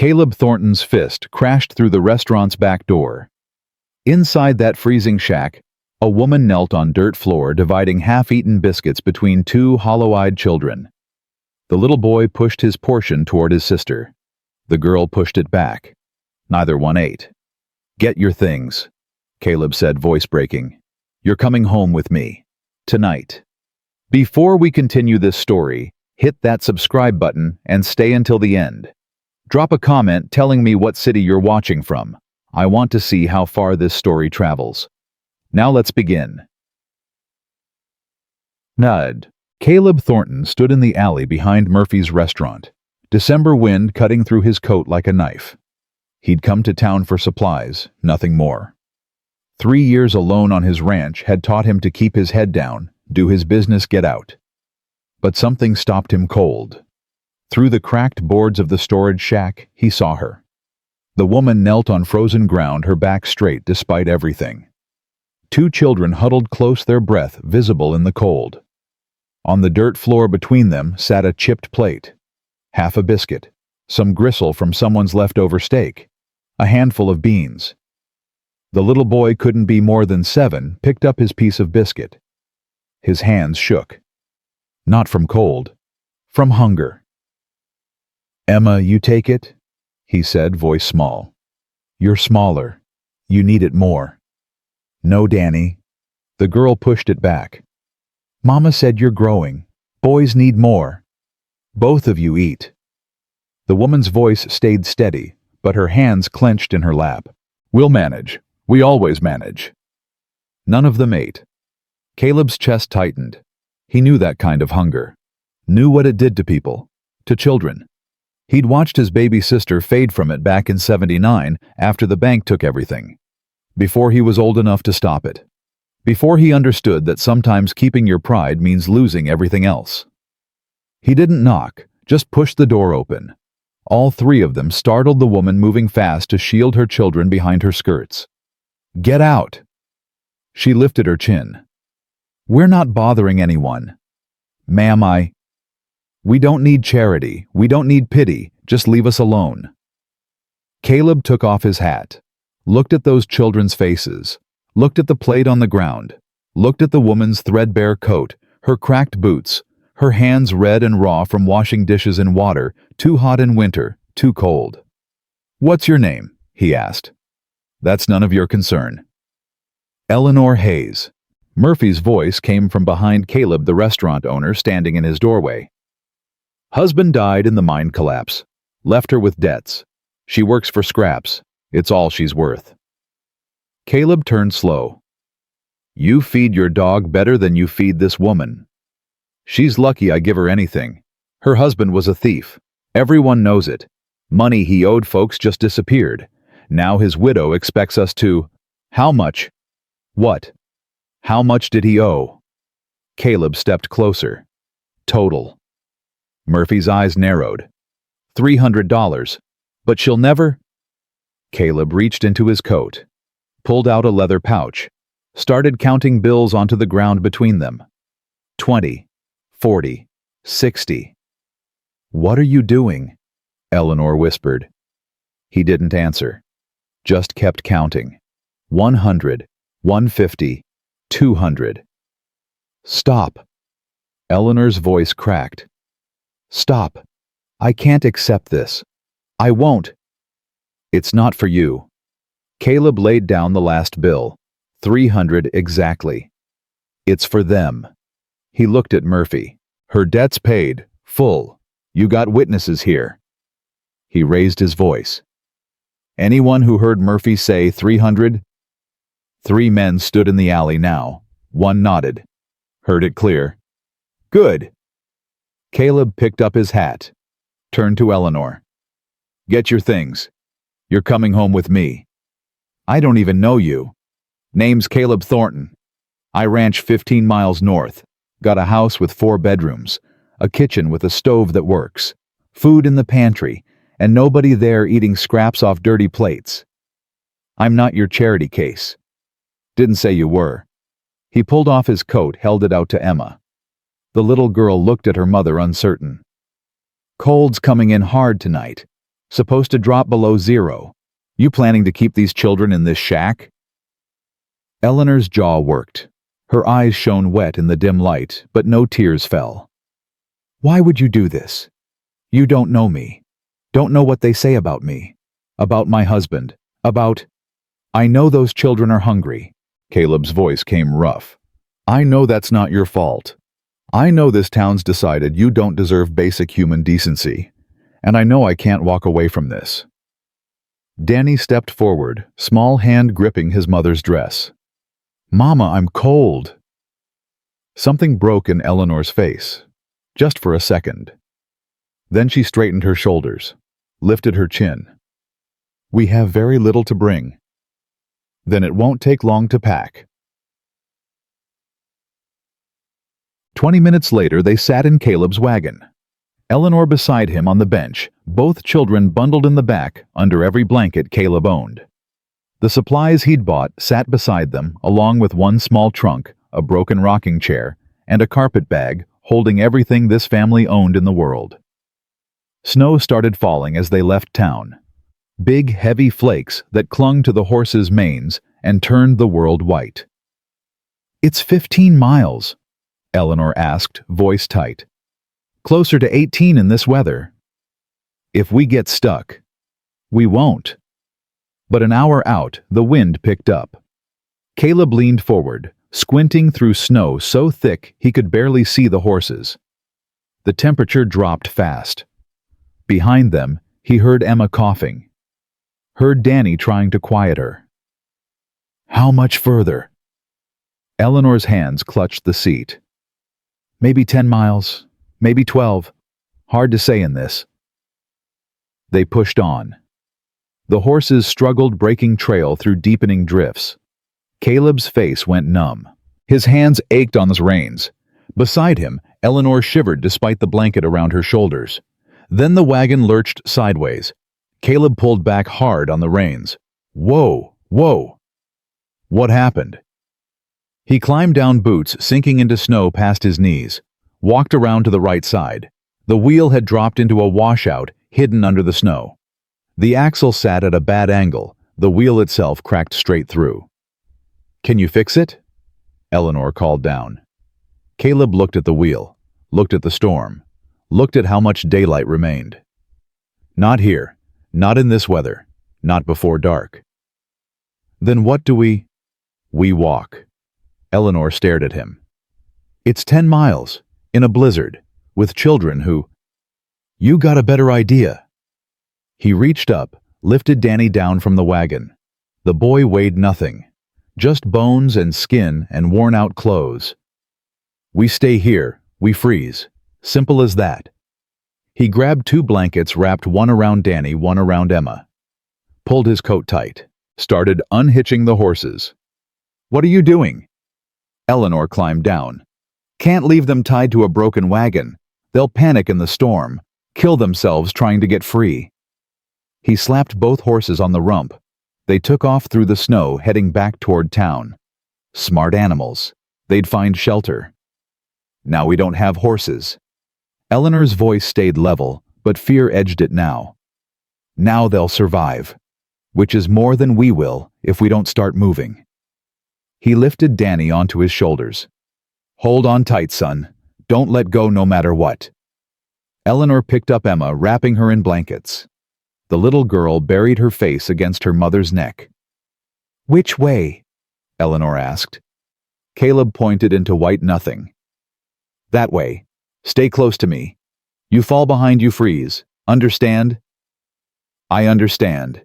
Caleb Thornton's fist crashed through the restaurant's back door. Inside that freezing shack, a woman knelt on dirt floor dividing half-eaten biscuits between two hollow-eyed children. The little boy pushed his portion toward his sister. The girl pushed it back. Neither one ate. "Get your things," Caleb said, voice breaking. "You're coming home with me. Tonight." Before we continue this story, hit that subscribe button and stay until the end. Drop a comment telling me what city you're watching from. I want to see how far this story travels. Now let's begin. Nud. Caleb Thornton stood in the alley behind Murphy's restaurant, December wind cutting through his coat like a knife. He'd come to town for supplies, nothing more. 3 years alone on his ranch had taught him to keep his head down, do his business, get out. But something stopped him cold. Through the cracked boards of the storage shack, he saw her. The woman knelt on frozen ground, her back straight despite everything. 2 children huddled close, their breath visible in the cold. On the dirt floor between them sat a chipped plate, half a biscuit, some gristle from someone's leftover steak, a handful of beans. The little boy, couldn't be more than 7, picked up his piece of biscuit. His hands shook. Not from cold, from hunger. "Emma, you take it?" he said, voice small. "You're smaller. You need it more." "No, Danny." The girl pushed it back. "Mama said you're growing. Boys need more. Both of you eat." The woman's voice stayed steady, but her hands clenched in her lap. "We'll manage. We always manage." None of them ate. Caleb's chest tightened. He knew that kind of hunger. Knew what it did to people. To children. He'd watched his baby sister fade from it back in '79 after the bank took everything. Before he was old enough to stop it. Before he understood that sometimes keeping your pride means losing everything else. He didn't knock, just pushed the door open. All 3 of them startled the woman, moving fast to shield her children behind her skirts. "Get out!" She lifted her chin. "We're not bothering anyone." "Ma'am, We don't need charity, we don't need pity, just leave us alone." Caleb took off his hat, looked at those children's faces, looked at the plate on the ground, looked at the woman's threadbare coat, her cracked boots, her hands red and raw from washing dishes in water, too hot in winter, too cold. "What's your name?" he asked. "That's none of your concern." "Eleanor Hayes." Murphy's voice came from behind Caleb, the restaurant owner, standing in his doorway. "Husband died in the mine collapse. Left her with debts. She works for scraps. It's all she's worth." Caleb turned slow. "You feed your dog better than you feed this woman. She's lucky I give her anything. Her husband was a thief. Everyone knows it. Money he owed folks just disappeared. Now his widow expects us to—" "How much?" "What? How much did he owe?" Caleb stepped closer. "Total." Murphy's eyes narrowed. $300. But she'll never—" Caleb reached into his coat, pulled out a leather pouch, started counting bills onto the ground between them. 20, 40, 60. "What are you doing?" Eleanor whispered. He didn't answer, just kept counting. 100, 150, 200. "Stop." Eleanor's voice cracked. "Stop. I can't accept this. I won't." "It's not for you." Caleb laid down the last bill. 300 exactly. "It's for them." He looked at Murphy. "Her debt's paid, full. You got witnesses here." He raised his voice. "Anyone who heard Murphy say 300? 3 men stood in the alley now. 1 nodded. "Heard it clear." "Good." Caleb picked up his hat, turned to Eleanor. "Get your things. You're coming home with me. I don't even know you. Name's Caleb Thornton. I ranch 15 miles north. Got a house with 4 bedrooms, a kitchen with a stove that works, food in the pantry, and nobody there eating scraps off dirty plates. I'm not your charity case. Didn't say you were." He pulled off his coat, held it out to Emma. The little girl looked at her mother, uncertain. "Cold's coming in hard tonight. Supposed to drop below zero. You planning to keep these children in this shack? Eleanor's jaw worked. Her eyes shone wet in the dim light, but no tears fell. Why would you do this? You don't know me. Don't know what they say about me. About my husband. About... I know those children are hungry. Caleb's voice came rough. I know that's not your fault. I know this town's decided you don't deserve basic human decency. And I know I can't walk away from this. Danny stepped forward, small hand gripping his mother's dress. Mama, I'm cold. Something broke in Eleanor's face, just for a second. Then she straightened her shoulders, lifted her chin. We have very little to bring. Then it won't take long to pack. 20 minutes later, they sat in Caleb's wagon. Eleanor beside him on the bench, both children bundled in the back under every blanket Caleb owned. The supplies he'd bought sat beside them, along with one small trunk, a broken rocking chair, and a carpet bag holding everything this family owned in the world. Snow started falling as they left town. Big, heavy flakes that clung to the horses' manes and turned the world white. It's 15 miles, Eleanor asked, voice tight. Closer to 18 in this weather. If we get stuck, we won't. But an hour out, the wind picked up. Caleb leaned forward, squinting through snow so thick he could barely see the horses. The temperature dropped fast. Behind them, he heard Emma coughing. Heard Danny trying to quiet her. How much further? Eleanor's hands clutched the seat. Maybe 10 miles, maybe 12. Hard to say in this. They pushed on. The horses struggled breaking trail through deepening drifts. Caleb's face went numb. His hands ached on his reins. Beside him, Eleanor shivered despite the blanket around her shoulders. Then the wagon lurched sideways. Caleb pulled back hard on the reins. Whoa, whoa. What happened? He climbed down boots sinking into snow past his knees, walked around to the right side. The wheel had dropped into a washout hidden under the snow. The axle sat at a bad angle, the wheel itself cracked straight through. Can you fix it? Eleanor called down. Caleb looked at the wheel, looked at the storm, looked at how much daylight remained. Not here, not in this weather, not before dark. Then what do we walk. Eleanor stared at him. It's 10 miles, in a blizzard, with children who... You got a better idea. He reached up, lifted Danny down from the wagon. The boy weighed nothing, just bones and skin and worn-out clothes. We stay here, we freeze. Simple as that. He grabbed 2 blankets, wrapped one around Danny, one around Emma. Pulled his coat tight, started unhitching the horses. What are you doing? Eleanor climbed down. Can't leave them tied to a broken wagon. They'll panic in the storm, kill themselves trying to get free. He slapped both horses on the rump. They took off through the snow, heading back toward town. Smart animals. They'd find shelter. Now we don't have horses. Eleanor's voice stayed level, but fear edged it now. Now they'll survive, which is more than we will if we don't start moving. He lifted Danny onto his shoulders. Hold on tight, son. Don't let go no matter what. Eleanor picked up Emma, wrapping her in blankets. The little girl buried her face against her mother's neck. Which way? Eleanor asked. Caleb pointed into white nothing. That way. Stay close to me. You fall behind, you freeze. Understand? I understand.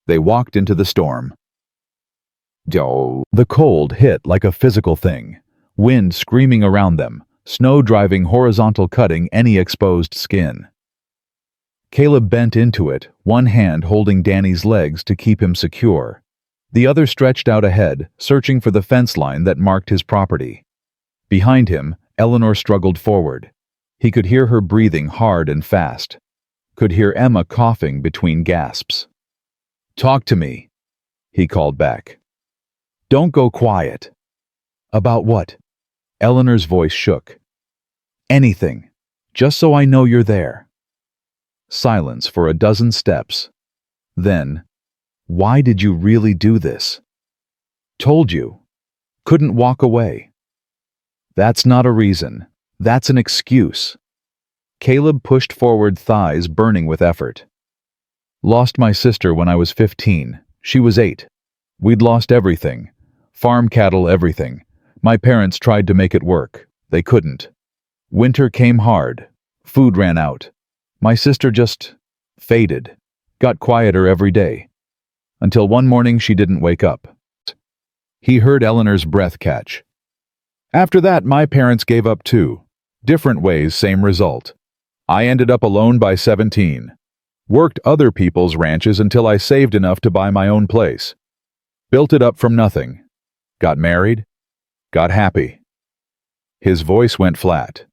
They walked into the storm. The cold hit like a physical thing, wind screaming around them, snow driving horizontal, cutting any exposed skin. Caleb bent into it, one hand holding Danny's legs to keep him secure. The other stretched out ahead, searching for the fence line that marked his property. Behind him, Eleanor struggled forward. He could hear her breathing hard and fast. Could hear Emma coughing between gasps. Talk to me, he called back. Don't go quiet. About what? Eleanor's voice shook. Anything, just so I know you're there. Silence for a dozen steps. Then, "Why did you really do this?" "Told you. Couldn't walk away." "That's not a reason. That's an excuse." Caleb pushed forward, thighs burning with effort. "Lost my sister when I was 15. She was 8. We'd lost everything. Farm cattle, everything. My parents tried to make it work. They couldn't. Winter came hard. Food ran out. My sister just faded. Got quieter every day. Until one morning she didn't wake up." He heard Eleanor's breath catch. "After that, my parents gave up too. Different ways, same result. I ended up alone by 17. Worked other people's ranches until I saved enough to buy my own place. Built it up from nothing. Got married. Got happy." His voice went flat.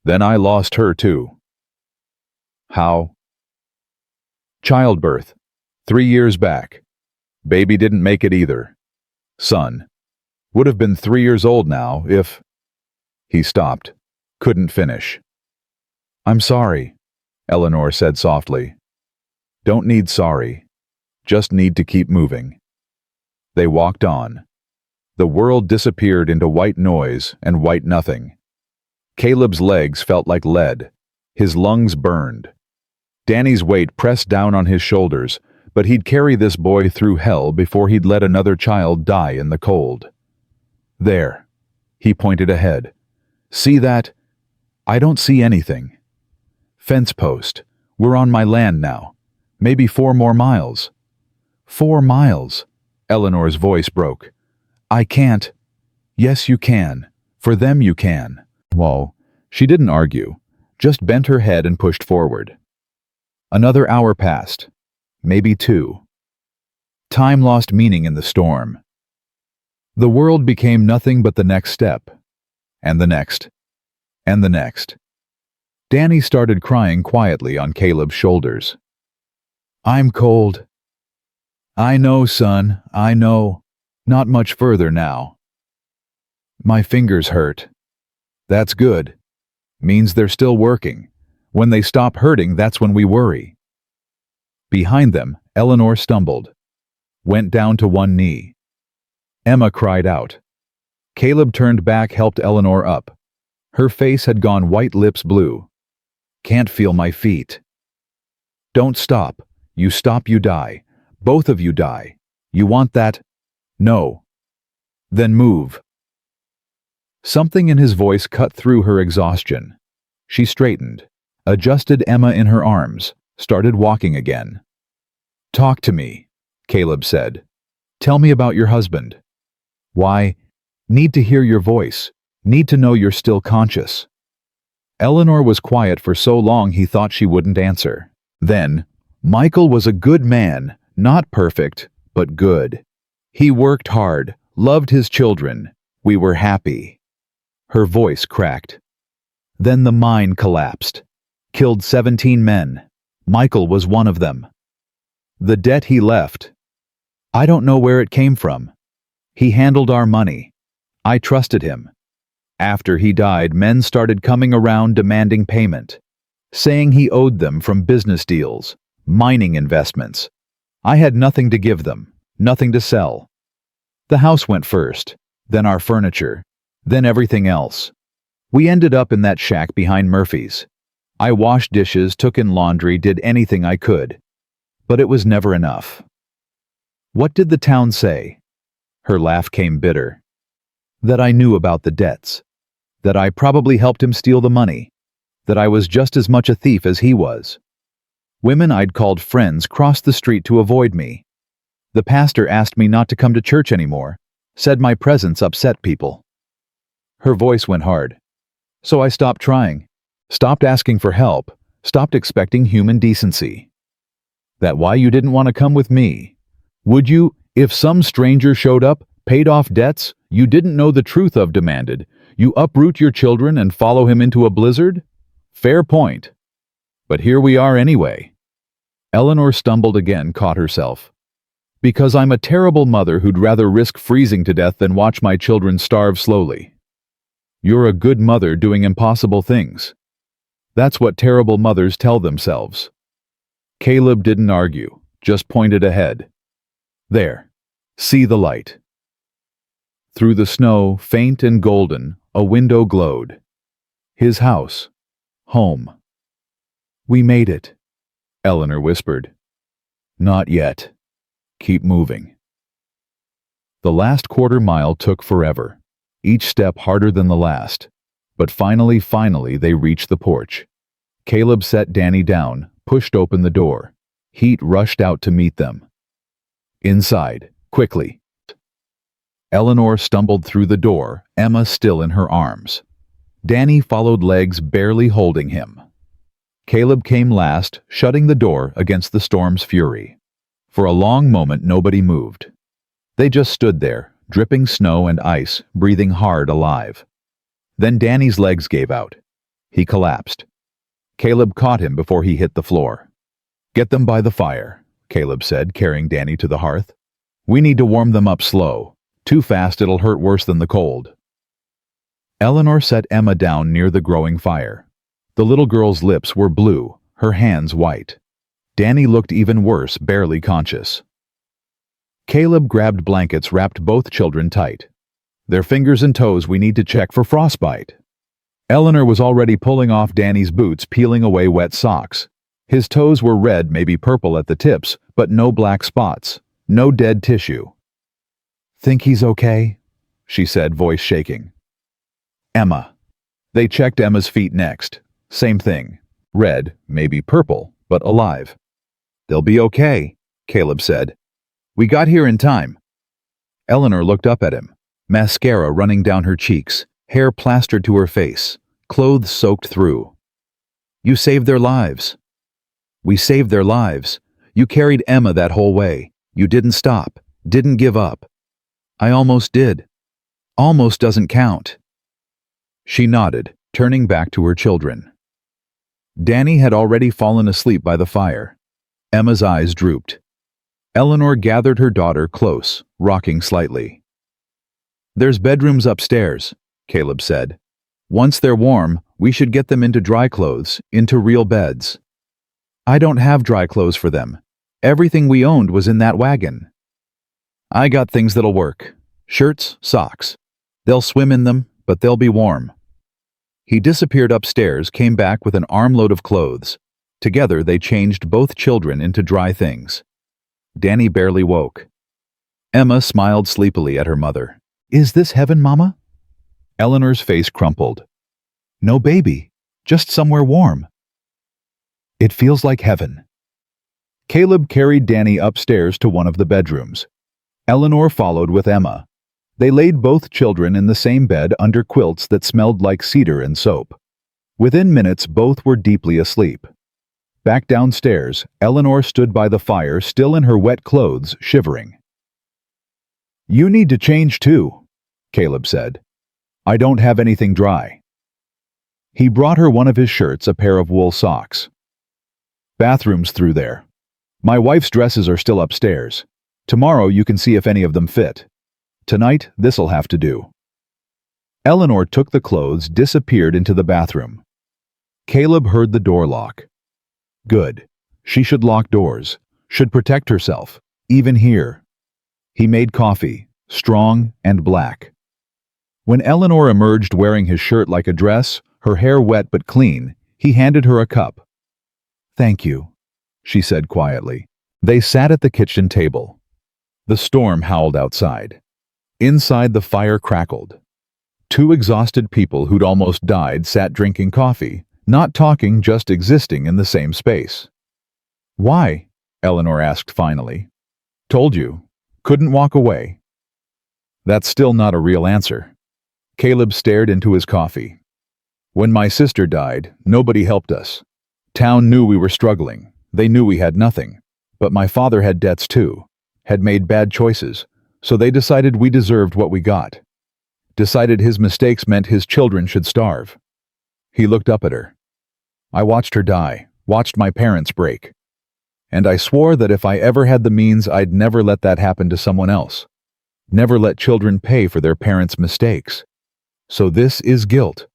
"Then I lost her too." "How?" "Childbirth. 3 years back. Baby didn't make it either. Son. Would have been 3 years old now if—" He stopped. Couldn't finish. "I'm sorry," Eleanor said softly. "Don't need sorry. Just need to keep moving." They walked on. The world disappeared into white noise and white nothing. Caleb's legs felt like lead. His lungs burned. Danny's weight pressed down on his shoulders, but he'd carry this boy through hell before he'd let another child die in the cold. "There." He pointed ahead. "See that?" "I don't see anything." "Fence post. We're on my land now. Maybe 4 more miles." 4 miles? Eleanor's voice broke. "I can't." "Yes, you can. For them you can." Whoa. She didn't argue, just bent her head and pushed forward. Another hour passed. Maybe 2. Time lost meaning in the storm. The world became nothing but the next step. And the next. And the next. Danny started crying quietly on Caleb's shoulders. "I'm cold." "I know, son, I know. Not much further now." "My fingers hurt." "That's good. Means they're still working. When they stop hurting, that's when we worry." Behind them, Eleanor stumbled. Went down to one knee. Emma cried out. Caleb turned back, helped Eleanor up. Her face had gone white, lips blue. "Can't feel my feet." "Don't stop. You stop, you die. Both of you die. You want that?" "No." "Then move." Something in his voice cut through her exhaustion. She straightened, adjusted Emma in her arms, started walking again. "Talk to me," Caleb said. "Tell me about your husband." "Why?" "Need to hear your voice. Need to know you're still conscious." Eleanor was quiet for so long he thought she wouldn't answer. Then, "Michael was a good man, not perfect, but good. He worked hard, loved his children. We were happy." Her voice cracked. "Then the mine collapsed. Killed 17 men. Michael was one of them. The debt he left. I don't know where it came from. He handled our money. I trusted him. After he died, men started coming around demanding payment, saying he owed them from business deals, mining investments. I had nothing to give them, nothing to sell. The house went first, then our furniture, then everything else. We ended up in that shack behind Murphy's. I washed dishes, took in laundry, did anything I could. But it was never enough." "What did the town say?" Her laugh came bitter. "That I knew about the debts. That I probably helped him steal the money. That I was just as much a thief as he was. Women I'd called friends crossed the street to avoid me. The pastor asked me not to come to church anymore, said my presence upset people." Her voice went hard. "So I stopped trying, stopped asking for help, stopped expecting human decency." "That why you didn't want to come with me? Would you, if some stranger showed up, paid off debts you didn't know the truth of, demanded, you uproot your children and follow him into a blizzard? Fair point. But here we are anyway." Eleanor stumbled again, caught herself. "Because I'm a terrible mother who'd rather risk freezing to death than watch my children starve slowly." "You're a good mother doing impossible things." That's what terrible mothers tell themselves. Caleb didn't argue, just pointed ahead. There. See the light. Through the snow, faint and golden, a window glowed. His house. Home. We made it, Eleanor whispered. Not yet. Keep moving. The last quarter-mile took forever, each step harder than the last. But finally they reached the porch. Caleb set Danny down, pushed open the door. Heat rushed out to meet them. Inside, quickly. Eleanor stumbled through the door, Emma still in her arms. Danny followed, legs barely holding him. Caleb came last, shutting the door against the storm's fury. For a long moment nobody moved. They just stood there, dripping snow and ice, breathing hard, alive. Then Danny's legs gave out. He collapsed. Caleb caught him before he hit the floor. Get them by the fire, Caleb said, carrying Danny to the hearth. We need to warm them up slow. Too fast it'll hurt worse than the cold. Eleanor set Emma down near the growing fire. The little girl's lips were blue, her hands white. Danny looked even worse, barely conscious. Caleb grabbed blankets, wrapped both children tight. Their fingers and toes we need to check for frostbite. Eleanor was already pulling off Danny's boots, peeling away wet socks. His toes were red, maybe purple at the tips, but no black spots, no dead tissue. Think he's okay? She said, voice shaking. Emma. They checked Emma's feet next. Same thing. Red, maybe purple, but alive. They'll be okay, Caleb said. We got here in time. Eleanor looked up at him, mascara running down her cheeks, hair plastered to her face, clothes soaked through. You saved their lives. We saved their lives. You carried Emma that whole way. You didn't stop, didn't give up. I almost did. Almost doesn't count. She nodded, turning back to her children. Danny had already fallen asleep by the fire. Emma's eyes drooped. Eleanor gathered her daughter close, rocking slightly. There's bedrooms upstairs, Caleb said. Once they're warm, we should get them into dry clothes, into real beds. I don't have dry clothes for them. Everything we owned was in that wagon. I got things that'll work. Shirts, socks. They'll swim in them, but they'll be warm. He disappeared upstairs, came back with an armload of clothes. Together they changed both children into dry things. Danny barely woke. Emma smiled sleepily at her mother. Is this heaven, Mama? Eleanor's face crumpled. No baby, just somewhere warm. It feels like heaven. Caleb carried Danny upstairs to one of the bedrooms. Eleanor followed with Emma. They laid both children in the same bed under quilts that smelled like cedar and soap. Within minutes, both were deeply asleep. Back downstairs, Eleanor stood by the fire, still in her wet clothes, shivering. You need to change too, Caleb said. I don't have anything dry. He brought her one of his shirts, a pair of wool socks. Bathroom's through there. My wife's dresses are still upstairs. Tomorrow you can see if any of them fit. Tonight, this'll have to do. Eleanor took the clothes, disappeared into the bathroom. Caleb heard the door lock. Good. She should lock doors, should protect herself, even here. He made coffee, strong and black. When Eleanor emerged wearing his shirt like a dress, her hair wet but clean, he handed her a cup. Thank you, she said quietly. They sat at the kitchen table. The storm howled outside. Inside, the fire crackled. Two exhausted people who'd almost died sat drinking coffee, not talking, just existing in the same space. Why? Eleanor asked finally. Told you. Couldn't walk away. That's still not a real answer. Caleb stared into his coffee. When my sister died, nobody helped us. Town knew we were struggling. They knew we had nothing. But my father had debts too, had made bad choices, so they decided we deserved what we got. Decided his mistakes meant his children should starve. He looked up at her. I watched her die, watched my parents break. And I swore that if I ever had the means, I'd never let that happen to someone else. Never let children pay for their parents' mistakes. So this is guilt.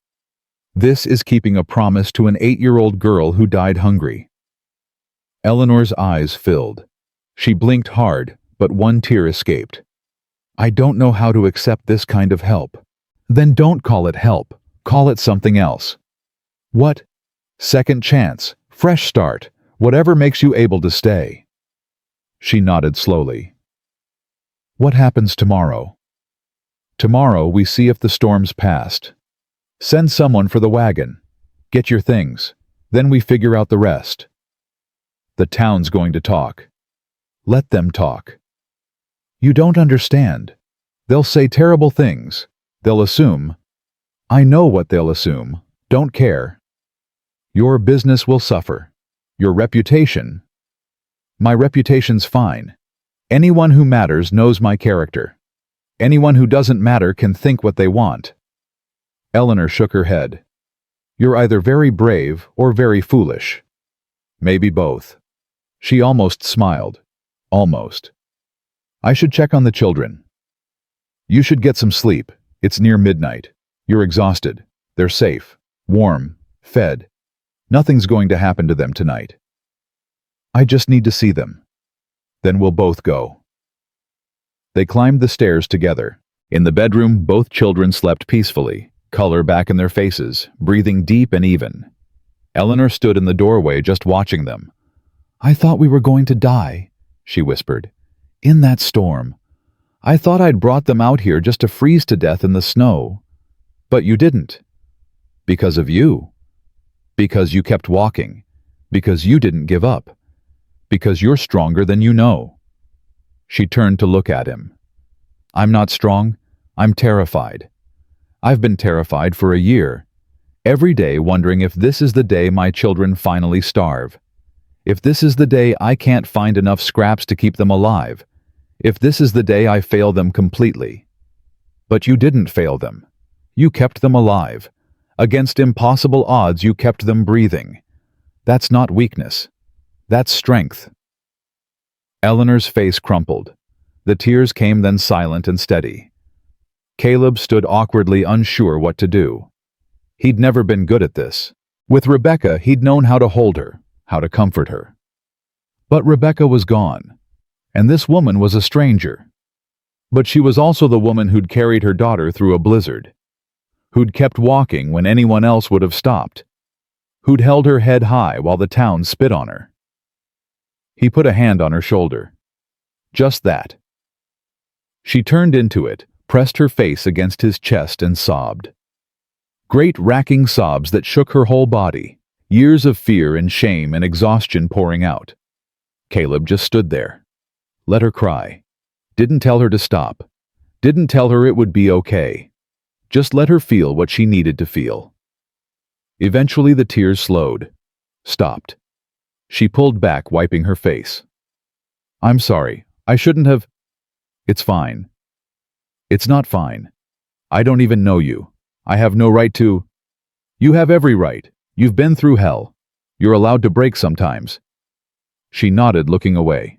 This is keeping a promise to an 8-year-old girl who died hungry. Eleanor's eyes filled. She blinked hard, but one tear escaped. I don't know how to accept this kind of help. Then don't call it help. Call it something else. What? Second chance, fresh start, whatever makes you able to stay. She nodded slowly. What happens tomorrow? Tomorrow we see if the storm's passed. Send someone for the wagon. Get your things. Then we figure out the rest. The town's going to talk. Let them talk. You don't understand. They'll say terrible things. They'll assume. I know what they'll assume. Don't care. Your business will suffer. Your reputation. My reputation's fine. Anyone who matters knows my character. Anyone who doesn't matter can think what they want. Eleanor shook her head. You're either very brave or very foolish. Maybe both. She almost smiled. Almost. I should check on the children. You should get some sleep. It's near midnight. You're exhausted. They're safe, warm, fed. Nothing's going to happen to them tonight. I just need to see them. Then we'll both go. They climbed the stairs together. In the bedroom, both children slept peacefully, color back in their faces, breathing deep and even. Eleanor stood in the doorway just watching them. I thought we were going to die, she whispered. In that storm. I thought I'd brought them out here just to freeze to death in the snow. But you didn't. Because of you. Because you kept walking. Because you didn't give up. Because you're stronger than you know. She turned to look at him. I'm not strong. I'm terrified. I've been terrified for a year. Every day wondering if this is the day my children finally starve. If this is the day I can't find enough scraps to keep them alive. If this is the day I fail them completely. But you didn't fail them. You kept them alive. Against impossible odds you kept them breathing. That's not weakness. That's strength. Eleanor's face crumpled. The tears came then silent and steady. Caleb stood awkwardly unsure what to do. He'd never been good at this. With Rebecca, he'd known how to hold her, how to comfort her. But Rebecca was gone, and this woman was a stranger. But she was also the woman who'd carried her daughter through a blizzard, who'd kept walking when anyone else would have stopped, who'd held her head high while the town spit on her. He put a hand on her shoulder. Just that. She turned into it, pressed her face against his chest and sobbed. Great racking sobs that shook her whole body, years of fear and shame and exhaustion pouring out. Caleb just stood there. Let her cry. Didn't tell her to stop. Didn't tell her it would be okay. Just let her feel what she needed to feel. Eventually the tears slowed. Stopped. She pulled back, wiping her face. I'm sorry. I shouldn't have. It's fine. It's not fine. I don't even know you. I have no right to. You have every right. You've been through hell. You're allowed to break sometimes. She nodded, looking away.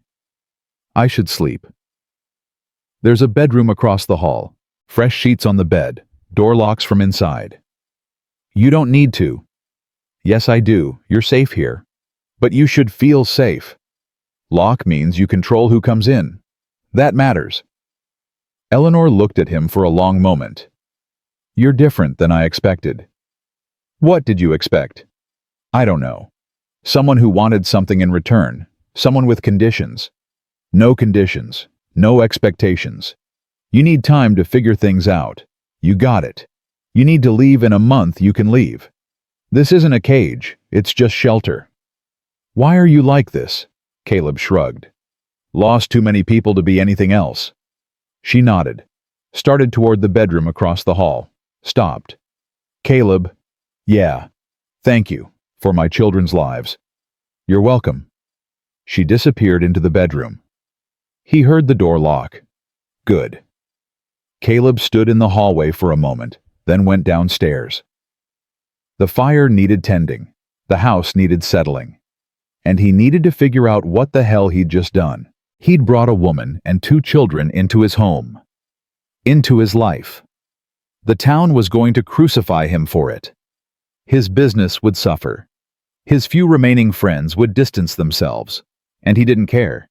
I should sleep. There's a bedroom across the hall. Fresh sheets on the bed. Door locks from inside. You don't need to. Yes, I do. You're safe here. But you should feel safe. Lock means you control who comes in. That matters. Eleanor looked at him for a long moment. You're different than I expected. What did you expect? I don't know. Someone who wanted something in return. Someone with conditions. No conditions. No expectations. You need time to figure things out. You got it. You need to leave in a month, you can leave. This isn't a cage, it's just shelter. Why are you like this? Caleb shrugged. Lost too many people to be anything else. She nodded, started toward the bedroom across the hall, stopped. Caleb, yeah, thank you, for my children's lives. You're welcome. She disappeared into the bedroom. He heard the door lock. Good. Caleb stood in the hallway for a moment, then went downstairs. The fire needed tending. The house needed settling. And he needed to figure out what the hell he'd just done. He'd brought a woman and 2 children into his home. Into his life. The town was going to crucify him for it. His business would suffer. His few remaining friends would distance themselves, and he didn't care.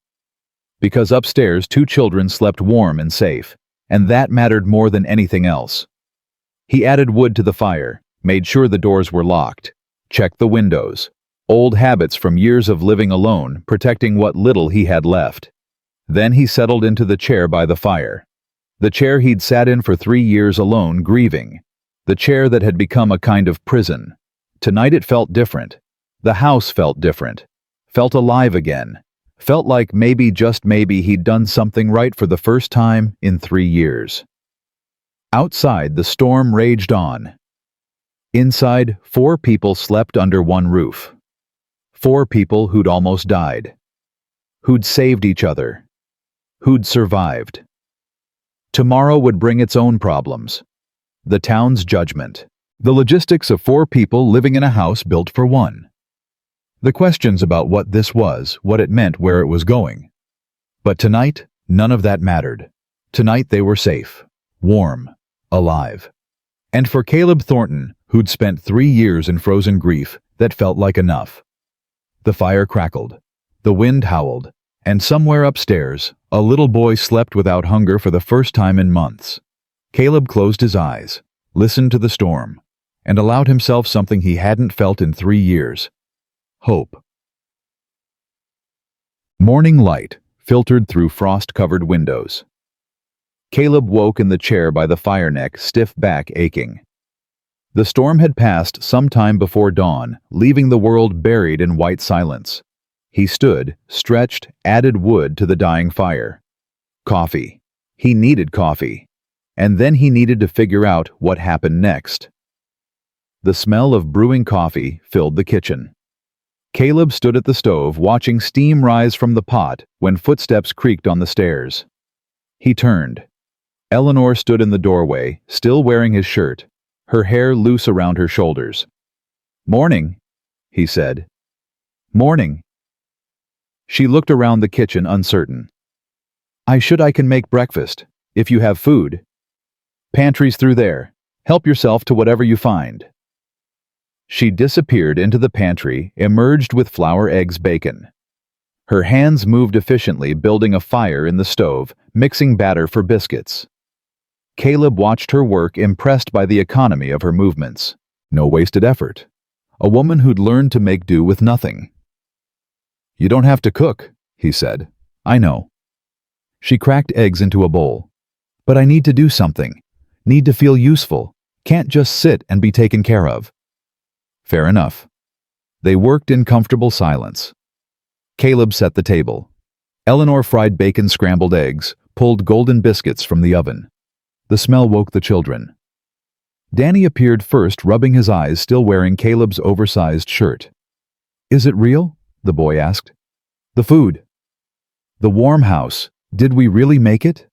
Because upstairs 2 children slept warm and safe, and that mattered more than anything else. He added wood to the fire, made sure the doors were locked, checked the windows, old habits from years of living alone, protecting what little he had left. Then he settled into the chair by the fire. The chair he'd sat in for 3 years alone, grieving. The chair that had become a kind of prison. Tonight it felt different. The house felt different. Felt alive again. Felt like maybe, just maybe, he'd done something right for the first time in 3 years. Outside, the storm raged on. Inside, 4 people slept under one roof. 4 people who'd almost died. Who'd saved each other. Who'd survived. Tomorrow would bring its own problems. The town's judgment. The logistics of 4 people living in a house built for 1. The questions about what this was, what it meant, where it was going. But tonight, none of that mattered. Tonight they were safe, warm, alive. And for Caleb Thornton, who'd spent 3 years in frozen grief, that felt like enough. The fire crackled. The wind howled. And somewhere upstairs, a little boy slept without hunger for the first time in months. Caleb closed his eyes, listened to the storm, and allowed himself something he hadn't felt in 3 years. Hope. Morning light filtered through frost-covered windows. Caleb woke in the chair by the fire neck, stiff back aching. The storm had passed some time before dawn, leaving the world buried in white silence. He stood, stretched, added wood to the dying fire. Coffee. He needed coffee. And then he needed to figure out what happened next. The smell of brewing coffee filled the kitchen. Caleb stood at the stove, watching steam rise from the pot when footsteps creaked on the stairs. He turned. Eleanor stood in the doorway, still wearing his shirt, her hair loose around her shoulders. "Morning," he said. "Morning." She looked around the kitchen, uncertain. I can make breakfast, if you have food. Pantry's through there. Help yourself to whatever you find." She disappeared into the pantry, emerged with flour, eggs, bacon. Her hands moved efficiently, building a fire in the stove, mixing batter for biscuits. Caleb watched her work, impressed by the economy of her movements. No wasted effort. A woman who'd learned to make do with nothing. "You don't have to cook," he said. "I know." She cracked eggs into a bowl. "But I need to do something. Need to feel useful. Can't just sit and be taken care of." Fair enough. They worked in comfortable silence. Caleb set the table. Eleanor fried bacon, scrambled eggs, pulled golden biscuits from the oven. The smell woke the children. Danny appeared first, rubbing his eyes, still wearing Caleb's oversized shirt. "Is it real?" the boy asked. "The food. The warm house. Did we really make it?"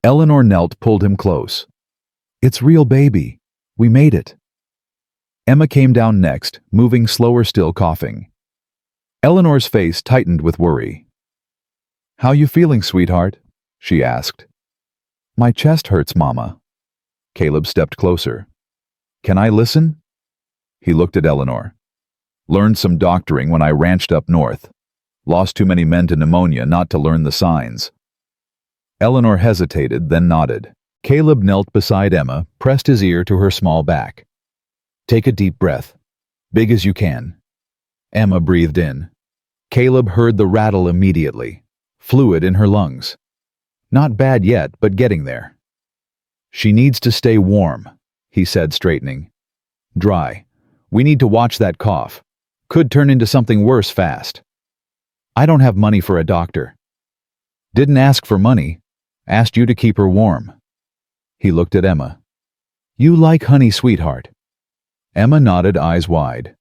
Eleanor knelt, pulled him close. "It's real, baby. We made it." Emma came down next, moving slower still, coughing. Eleanor's face tightened with worry. "How you feeling, sweetheart?" she asked. "My chest hurts, Mama." Caleb stepped closer. "Can I listen?" He looked at Eleanor. "Learned some doctoring when I ranched up north. Lost too many men to pneumonia not to learn the signs." Eleanor hesitated, then nodded. Caleb knelt beside Emma, pressed his ear to her small back. "Take a deep breath. Big as you can." Emma breathed in. Caleb heard the rattle immediately. Fluid in her lungs. Not bad yet, but getting there. "She needs to stay warm," he said, straightening. "Dry. We need to watch that cough. Could turn into something worse fast." "I don't have money for a doctor." "Didn't ask for money. Asked you to keep her warm." He looked at Emma. "You like honey, sweetheart?" Emma nodded, eyes wide.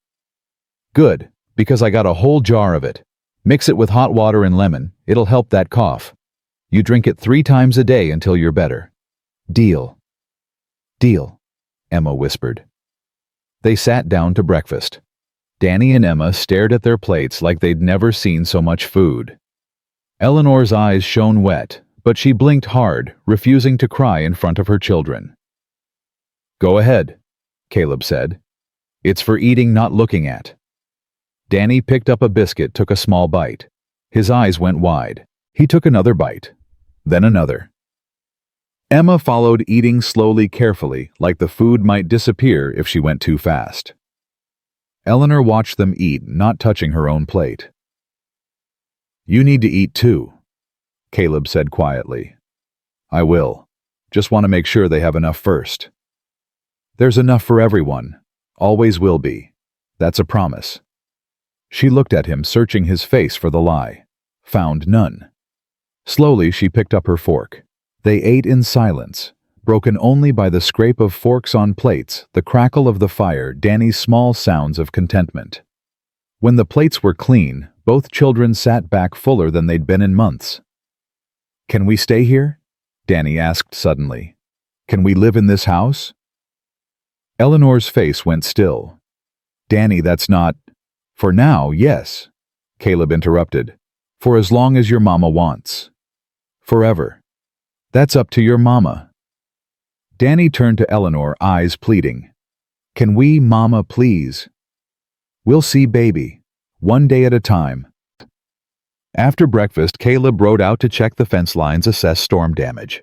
"Good, because I got a whole jar of it. Mix it with hot water and lemon. It'll help that cough. You drink it 3 times a day until you're better." "Deal." "Deal," Emma whispered. They sat down to breakfast. Danny and Emma stared at their plates like they'd never seen so much food. Eleanor's eyes shone wet, but she blinked hard, refusing to cry in front of her children. "Go ahead," Caleb said. It's for eating, not looking at. Danny picked up a biscuit, took a small bite. His eyes went wide. He took another bite, then another. Emma followed, eating slowly, carefully, like the food might disappear if she went too fast. Eleanor watched them eat, not touching her own plate. "You need to eat too," Caleb said quietly. "I will. Just want to make sure they have enough first." "There's enough for everyone. Always will be. That's a promise." She looked at him, searching his face for the lie. Found none. Slowly she picked up her fork. They ate in silence, broken only by the scrape of forks on plates, the crackle of the fire, Danny's small sounds of contentment. When the plates were clean, both children sat back fuller than they'd been in months. "Can we stay here?" Danny asked suddenly. "Can we live in this house?" Eleanor's face went still. "Danny, that's not—" "For now, yes," Caleb interrupted. "For as long as your mama wants. Forever. That's up to your mama." Danny turned to Eleanor, eyes pleading. "Can we, Mama, please?" "We'll see, baby. One day at a time." After breakfast, Caleb rode out to check the fence lines, assess storm damage.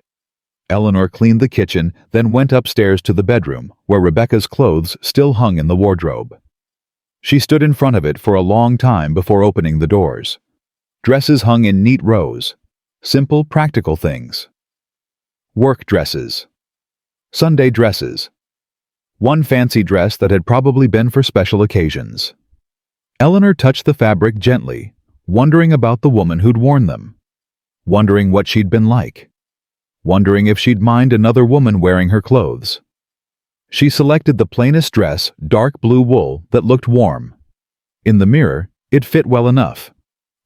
Eleanor cleaned the kitchen, then went upstairs to the bedroom, where Rebecca's clothes still hung in the wardrobe. She stood in front of it for a long time before opening the doors. Dresses hung in neat rows. Simple, practical things. Work dresses. Sunday dresses. One fancy dress that had probably been for special occasions. Eleanor touched the fabric gently, wondering about the woman who'd worn them. Wondering what she'd been like. Wondering if she'd mind another woman wearing her clothes. She selected the plainest dress, dark blue wool, that looked warm. In the mirror, it fit well enough.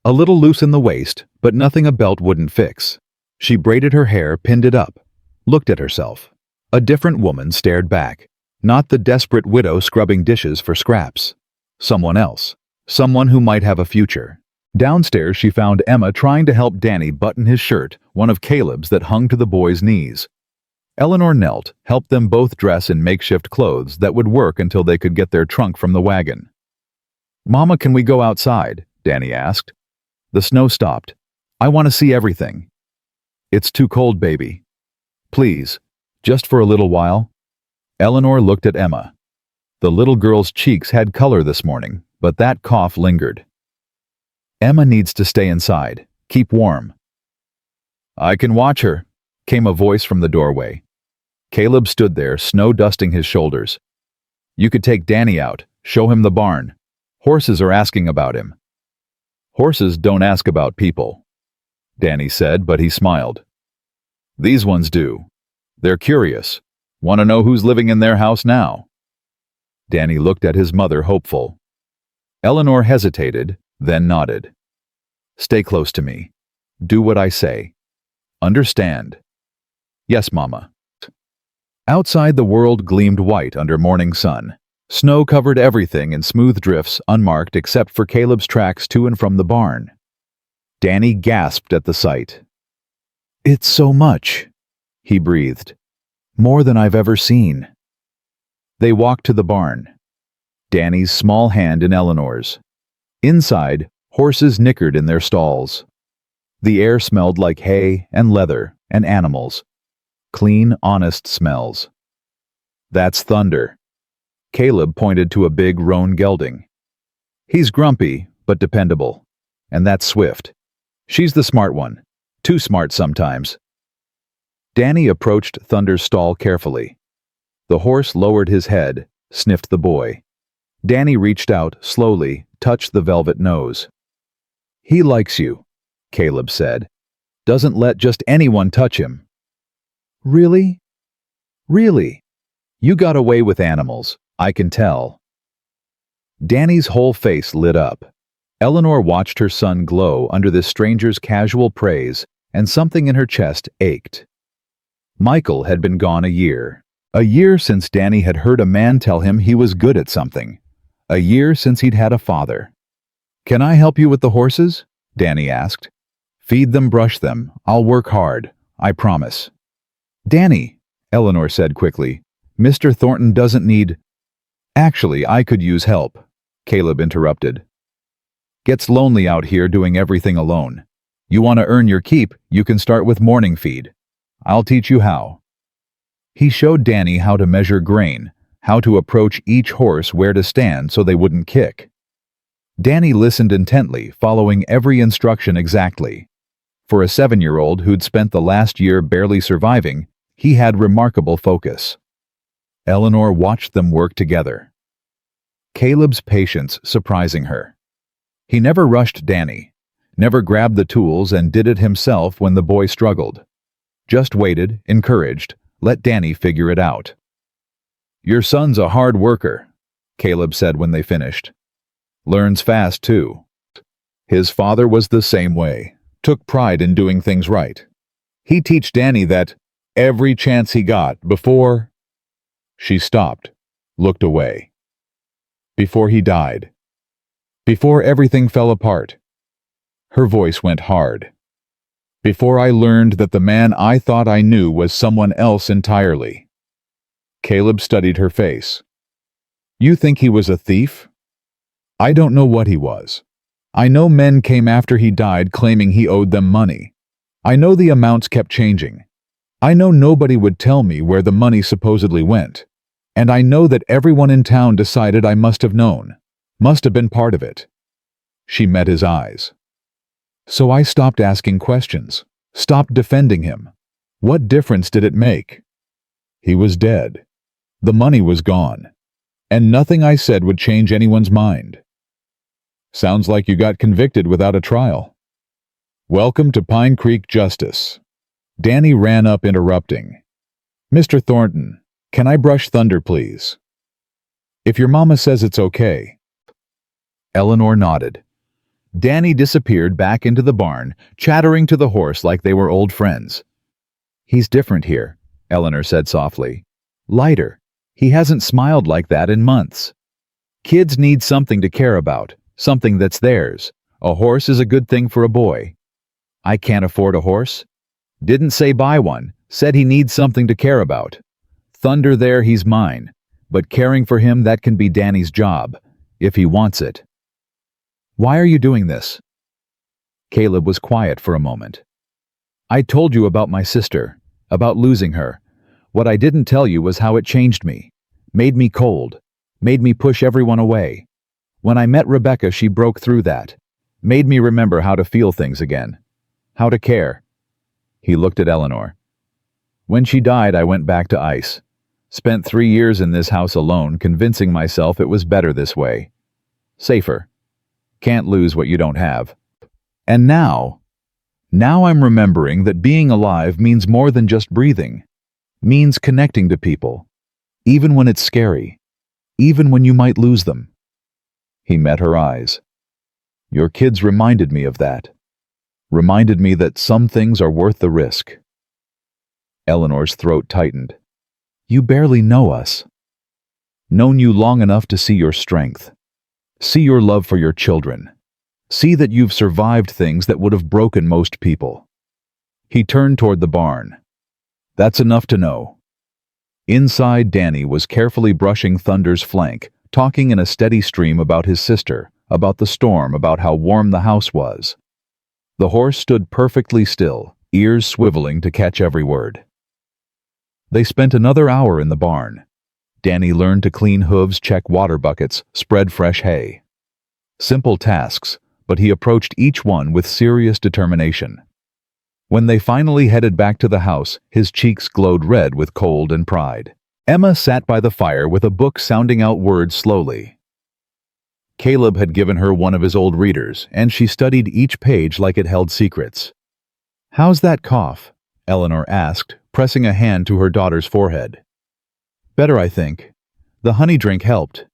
A little loose in the waist, but nothing a belt wouldn't fix. She braided her hair, pinned it up, looked at herself. A different woman stared back. Not the desperate widow scrubbing dishes for scraps. Someone else. Someone who might have a future. Downstairs she found Emma trying to help Danny button his shirt, one of Caleb's that hung to the boy's knees. Eleanor knelt, helped them both dress in makeshift clothes that would work until they could get their trunk from the wagon. "Mama, can we go outside?" Danny asked. "The snow stopped. I want to see everything." "It's too cold, baby. Please, just for a little while." Eleanor looked at Emma. The little girl's cheeks had color this morning, but that cough lingered. "Emma needs to stay inside. Keep warm." "I can watch her," came a voice from the doorway. Caleb stood there, snow dusting his shoulders. "You could take Danny out, show him the barn. Horses are asking about him." "Horses don't ask about people," Danny said, but he smiled. "These ones do. They're curious. Want to know who's living in their house now." Danny looked at his mother, hopeful. Eleanor hesitated, then nodded. "Stay close to me. Do what I say. Understand?" "Yes, Mama." Outside, the world gleamed white under morning sun. Snow covered everything in smooth drifts, unmarked except for Caleb's tracks to and from the barn. Danny gasped at the sight. "It's so much," he breathed. "More than I've ever seen." They walked to the barn. Danny's small hand in Eleanor's. Inside, horses nickered in their stalls. The air smelled like hay and leather and animals. Clean, honest smells. "That's Thunder." Caleb pointed to a big roan gelding. "He's grumpy, but dependable. And that's Swift. She's the smart one. Too smart sometimes." Danny approached Thunder's stall carefully. The horse lowered his head, sniffed the boy. Danny reached out, slowly, touched the velvet nose. "He likes you," Caleb said. "Doesn't let just anyone touch him." "Really? Really? You got away with animals, I can tell." Danny's whole face lit up. Eleanor watched her son glow under this stranger's casual praise, and something in her chest ached. Michael had been gone a year. A year since Danny had heard a man tell him he was good at something. A year since he'd had a father. "Can I help you with the horses?" Danny asked. "Feed them, brush them. I'll work hard. I promise." "Danny," Eleanor said quickly, "Mr. Thornton doesn't need—" Actually, I could use help, Caleb interrupted. Gets lonely out here doing everything alone. You want to earn your keep, you can start with morning feed. I'll teach you how. He showed Danny how to measure grain, how to approach each horse where to stand so they wouldn't kick. Danny listened intently, following every instruction exactly. For a 7-year-old who'd spent the last year barely surviving, he had remarkable focus. Eleanor watched them work together. Caleb's patience surprising her. He never rushed Danny, never grabbed the tools and did it himself when the boy struggled. Just waited, encouraged, let Danny figure it out. Your son's a hard worker, Caleb said when they finished. Learns fast, too. His father was the same way, took pride in doing things right. He teach Danny that every chance he got before... She stopped, looked away. Before he died. Before everything fell apart. Her voice went hard. Before I learned that the man I thought I knew was someone else entirely. Caleb studied her face. You think he was a thief? I don't know what he was. I know men came after he died claiming he owed them money. I know the amounts kept changing. I know nobody would tell me where the money supposedly went. And I know that everyone in town decided I must have known, must have been part of it. She met his eyes. So I stopped asking questions, stopped defending him. What difference did it make? He was dead. The money was gone. And nothing I said would change anyone's mind. Sounds like you got convicted without a trial. Welcome to Pine Creek Justice. Danny ran up, interrupting. Mr. Thornton, can I brush Thunder, please? If your mama says it's okay. Eleanor nodded. Danny disappeared back into the barn, chattering to the horse like they were old friends. He's different here, Eleanor said softly. Lighter. He hasn't smiled like that in months. Kids need something to care about, something that's theirs. A horse is a good thing for a boy. I can't afford a horse. Didn't say buy one, said he needs something to care about. Thunder there, he's mine, but caring for him, that can be Danny's job, if he wants it. Why are you doing this? Caleb was quiet for a moment. I told you about my sister, about losing her. What I didn't tell you was how it changed me, made me cold, made me push everyone away. When I met Rebecca, she broke through that, made me remember how to feel things again, how to care. He looked at Eleanor. When she died, I went back to ICE. Spent 3 years in this house alone, convincing myself it was better this way. Safer. Can't lose what you don't have. And now I'm remembering that being alive means more than just breathing. Means connecting to people. Even when it's scary. Even when you might lose them. He met her eyes. Your kids reminded me of that. Reminded me that some things are worth the risk. Eleanor's throat tightened. You barely know us. Known you long enough to see your strength. See your love for your children. See that you've survived things that would have broken most people. He turned toward the barn. That's enough to know. Inside, Danny was carefully brushing Thunder's flank, talking in a steady stream about his sister, about the storm, about how warm the house was. The horse stood perfectly still, ears swiveling to catch every word. They spent another hour in the barn. Danny learned to clean hooves, check water buckets, spread fresh hay. Simple tasks, but he approached each one with serious determination. When they finally headed back to the house, his cheeks glowed red with cold and pride. Emma sat by the fire with a book sounding out words slowly. Caleb had given her one of his old readers, and she studied each page like it held secrets. How's that cough? Eleanor asked, pressing a hand to her daughter's forehead. Better, I think. The honey drink helped.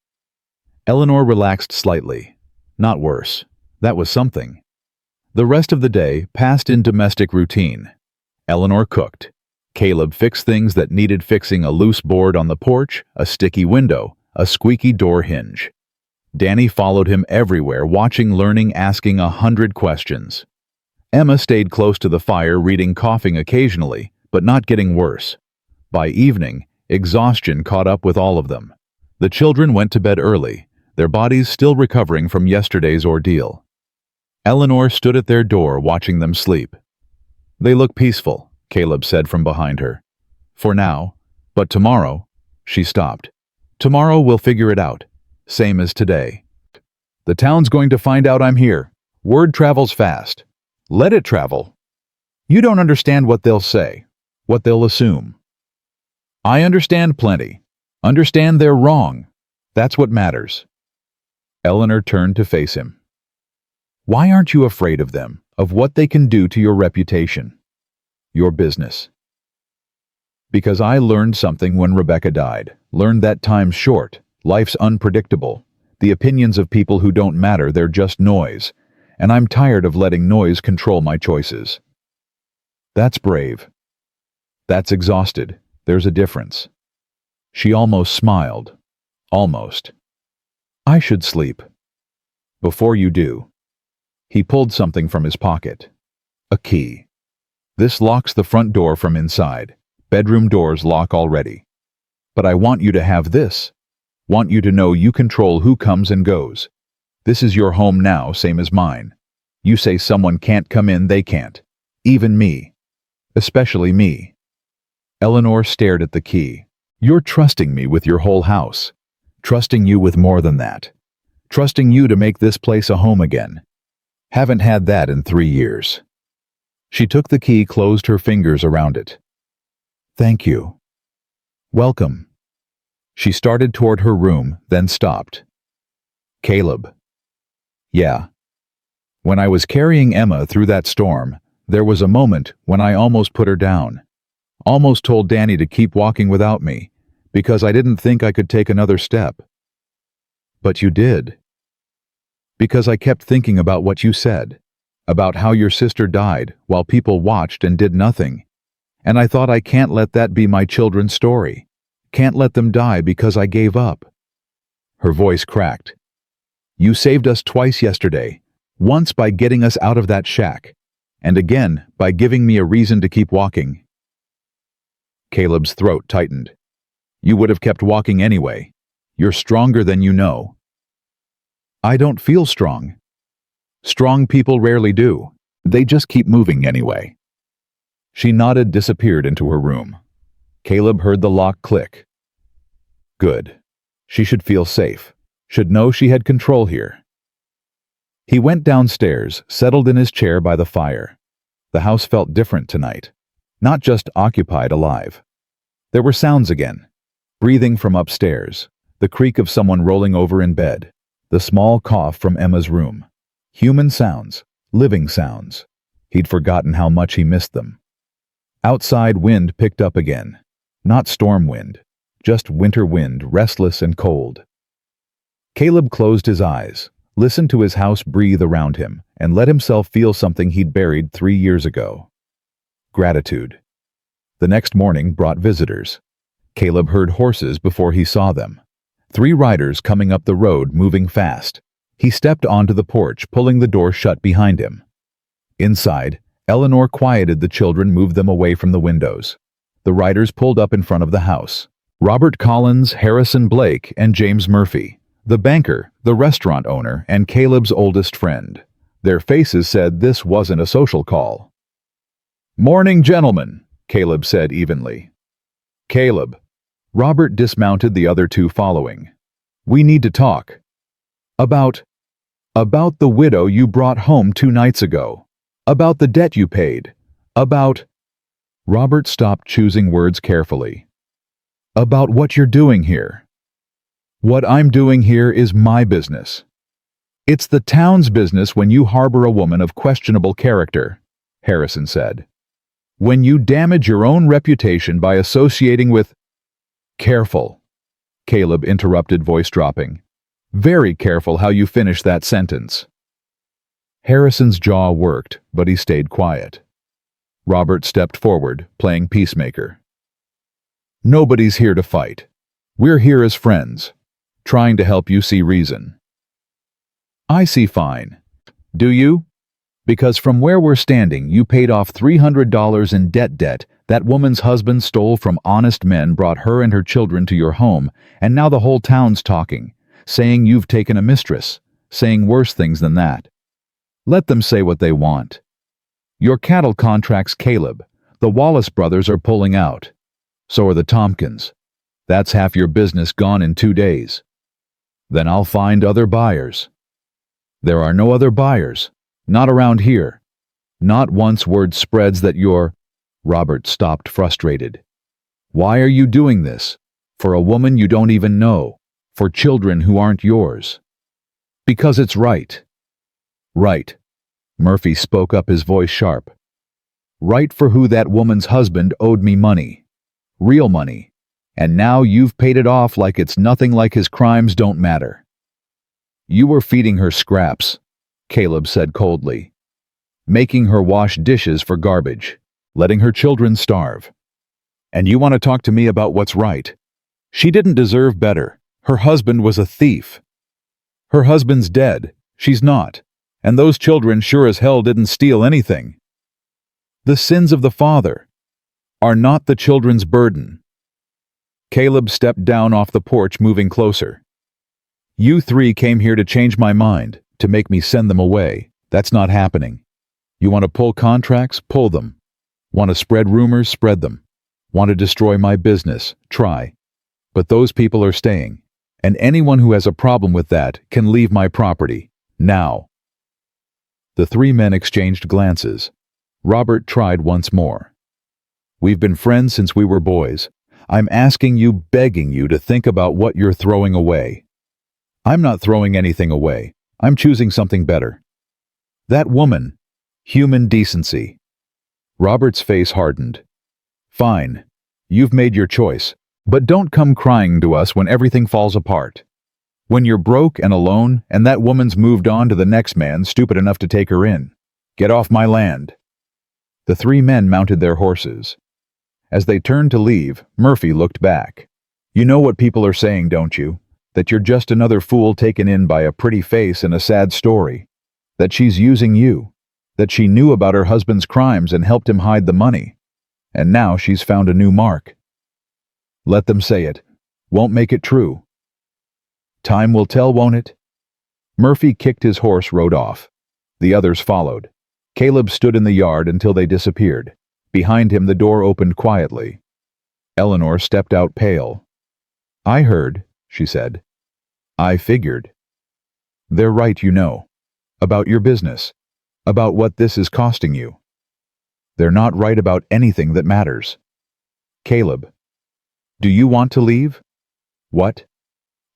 Eleanor relaxed slightly. Not worse. That was something. The rest of the day passed in domestic routine. Eleanor cooked. Caleb fixed things that needed fixing, a loose board on the porch, a sticky window, a squeaky door hinge. Danny followed him everywhere, watching, learning, asking 100 questions. Emma stayed close to the fire, reading, coughing occasionally, but not getting worse. By evening, exhaustion caught up with all of them. The children went to bed early, their bodies still recovering from yesterday's ordeal. Eleanor stood at their door watching them sleep. "They look peaceful," Caleb said from behind her. "For now, but tomorrow," she stopped. "Tomorrow we'll figure it out, same as today. The town's going to find out I'm here. Word travels fast. Let it travel. You don't understand what they'll say, what they'll assume. I understand plenty. Understand they're wrong. That's what matters." Eleanor turned to face him. "Why aren't you afraid of them, of what they can do to your reputation, your business?" "Because I learned something when Rebecca died. Learned that time's short, life's unpredictable. The opinions of people who don't matter, they're just noise. And I'm tired of letting noise control my choices." "That's brave. That's exhausted. There's a difference." She almost smiled. Almost. "I should sleep." "Before you do." He pulled something from his pocket. A key. "This locks the front door from inside. Bedroom doors lock already. But I want you to have this. Want you to know you control who comes and goes. This is your home now, same as mine. You say someone can't come in, they can't. Even me. Especially me." Eleanor stared at the key. "You're trusting me with your whole house. Trusting you with more than that. Trusting you to make this place a home again. Haven't had that in 3 years." She took the key, closed her fingers around it. "Thank you. Welcome." She started toward her room, then stopped. "Caleb." "Yeah. When I was carrying Emma through that storm, there was a moment when I almost put her down. Almost told Danny to keep walking without me, because I didn't think I could take another step." "But you did." "Because I kept thinking about what you said, about how your sister died while people watched and did nothing. And I thought, I can't let that be my children's story. Can't let them die because I gave up." Her voice cracked. "You saved us twice yesterday, once by getting us out of that shack, and again by giving me a reason to keep walking." Caleb's throat tightened. "You would have kept walking anyway. You're stronger than you know." "I don't feel strong." "Strong people rarely do. They just keep moving anyway." She nodded, disappeared into her room. Caleb heard the lock click. Good. She should feel safe. Should know she had control here. He went downstairs, settled in his chair by the fire. The house felt different tonight. Not just occupied, alive. There were sounds again. Breathing from upstairs. The creak of someone rolling over in bed. The small cough from Emma's room. Human sounds. Living sounds. He'd forgotten how much he missed them. Outside, wind picked up again. Not storm wind. Just winter wind, restless and cold. Caleb closed his eyes, listened to his house breathe around him, and let himself feel something he'd buried 3 years ago. Gratitude. The next morning brought visitors. Caleb heard horses before he saw them. 3 riders coming up the road, moving fast. He stepped onto the porch, pulling the door shut behind him. Inside, Eleanor quieted the children, moved them away from the windows. The riders pulled up in front of the house. Robert Collins, Harrison Blake, and James Murphy. The banker, the restaurant owner, and Caleb's oldest friend. Their faces said this wasn't a social call. "Morning, gentlemen," Caleb said evenly. "Caleb." Robert dismounted, the other 2 following. "We need to talk." About the widow you brought home 2 nights ago. About the debt you paid. About..." Robert stopped, choosing words carefully. "About what you're doing here." "What I'm doing here is my business." "It's the town's business when you harbor a woman of questionable character," Harrison said. "When you damage your own reputation by associating with..." "Careful," Caleb interrupted, voice dropping. "Very careful how you finish that sentence." Harrison's jaw worked, but he stayed quiet. Robert stepped forward, playing peacemaker. "Nobody's here to fight. We're here as friends, trying to help you see reason." "I see fine. Do you? Because from where we're standing, you paid off $300 in debt That woman's husband stole from honest men, brought her and her children to your home, and now the whole town's talking, saying you've taken a mistress, saying worse things than that. Let them say what they want. Your cattle contract's Caleb. The Wallace brothers are pulling out. So are the Tompkins. That's half your business gone in 2 days. Then I'll find other buyers. There are no other buyers. Not around here. Not once word spreads that you're... Robert stopped, frustrated. Why are you doing this? For a woman you don't even know. For children who aren't yours. Because it's right. Right. Murphy spoke up, his voice sharp. Right for who that woman's husband owed me money. Real money. And now you've paid it off like it's nothing, like his crimes don't matter. You were feeding her scraps, Caleb said coldly. Making her wash dishes for garbage. Letting her children starve. And you want to talk to me about what's right? She didn't deserve better. Her husband was a thief. Her husband's dead. She's not. And those children sure as hell didn't steal anything. The sins of the father are not the children's burden. Caleb stepped down off the porch, moving closer. You three came here to change my mind, to make me send them away. That's not happening. You want to pull contracts? Pull them. Want to spread rumors? Spread them. Want to destroy my business? Try. But those people are staying. And anyone who has a problem with that can leave my property. Now. The three men exchanged glances. Robert tried once more. We've been friends since we were boys. I'm asking you, begging you to think about what you're throwing away. I'm not throwing anything away. I'm choosing something better. That woman. Human decency. Robert's face hardened. Fine. You've made your choice. But don't come crying to us when everything falls apart. When you're broke and alone, and that woman's moved on to the next man stupid enough to take her in. Get off my land. The three men mounted their horses. As they turned to leave, Murphy looked back. You know what people are saying, don't you? That you're just another fool taken in by a pretty face and a sad story. That she's using you. That she knew about her husband's crimes and helped him hide the money. And now she's found a new mark. Let them say it. Won't make it true. Time will tell, won't it? Murphy kicked his horse, rode off. The others followed. Caleb stood in the yard until they disappeared. Behind him the door opened quietly. Eleanor stepped out, pale. I heard, she said. I figured. They're right, you know. About your business. About what this is costing you. They're not right about anything that matters. Caleb. Do you want to leave? What?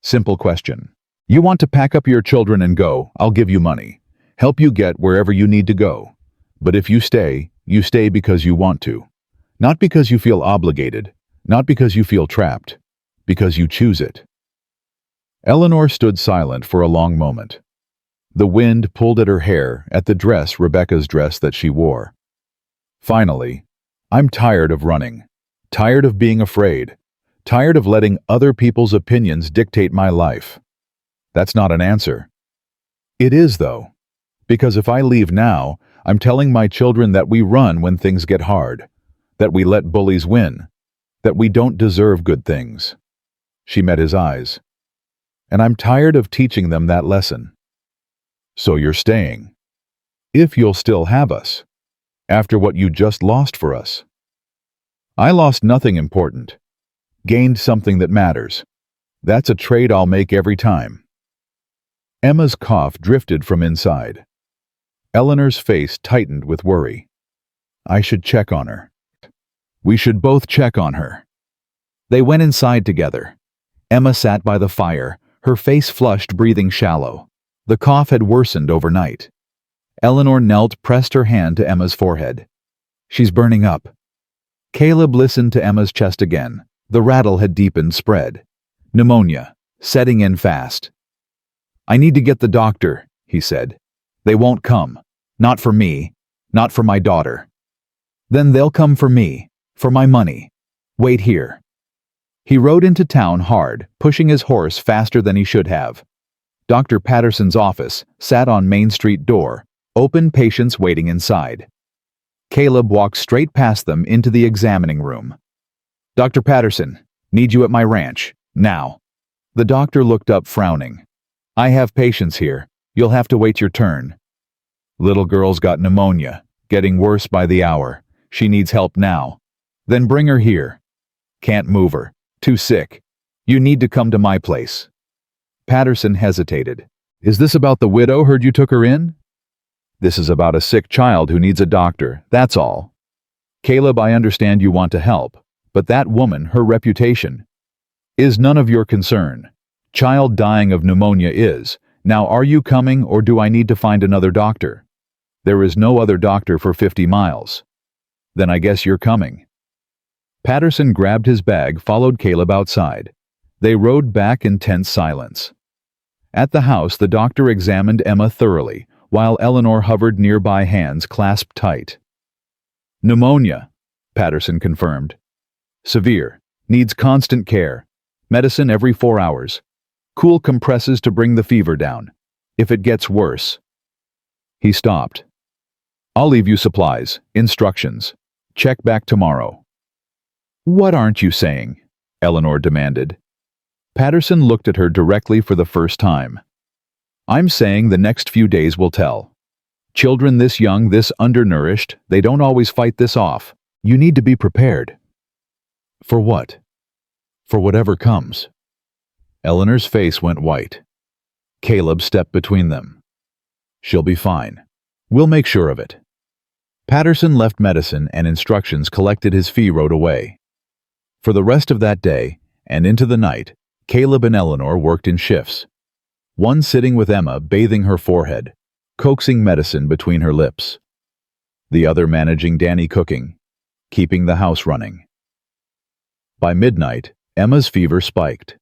Simple question. You want to pack up your children and go, I'll give you money. Help you get wherever you need to go. But if you stay because you want to. Not because you feel obligated. Not because you feel trapped. Because you choose it. Eleanor stood silent for a long moment. The wind pulled at her hair, at the dress, Rebecca's dress that she wore. Finally, I'm tired of running. Tired of being afraid. Tired of letting other people's opinions dictate my life. That's not an answer. It is, though. Because if I leave now, I'm telling my children that we run when things get hard. That we let bullies win. That we don't deserve good things. She met his eyes. And I'm tired of teaching them that lesson. So you're staying. If you'll still have us. After what you just lost for us. I lost nothing important. Gained something that matters. That's a trade I'll make every time. Emma's cough drifted from inside. Eleanor's face tightened with worry. I should check on her. We should both check on her. They went inside together. Emma sat by the fire, her face flushed, breathing shallow. The cough had worsened overnight. Eleanor knelt, pressed her hand to Emma's forehead. She's burning up. Caleb listened to Emma's chest again. The rattle had deepened, spread. Pneumonia, setting in fast. I need to get the doctor, he said. They won't come. Not for me. Not for my daughter. Then they'll come for me. For my money. Wait here. He rode into town hard, pushing his horse faster than he should have. Dr. Patterson's office sat on Main Street door, open, patients waiting inside. Caleb walked straight past them into the examining room. "Dr. Patterson, need you at my ranch, now." The doctor looked up frowning. "I have patients here. You'll have to wait your turn. Little girl's got pneumonia, getting worse by the hour. She needs help now. Then bring her here. Can't move her. Too sick. You need to come to my place." Patterson hesitated. "Is this about the widow heard you took her in?" "This is about a sick child who needs a doctor, that's all." "Caleb, I understand you want to help, but that woman, her reputation, is none of your concern. Child dying of pneumonia is. Now are you coming, or do I need to find another doctor?" "There is no other doctor for 50 miles. "Then I guess you're coming." Patterson grabbed his bag, followed Caleb outside. They rode back in tense silence. At the house, the doctor examined Emma thoroughly, while Eleanor hovered nearby, hands clasped tight. "Pneumonia," Patterson confirmed. "Severe. Needs constant care. Medicine every 4 hours. Cool compresses to bring the fever down. If it gets worse." He stopped. "I'll leave you supplies, instructions. Check back tomorrow." "What aren't you saying?" Eleanor demanded. Patterson looked at her directly for the first time. "I'm saying the next few days will tell. Children this young, this undernourished, they don't always fight this off. You need to be prepared." "For what?" "For whatever comes." Eleanor's face went white. Caleb stepped between them. "She'll be fine. We'll make sure of it." Patterson left medicine and instructions, collected his fee, rode away. For the rest of that day, and into the night, Caleb and Eleanor worked in shifts. One sitting with Emma, bathing her forehead, coaxing medicine between her lips. The other managing Danny cooking, keeping the house running. By midnight, Emma's fever spiked.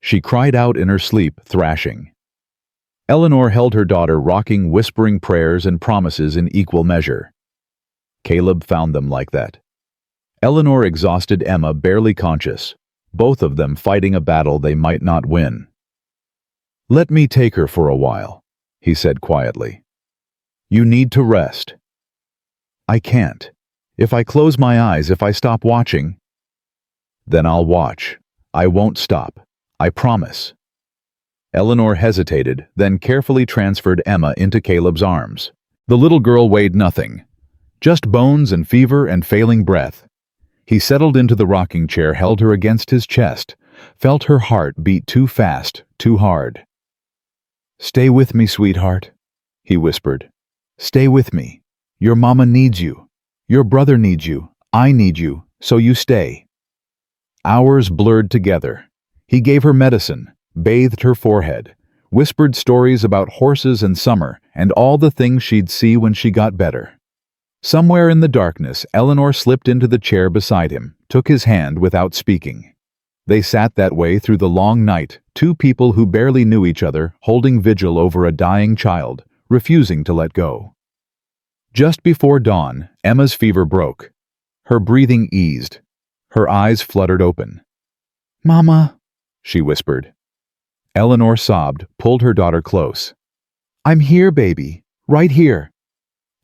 She cried out in her sleep, thrashing. Eleanor held her daughter, rocking, whispering prayers and promises in equal measure. Caleb found them like that. Eleanor exhausted, Emma barely conscious, both of them fighting a battle they might not win. "Let me take her for a while," he said quietly. "You need to rest." "I can't. If I close my eyes, if I stop watching—" "Then I'll watch. I won't stop. I promise." Eleanor hesitated, then carefully transferred Emma into Caleb's arms. The little girl weighed nothing, just bones and fever and failing breath. He settled into the rocking chair, held her against his chest, felt her heart beat too fast, too hard. "Stay with me, sweetheart," he whispered. "Stay with me. Your mama needs you. Your brother needs you. I need you, so you stay." Hours blurred together. He gave her medicine, bathed her forehead, whispered stories about horses and summer and all the things she'd see when she got better. Somewhere in the darkness, Eleanor slipped into the chair beside him, took his hand without speaking. They sat that way through the long night, two people who barely knew each other, holding vigil over a dying child, refusing to let go. Just before dawn, Emma's fever broke. Her breathing eased. Her eyes fluttered open. "Mama," she whispered. Eleanor sobbed, pulled her daughter close. "I'm here, baby. Right here.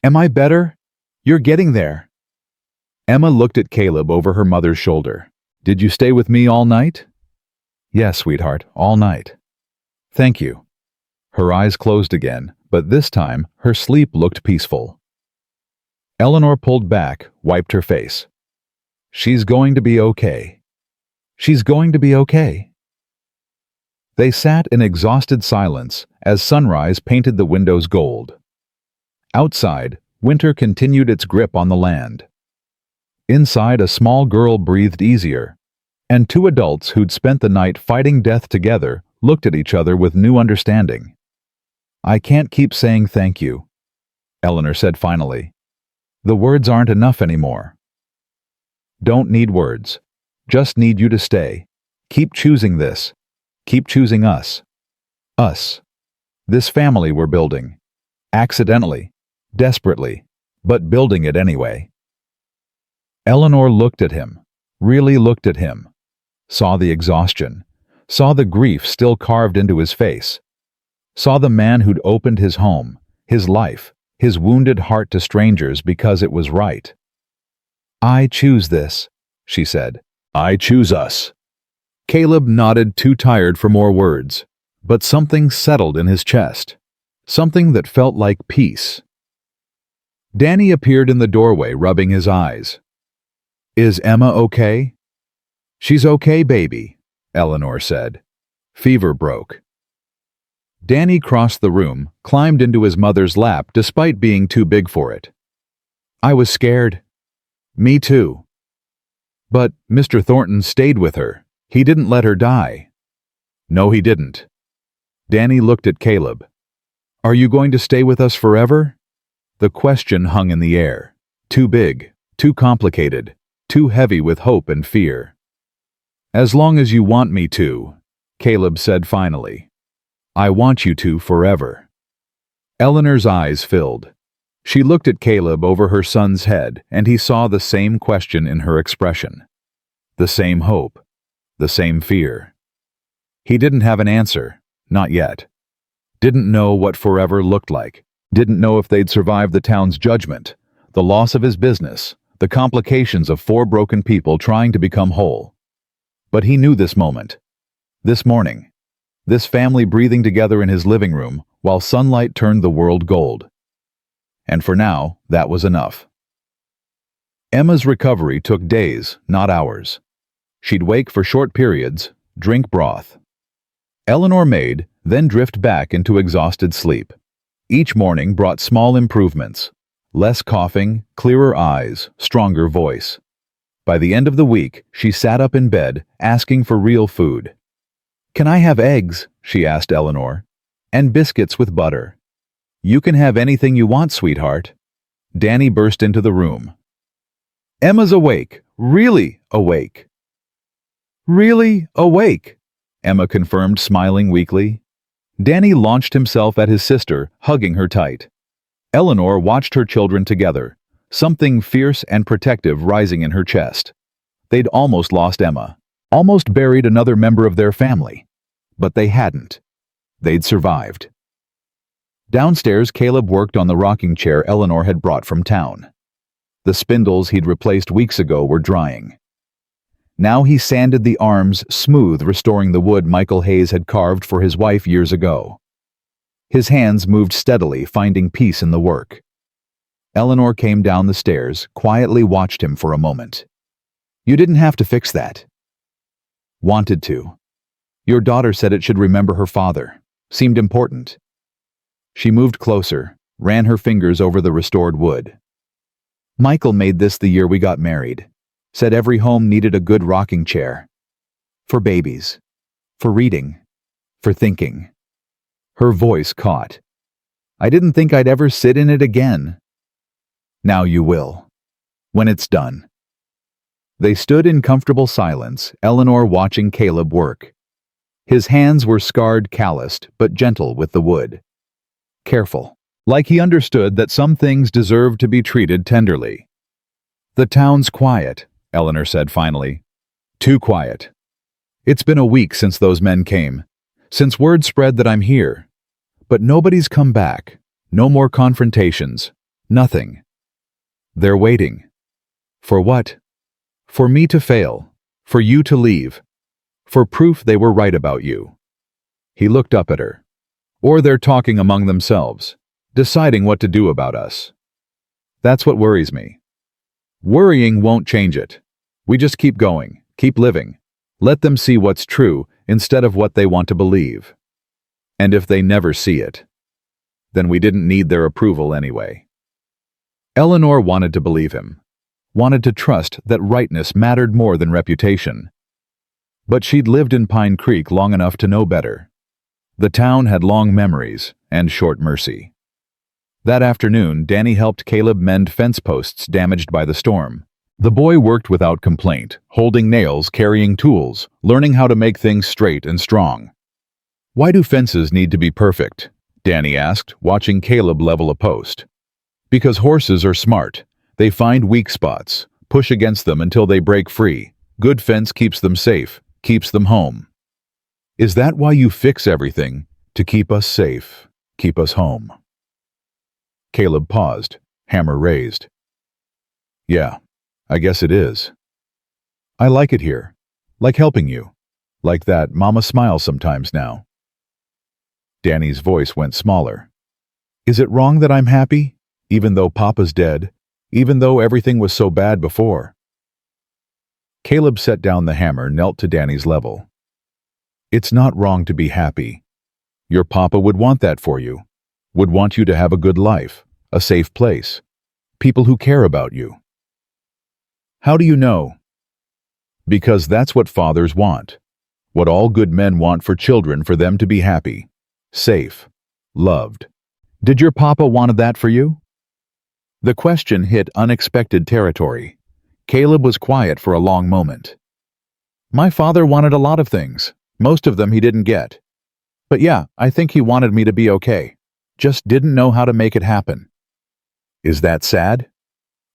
Am I better? You're getting there." Emma looked at Caleb over her mother's shoulder. "Did you stay with me all night?" "Yes, sweetheart, all night." "Thank you." Her eyes closed again, but this time her sleep looked peaceful. Eleanor pulled back, wiped her face. "She's going to be okay. She's going to be okay." They sat in exhausted silence as sunrise painted the windows gold. Outside, winter continued its grip on the land. Inside, a small girl breathed easier, and two adults who'd spent the night fighting death together looked at each other with new understanding. "I can't keep saying thank you," Eleanor said finally. "The words aren't enough anymore." "Don't need words. Just need you to stay. Keep choosing this. Keep choosing us. Us. This family we're building. Accidentally. Desperately. But building it anyway." Eleanor looked at him. Really looked at him. Saw the exhaustion. Saw the grief still carved into his face. Saw the man who'd opened his home, his life, his wounded heart to strangers because it was right. "I choose this," she said. "I choose us." Caleb nodded, too tired for more words, but something settled in his chest, something that felt like peace. Danny appeared in the doorway, rubbing his eyes. "Is Emma okay?" "She's okay, baby," Eleanor said. "Fever broke." Danny crossed the room, climbed into his mother's lap despite being too big for it. "I was scared." "Me too." "But Mr. Thornton stayed with her. He didn't let her die." "No, he didn't." Danny looked at Caleb. "Are you going to stay with us forever?" The question hung in the air. Too big, too complicated, too heavy with hope and fear. "As long as you want me to," Caleb said finally. "I want you to forever." Eleanor's eyes filled. She looked at Caleb over her son's head, and he saw the same question in her expression. The same hope. The same fear. He didn't have an answer, not yet. Didn't know what forever looked like. Didn't know if they'd survive the town's judgment, the loss of his business, the complications of 4 broken people trying to become whole. But he knew this moment. This morning. This family breathing together in his living room while sunlight turned the world gold. And for now, that was enough. Emma's recovery took days, not hours. She'd wake for short periods, drink broth. Eleanor made, then drift back into exhausted sleep. Each morning brought small improvements. Less coughing, clearer eyes, stronger voice. By the end of the week, she sat up in bed, asking for real food. "Can I have eggs?" she asked Eleanor. "And biscuits with butter." "You can have anything you want, sweetheart." Danny burst into the room. "Emma's awake, really awake." "Really awake," Emma confirmed, smiling weakly. Danny launched himself at his sister, hugging her tight. Eleanor watched her children together, something fierce and protective rising in her chest. They'd almost lost Emma, almost buried another member of their family. But they hadn't. They'd survived. Downstairs, Caleb worked on the rocking chair Eleanor had brought from town. The spindles he'd replaced weeks ago were drying. Now he sanded the arms smooth, restoring the wood Michael Hayes had carved for his wife years ago. His hands moved steadily, finding peace in the work. Eleanor came down the stairs, quietly watched him for a moment. "You didn't have to fix that." "Wanted to. Your daughter said it should remember her father. Seemed important." She moved closer, ran her fingers over the restored wood. "Michael made this the year we got married. Said every home needed a good rocking chair. For babies. For reading. For thinking." Her voice caught. "I didn't think I'd ever sit in it again." "Now you will. When it's done." They stood in comfortable silence, Eleanor watching Caleb work. His hands were scarred, calloused, but gentle with the wood. Careful, like he understood that some things deserved to be treated tenderly. "The town's quiet," Eleanor said finally. "Too quiet. It's been a week since those men came, since word spread that I'm here. But nobody's come back. No more confrontations. Nothing. They're waiting. For what? For me to fail. For you to leave. For proof they were right about you." He looked up at her. "Or they're talking among themselves, deciding what to do about us. That's what worries me. Worrying won't change it. We just keep going, keep living. Let them see what's true instead of what they want to believe. And if they never see it, then we didn't need their approval anyway." Eleanor wanted to believe him, wanted to trust that rightness mattered more than reputation. But she'd lived in Pine Creek long enough to know better. The town had long memories and short mercy. That afternoon, Danny helped Caleb mend fence posts damaged by the storm. The boy worked without complaint, holding nails, carrying tools, learning how to make things straight and strong. "Why do fences need to be perfect?" Danny asked, watching Caleb level a post. "Because horses are smart. They find weak spots, push against them until they break free. Good fence keeps them safe, keeps them home." "Is that why you fix everything? To keep us safe, keep us home?" Caleb paused, hammer raised. Yeah, I guess it is. I like it here. Like helping you. Like that Mama smiles sometimes now. Danny's voice went smaller. Is it wrong that I'm happy? Even though Papa's dead? Even though everything was so bad before? Caleb set down the hammer, knelt to Danny's level. It's not wrong to be happy. Your Papa would want that for you. Would want you to have a good life, a safe place, people who care about you. How do you know? Because that's what fathers want. What all good men want for children, for them to be happy, safe, loved. Did your Papa want that for you? The question hit unexpected territory. Caleb was quiet for a long moment. My father wanted a lot of things. Most of them he didn't get. But yeah, I think he wanted me to be okay. Just didn't know how to make it happen. Is that sad?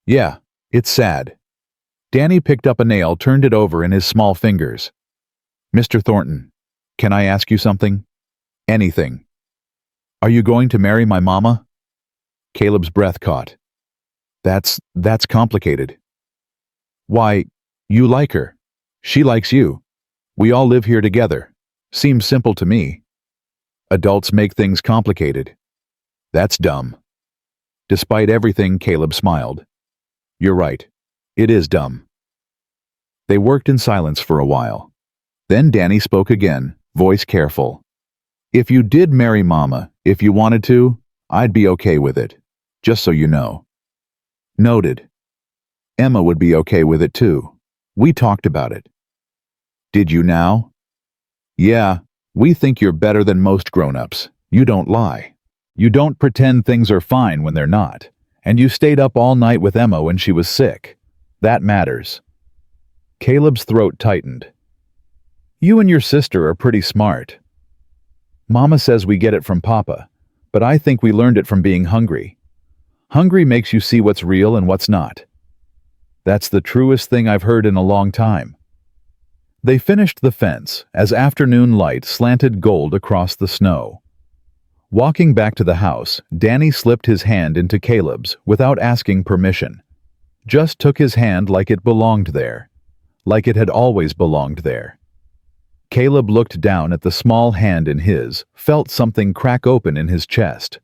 Yeah, it's sad. Danny picked up a nail, turned it over in his small fingers. Mr. Thornton, can I ask you something? Anything. Are you going to marry my mama? Caleb's breath caught. That's complicated. Why, you like her. She likes you. We all live here together. Seems simple to me. Adults make things complicated. That's dumb. Despite everything, Caleb smiled. You're right. It is dumb. They worked in silence for a while. Then Danny spoke again, voice careful. If you did marry Mama, if you wanted to, I'd be okay with it. Just so you know. Noted. Emma would be okay with it too. We talked about it. Did you now? Yeah, we think you're better than most grown-ups. You don't lie. You don't pretend things are fine when they're not. And you stayed up all night with Emma when she was sick. That matters. Caleb's throat tightened. You and your sister are pretty smart. Mama says we get it from Papa, but I think we learned it from being hungry. Hungry makes you see what's real and what's not. That's the truest thing I've heard in a long time. They finished the fence as afternoon light slanted gold across the snow. Walking back to the house, Danny slipped his hand into Caleb's without asking permission. Just took his hand like it belonged there, like it had always belonged there. Caleb looked down at the small hand in his, felt something crack open in his chest.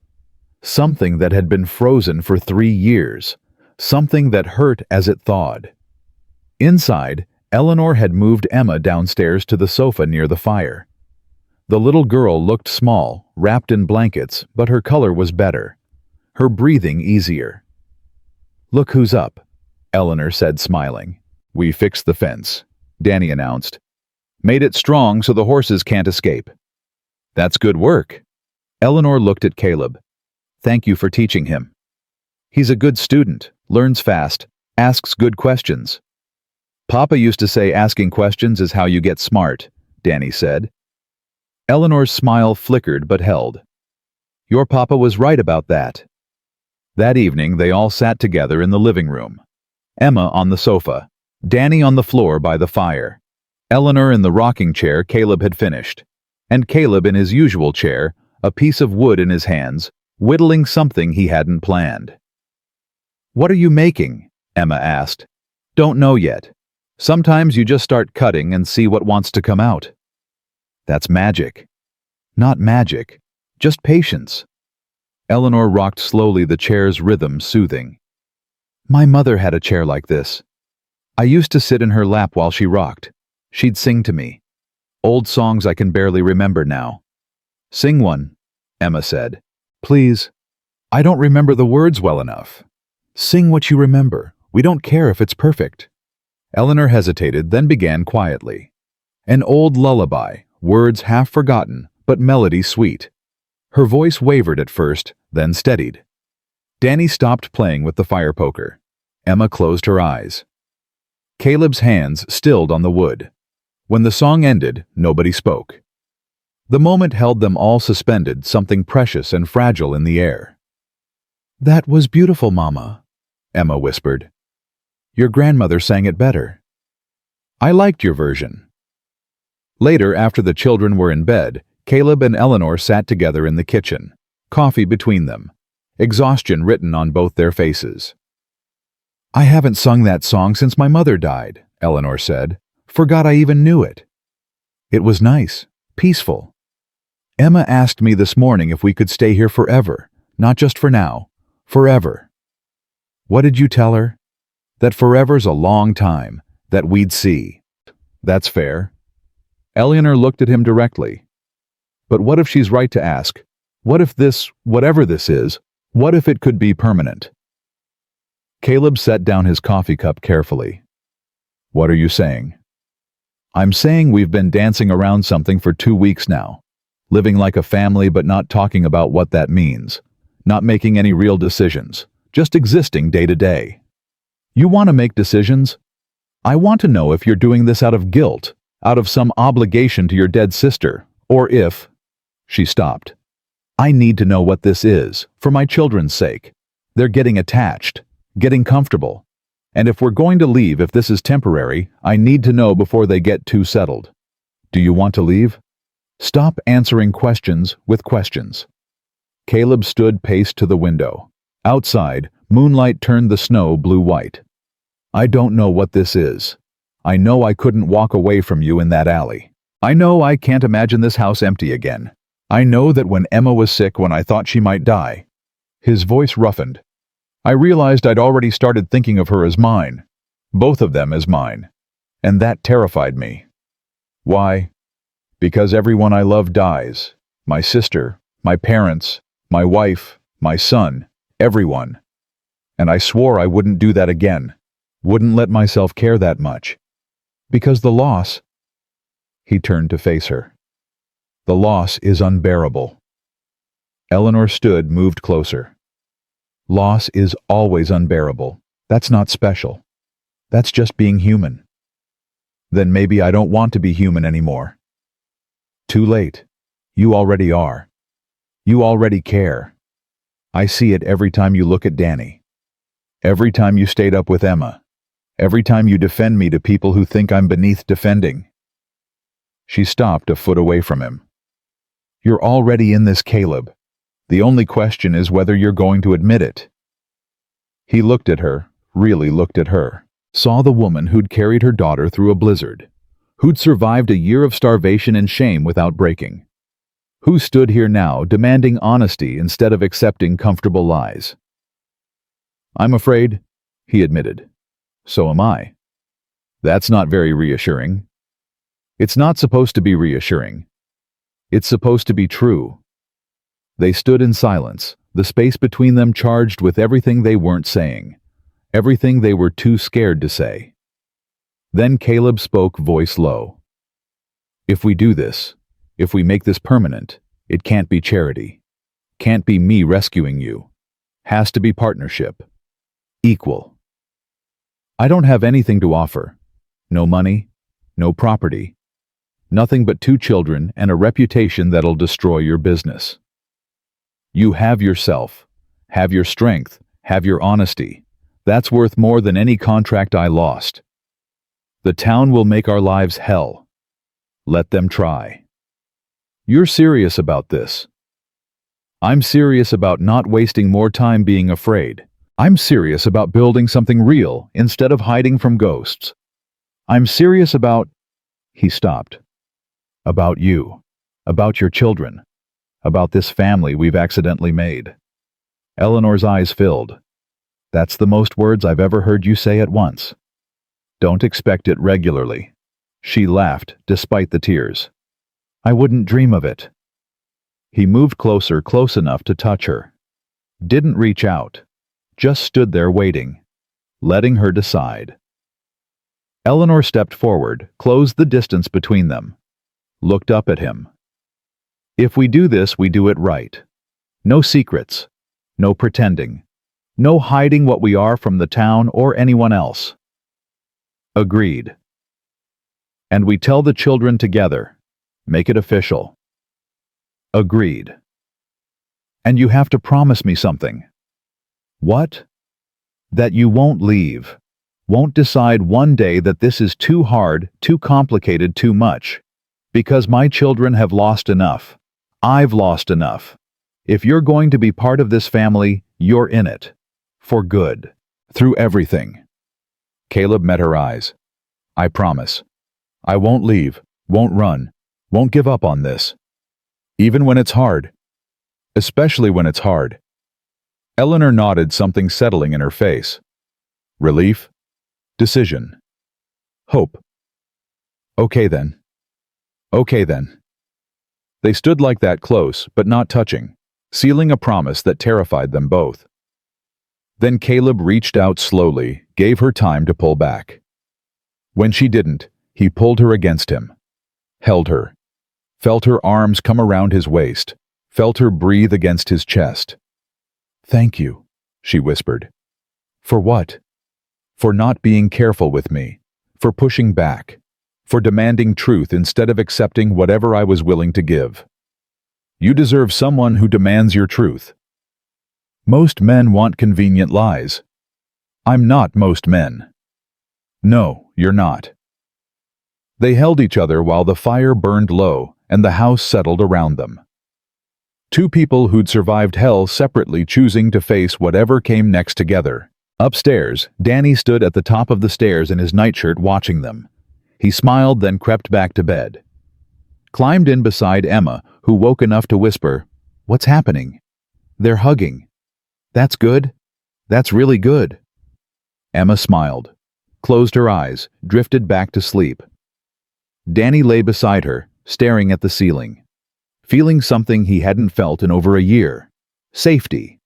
Something that had been frozen for 3 years. Something that hurt as it thawed. Inside, Eleanor had moved Emma downstairs to the sofa near the fire. The little girl looked small, wrapped in blankets, but her color was better. Her breathing easier. Look who's up, Eleanor said, smiling. We fixed the fence, Danny announced. Made it strong so the horses can't escape. That's good work. Eleanor looked at Caleb. Thank you for teaching him. He's a good student, learns fast, asks good questions. Papa used to say asking questions is how you get smart, Danny said. Eleanor's smile flickered but held. Your Papa was right about that. That evening they all sat together in the living room. Emma on the sofa, Danny on the floor by the fire. Eleanor in the rocking chair Caleb had finished, and Caleb in his usual chair, a piece of wood in his hands, whittling something he hadn't planned. What are you making? Emma asked. Don't know yet. Sometimes you just start cutting and see what wants to come out. That's magic. Not magic, just patience. Eleanor rocked slowly, the chair's rhythm soothing. My mother had a chair like this. I used to sit in her lap while she rocked. She'd sing to me. Old songs I can barely remember now. Sing one, Emma said. Please. I don't remember the words well enough. Sing what you remember. We don't care if it's perfect. Eleanor hesitated, then began quietly. An old lullaby, words half forgotten, but melody sweet. Her voice wavered at first, then steadied. Danny stopped playing with the fire poker. Emma closed her eyes. Caleb's hands stilled on the wood. When the song ended, nobody spoke. The moment held them all suspended, something precious and fragile in the air. That was beautiful, Mama, Emma whispered. Your grandmother sang it better. I liked your version. Later, after the children were in bed, Caleb and Eleanor sat together in the kitchen, coffee between them. exhaustion written on both their faces. "I haven't sung that song since my mother died," Eleanor said. "Forgot I even knew it. It was nice, peaceful. Emma asked me this morning if we could stay here forever, not just for now, forever." "What did you tell her?" "That forever's a long time, that we'd see." "That's fair." Eleanor looked at him directly. "But what if she's right to ask? What if this, whatever this is, what if it could be permanent?" Caleb set down his coffee cup carefully. "What are you saying?" "I'm saying we've been dancing around something for 2 weeks now, living like a family but not talking about what that means, not making any real decisions, just existing day to day. You want to make decisions? I want to know if you're doing this out of guilt, out of some obligation to your dead sister, or if—" She stopped. "I need to know what this is, for my children's sake. They're getting attached, getting comfortable. And if we're going to leave, if this is temporary, I need to know before they get too settled. Do you want to leave? Stop answering questions with questions." Caleb stood paced to the window. Outside, moonlight turned the snow blue-white. "I don't know what this is. I know I couldn't walk away from you in that alley. I know I can't imagine this house empty again. I know that when Emma was sick, when I thought she might die—" His voice roughened. "I realized I'd already started thinking of her as mine, both of them as mine, and that terrified me. Why? Because everyone I love dies. My sister, my parents, my wife, my son, everyone. And I swore I wouldn't do that again, wouldn't let myself care that much. Because the loss—" He turned to face her. "The loss is unbearable." Eleanor stood, moved closer. "Loss is always unbearable. That's not special. That's just being human." "Then maybe I don't want to be human anymore." "Too late. You already are. You already care. I see it every time you look at Danny. Every time you stayed up with Emma. Every time you defend me to people who think I'm beneath defending." She stopped a foot away from him. "You're already in this, Caleb. The only question is whether you're going to admit it." He looked at her, really looked at her, saw the woman who'd carried her daughter through a blizzard, who'd survived a year of starvation and shame without breaking, who stood here now demanding honesty instead of accepting comfortable lies. "I'm afraid," he admitted. "So am I." "That's not very reassuring." "It's not supposed to be reassuring. It's supposed to be true." They stood in silence, the space between them charged with everything they weren't saying, everything they were too scared to say. Then Caleb spoke, voice low. "If we do this, if we make this permanent, it can't be charity. Can't be me rescuing you. Has to be partnership. Equal. I don't have anything to offer. No money, no property. Nothing but 2 children and a reputation that'll destroy your business. You have yourself, have your strength, have your honesty. That's worth more than any contract I lost. The town will make our lives hell. Let them try. You're serious about this. I'm serious about not wasting more time being afraid. I'm serious about building something real instead of hiding from ghosts. I'm serious about—" He stopped. "About you, about your children, about this family we've accidentally made." Eleanor's eyes filled. "That's the most words I've ever heard you say at once. Don't expect it regularly." She laughed, despite the tears. "I wouldn't dream of it." He moved closer, close enough to touch her. Didn't reach out. Just stood there waiting, letting her decide. Eleanor stepped forward, closed the distance between them, looked up at him. "If we do this, we do it right. No secrets, no pretending, no hiding what we are from the town or anyone else." "Agreed." "And we tell the children together, make it official." "Agreed." "And you have to promise me something." "What?" "That you won't leave, won't decide one day that this is too hard, too complicated, too much. Because my children have lost enough. I've lost enough. If you're going to be part of this family, You're in it. For good. Through everything. Caleb met her eyes. I promise. I won't leave, won't run, won't give up on this. Even when it's hard. Especially when it's hard. Eleanor nodded, something settling in her face. Relief. Decision. Hope. Okay then. Okay then. They stood like that, close, but not touching, sealing a promise that terrified them both. Then Caleb reached out slowly, gave her time to pull back. When she didn't, he pulled her against him. Held her. Felt her arms come around his waist. Felt her breathe against his chest. Thank you, she whispered. For what? For not being careful with me. For pushing back. For demanding truth instead of accepting whatever I was willing to give. You deserve someone who demands your truth. Most men want convenient lies. I'm not most men. No, you're not. They held each other while the fire burned low and the house settled around them. Two people who'd survived hell separately, choosing to face whatever came next together. Upstairs, Danny stood at the top of the stairs in his nightshirt watching them. He smiled, then crept back to bed. Climbed in beside Emma, who woke enough to whisper, "What's happening?" "They're hugging." "That's good. That's really good." Emma smiled, closed her eyes, drifted back to sleep. Danny lay beside her, staring at the ceiling, feeling something he hadn't felt in over a year. Safety.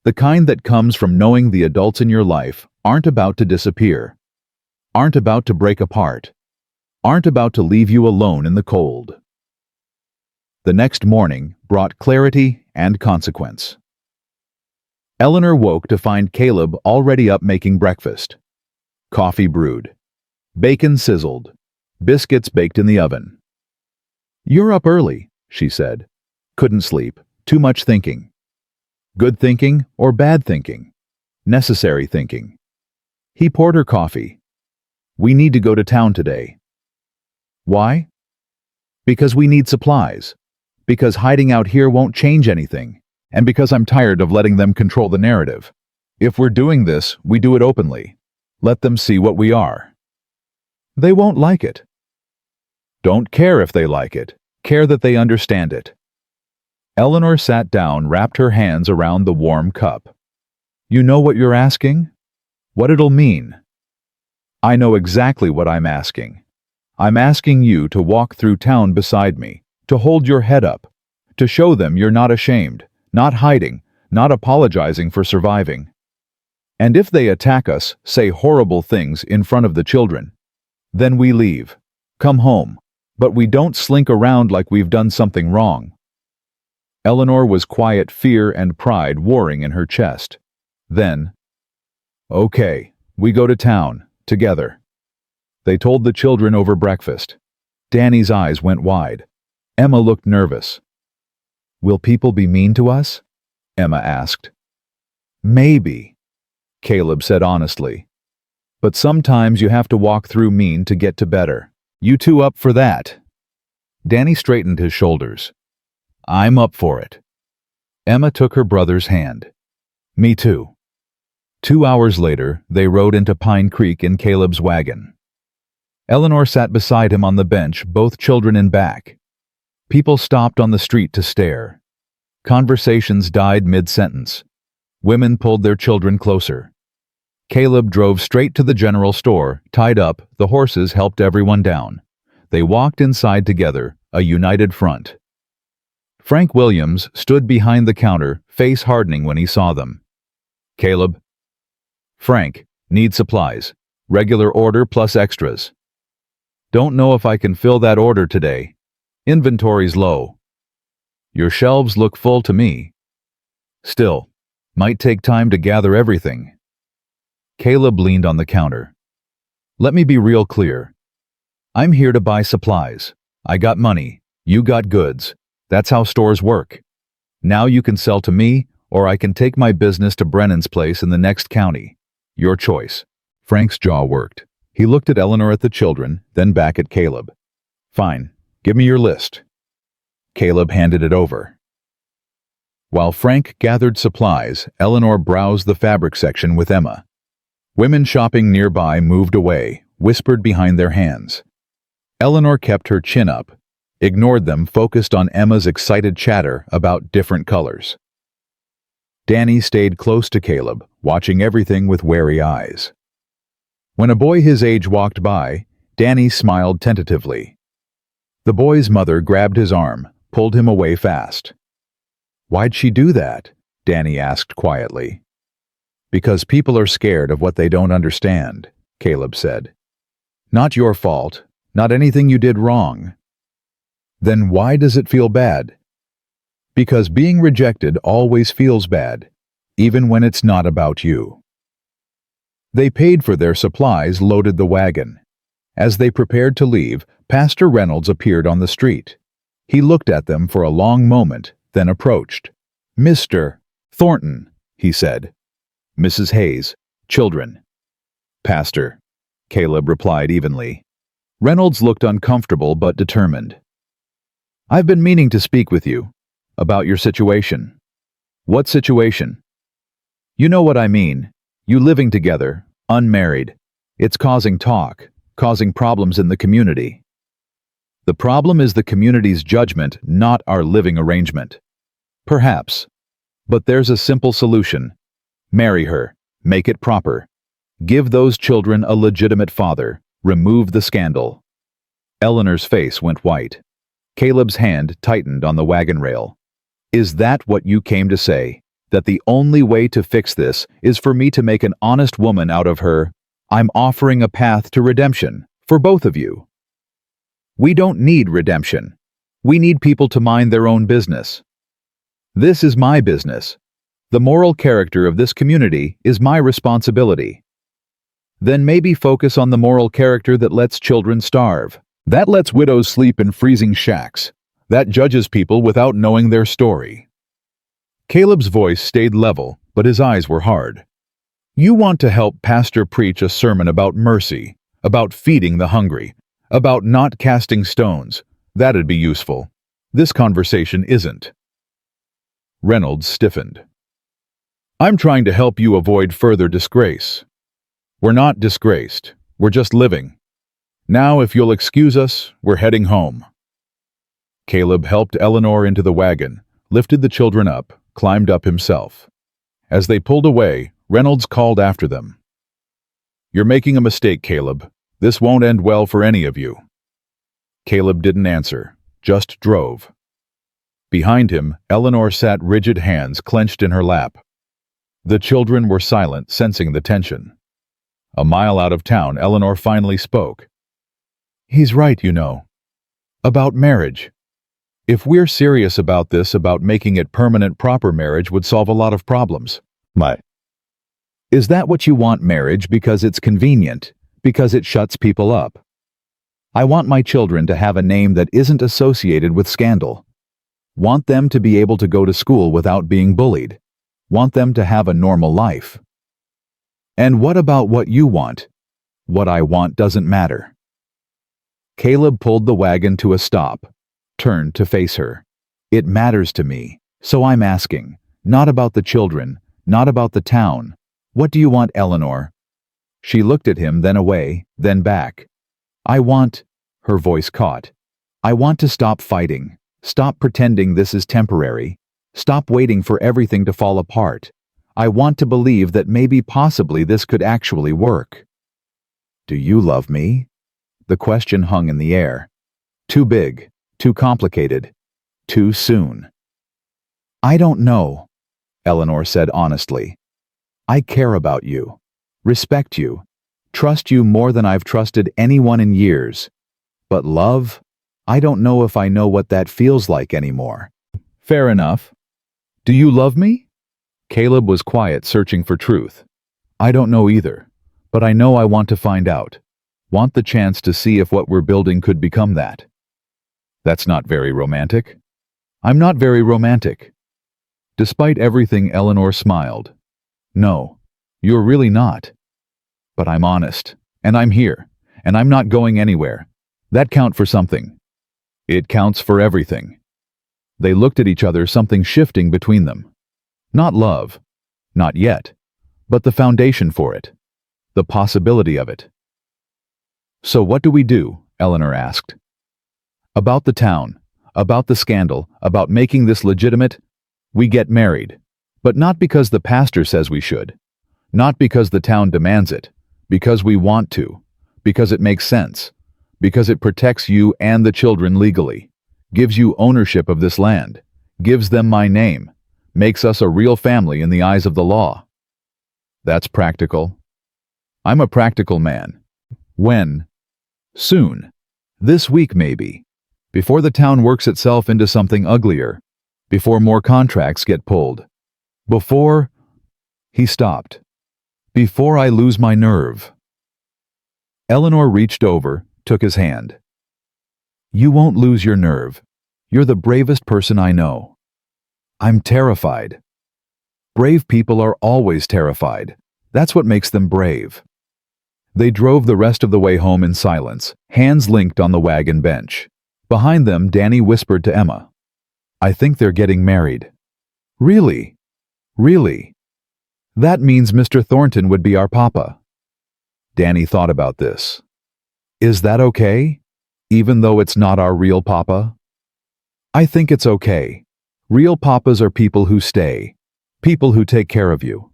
The kind that comes from knowing the adults in your life aren't about to disappear, aren't about to break apart, aren't about to leave you alone in the cold. The next morning brought clarity and consequence. Eleanor woke to find Caleb already up making breakfast. Coffee brewed. Bacon sizzled. Biscuits baked in the oven. "You're up early," she said. "Couldn't sleep. Too much thinking." Good thinking or bad thinking? Necessary thinking. He poured her coffee. "We need to go to town today." "Why?" "Because we need supplies. Because hiding out here won't change anything. And because I'm tired of letting them control the narrative. If we're doing this, we do it openly. Let them see what we are." "They won't like it." "Don't care if they like it. Care that they understand it." Eleanor sat down, wrapped her hands around the warm cup. "You know what you're asking? What it'll mean?" "I know exactly what I'm asking. I'm asking you to walk through town beside me, to hold your head up, to show them you're not ashamed, not hiding, not apologizing for surviving. And if they attack us, say horrible things in front of the children, then we leave, come home, but we don't slink around like we've done something wrong." Eleanor was quiet, fear and pride warring in her chest. Then, "Okay, we go to town, together." They told the children over breakfast. Danny's eyes went wide. Emma looked nervous. "Will people be mean to us?" Emma asked. "Maybe," Caleb said honestly. "But sometimes you have to walk through mean to get to better. You two up for that?" Danny straightened his shoulders. "I'm up for it." Emma took her brother's hand. "Me too." 2 hours later, they rode into Pine Creek in Caleb's wagon. Eleanor sat beside him on the bench, both children in back. People stopped on the street to stare. Conversations died mid-sentence. Women pulled their children closer. Caleb drove straight to the general store, tied up, the horses helped everyone down. They walked inside together, a united front. Frank Williams stood behind the counter, face hardening when he saw them. "Caleb." "Frank, need supplies. Regular order plus extras." "Don't know if I can fill that order today. Inventory's low." "Your shelves look full to me." "Still, might take time to gather everything." Caleb leaned on the counter. "Let me be real clear. I'm here to buy supplies. I got money. You got goods. That's how stores work. Now you can sell to me, or I can take my business to Brennan's place in the next county. Your choice." Frank's jaw worked. He looked at Eleanor, at the children, then back at Caleb. "Fine. Give me your list." Caleb handed it over. While Frank gathered supplies, Eleanor browsed the fabric section with Emma. Women shopping nearby moved away, whispered behind their hands. Eleanor kept her chin up, ignored them, focused on Emma's excited chatter about different colors. Danny stayed close to Caleb, watching everything with wary eyes. When a boy his age walked by, Danny smiled tentatively. The boy's mother grabbed his arm, pulled him away fast. "Why'd she do that?" Danny asked quietly. "Because people are scared of what they don't understand," Caleb said. "Not your fault, not anything you did wrong." "Then why does it feel bad?" "Because being rejected always feels bad, even when it's not about you." They paid for their supplies, loaded the wagon. As they prepared to leave, Pastor Reynolds appeared on the street. He looked at them for a long moment, then approached. "Mr. Thornton," he said. "Mrs. Hayes, children." "Pastor," Caleb replied evenly. Reynolds looked uncomfortable but determined. "I've been meaning to speak with you about your situation." "What situation?" "You know what I mean. You living together, unmarried. It's causing talk, causing problems in the community." "The problem is the community's judgment, not our living arrangement." "Perhaps. But there's a simple solution. Marry her. Make it proper. Give those children a legitimate father. Remove the scandal." Eleanor's face went white. Caleb's hand tightened on the wagon rail. "Is that what you came to say? That the only way to fix this is for me to make an honest woman out of her? I'm offering a path to redemption, for both of you." "We don't need redemption. We need people to mind their own business." "This is my business. The moral character of this community is my responsibility." "Then maybe focus on the moral character that lets children starve. That lets widows sleep in freezing shacks. That judges people without knowing their story." Caleb's voice stayed level, but his eyes were hard. "You want to help Pastor preach a sermon about mercy, about feeding the hungry, about not casting stones. That'd be useful. This conversation isn't." Reynolds stiffened. "I'm trying to help you avoid further disgrace." "We're not disgraced. We're just living. Now, if you'll excuse us, we're heading home." Caleb helped Eleanor into the wagon, lifted the children up, climbed up himself. As they pulled away, Reynolds called after them. "You're making a mistake, Caleb. This won't end well for any of you." Caleb didn't answer, just drove. Behind him, Eleanor sat, rigid hands clenched in her lap. The children were silent, sensing the tension. A mile out of town, Eleanor finally spoke. "He's right, you know. About marriage. If we're serious about this, about making it permanent, proper marriage would solve a lot of problems." "My. Is that what you want, marriage because it's convenient, because it shuts people up? I want my children to have a name that isn't associated with scandal. Want them to be able to go to school without being bullied. Want them to have a normal life." "And what about what you want?" "What I want doesn't matter." Caleb pulled the wagon to a stop, turned to face her. "It matters to me, so I'm asking, not about the children, not about the town. What do you want, Eleanor?" She looked at him, then away, then back. "I want," her voice caught, "I want to stop fighting, stop pretending this is temporary, stop waiting for everything to fall apart. I want to believe that maybe possibly this could actually work." "Do you love me?" The question hung in the air. Too big. Too complicated. Too soon. "I don't know," Eleanor said honestly. "I care about you, respect you, trust you more than I've trusted anyone in years. But love? I don't know if I know what that feels like anymore." "Fair enough. Do you love me?" Caleb was quiet, searching for truth. "I don't know either, but I know I want to find out. Want the chance to see if what we're building could become that." "That's not very romantic." "I'm not very romantic." Despite everything, Eleanor smiled. "No, you're really not. But I'm honest, and I'm here, and I'm not going anywhere. That count for something." "It counts for everything." They looked at each other, something shifting between them. Not love. Not yet. But the foundation for it. The possibility of it. "So what do we do?" Eleanor asked. "About the town. About the scandal. About making this legitimate. We get married. But not because the pastor says we should. Not because the town demands it. Because we want to. Because it makes sense. Because it protects you and the children legally. Gives you ownership of this land. Gives them my name. Makes us a real family in the eyes of the law." That's practical. I'm a practical man. When? Soon. This week maybe. Before the town works itself into something uglier. Before more contracts get pulled. Before... He stopped. "Before I lose my nerve." Eleanor reached over, took his hand. "You won't lose your nerve. You're the bravest person I know." "I'm terrified." "Brave people are always terrified. That's what makes them brave." They drove the rest of the way home in silence, hands linked on the wagon bench. Behind them, Danny whispered to Emma, "I think they're getting married." "Really? Really? That means Mr. Thornton would be our papa." Danny thought about this. "Is that okay? Even though it's not our real papa?" "I think it's okay. Real papas are people who stay. People who take care of you.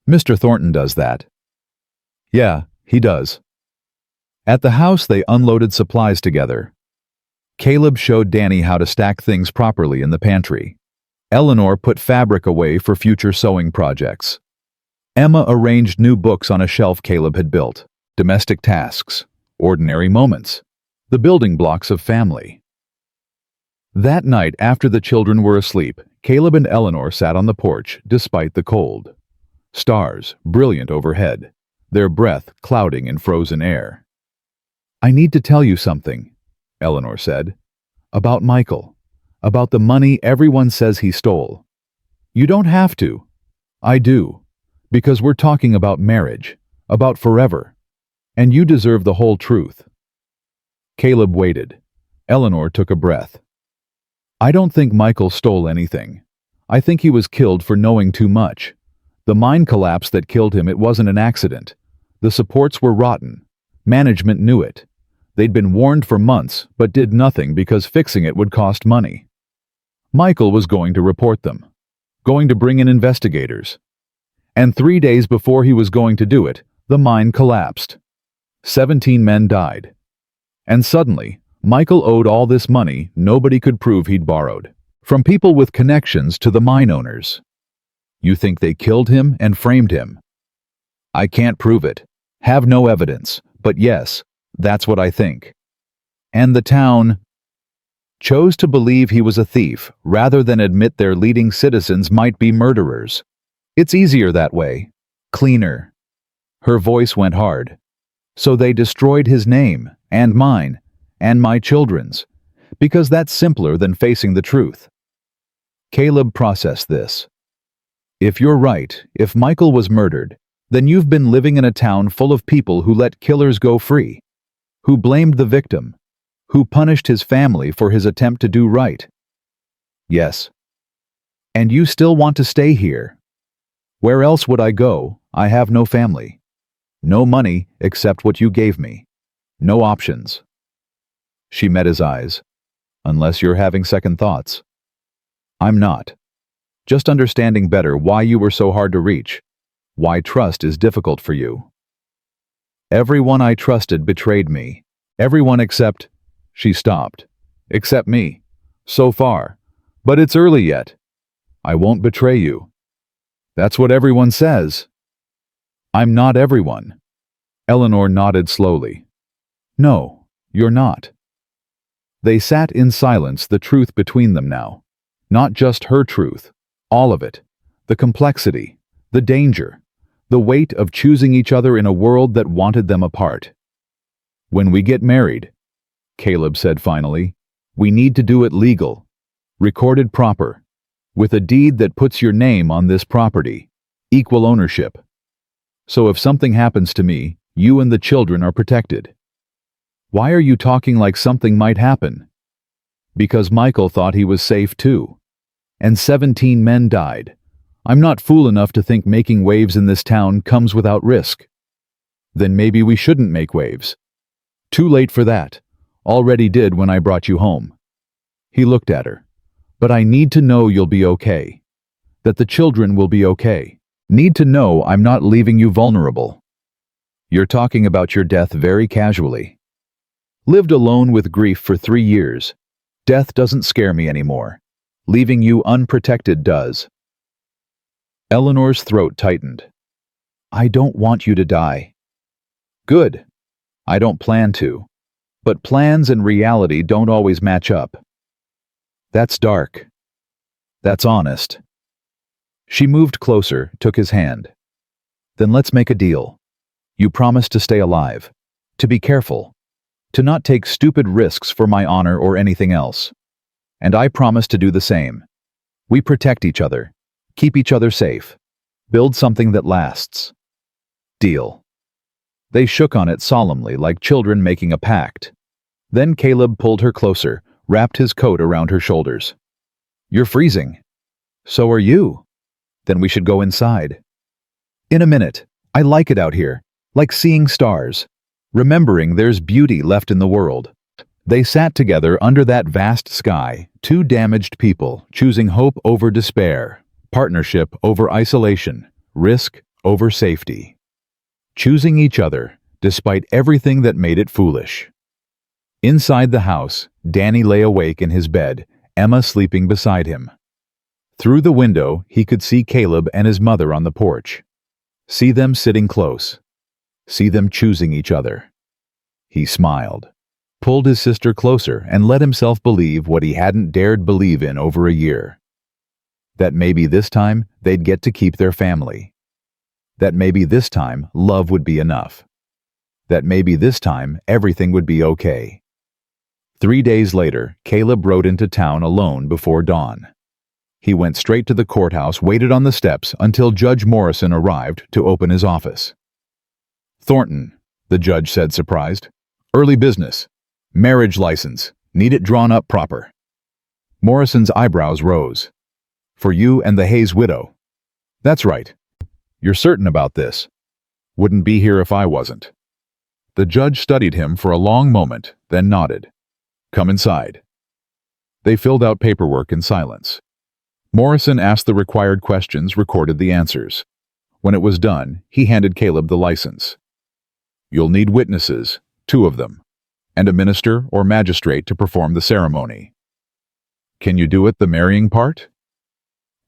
Mr. Thornton does that." "Yeah, he does." At the house, they unloaded supplies together. Caleb showed Danny how to stack things properly in the pantry. Eleanor put fabric away for future sewing projects. Emma arranged new books on a shelf Caleb had built. Domestic tasks, ordinary moments, the building blocks of family. That night, after the children were asleep, Caleb and Eleanor sat on the porch despite the cold. Stars brilliant overhead, their breath clouding in frozen air. "I need to tell you something," Eleanor said. "About Michael. About the money everyone says he stole. You don't have to. I do. Because we're talking about marriage. About forever. And you deserve the whole truth." Caleb waited. Eleanor took a breath. "I don't think Michael stole anything. I think he was killed for knowing too much. The mine collapse that killed him, it wasn't an accident. The supports were rotten. Management knew it. They'd been warned for months, but did nothing because fixing it would cost money. Michael was going to report them. Going to bring in investigators. And 3 days before he was going to do it, the mine collapsed. 17 men died. And suddenly, Michael owed all this money nobody could prove he'd borrowed. From people with connections to the mine owners. You think they killed him and framed him? I can't prove it. Have no evidence. But yes, that's what I think. And the town chose to believe he was a thief rather than admit their leading citizens might be murderers. It's easier that way. Cleaner. Her voice went hard. So they destroyed his name, and mine, and my children's, because that's simpler than facing the truth. Caleb processed this. If you're right, if Michael was murdered, then you've been living in a town full of people who let killers go free, who blamed the victim, who punished his family for his attempt to do right. Yes. And you still want to stay here. Where else would I go? I have no family. No money except what you gave me. No options. She met his eyes. Unless you're having second thoughts. I'm not. Just understanding better why you were so hard to reach. Why trust is difficult for you. Everyone I trusted betrayed me. Everyone except... She stopped. Except me. So far. But it's early yet. I won't betray you. That's what everyone says. I'm not everyone. Eleanor nodded slowly. No, you're not. They sat in silence, the truth between them now. Not just her truth. All of it. The complexity. The danger. The weight of choosing each other in a world that wanted them apart. When we get married, Caleb said finally, we need to do it legal. Recorded proper. With a deed that puts your name on this property. Equal ownership. So if something happens to me, you and the children are protected. Why are you talking like something might happen? Because Michael thought he was safe too. And 17 men died. I'm not fool enough to think making waves in this town comes without risk. Then maybe we shouldn't make waves. Too late for that. Already did when I brought you home. He looked at her. But I need to know you'll be okay. That the children will be okay. Need to know I'm not leaving you vulnerable. You're talking about your death very casually. Lived alone with grief for 3 years. Death doesn't scare me anymore. Leaving you unprotected does. Eleanor's throat tightened. I don't want you to die. Good. I don't plan to. But plans and reality don't always match up. That's dark. That's honest. She moved closer, took his hand. Then let's make a deal. You promise to stay alive. To be careful. To not take stupid risks for my honor or anything else. And I promise to do the same. We protect each other. Keep each other safe. Build something that lasts. Deal. They shook on it solemnly like children making a pact. Then Caleb pulled her closer, wrapped his coat around her shoulders. You're freezing. So are you. Then we should go inside. In a minute. I like it out here. Like seeing stars. Remembering there's beauty left in the world. They sat together under that vast sky, two damaged people, choosing hope over despair, partnership over isolation, risk over safety. Choosing each other, despite everything that made it foolish. Inside the house, Danny lay awake in his bed, Emma sleeping beside him. Through the window, he could see Caleb and his mother on the porch. See them sitting close. See them choosing each other. He smiled, pulled his sister closer, and let himself believe what he hadn't dared believe in over a year. That maybe this time they'd get to keep their family. That maybe this time love would be enough. That maybe this time everything would be okay. 3 days later, Caleb rode into town alone before dawn. He went straight to the courthouse, waited on the steps until Judge Morrison arrived to open his office. Thornton, the judge said, surprised. Early business. Marriage license. Need it drawn up proper. Morrison's eyebrows rose. For you and the Hayes widow. That's right. You're certain about this. Wouldn't be here if I wasn't. The judge studied him for a long moment, then nodded. Come inside. They filled out paperwork in silence. Morrison asked the required questions, recorded the answers. When it was done, he handed Caleb the license. You'll need witnesses, 2 of them, and a minister or magistrate to perform the ceremony. Can you do it, the marrying part?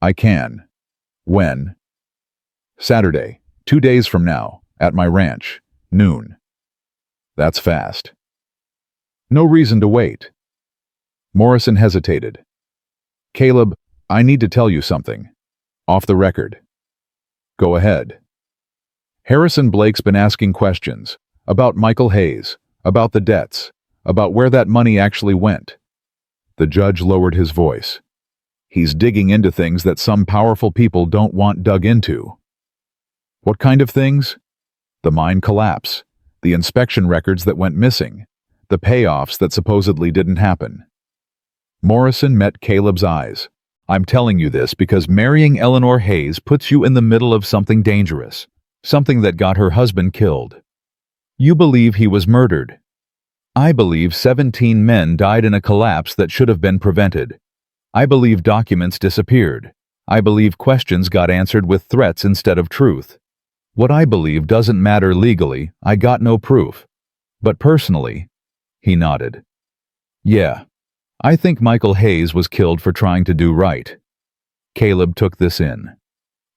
I can. When? Saturday, 2 days from now, at my ranch, noon. That's fast. No reason to wait. Morrison hesitated. Caleb, I need to tell you something. Off the record. Go ahead. Harrison Blake's been asking questions about Michael Hayes, about the debts, about where that money actually went. The judge lowered his voice. He's digging into things that some powerful people don't want dug into. What kind of things? The mine collapse, the inspection records that went missing, the payoffs that supposedly didn't happen. Morrison met Caleb's eyes. I'm telling you this because marrying Eleanor Hayes puts you in the middle of something dangerous, something that got her husband killed. You believe he was murdered. I believe 17 men died in a collapse that should have been prevented. I believe documents disappeared. I believe questions got answered with threats instead of truth. What I believe doesn't matter legally, I got no proof. But personally, he nodded. Yeah, I think Michael Hayes was killed for trying to do right. Caleb took this in.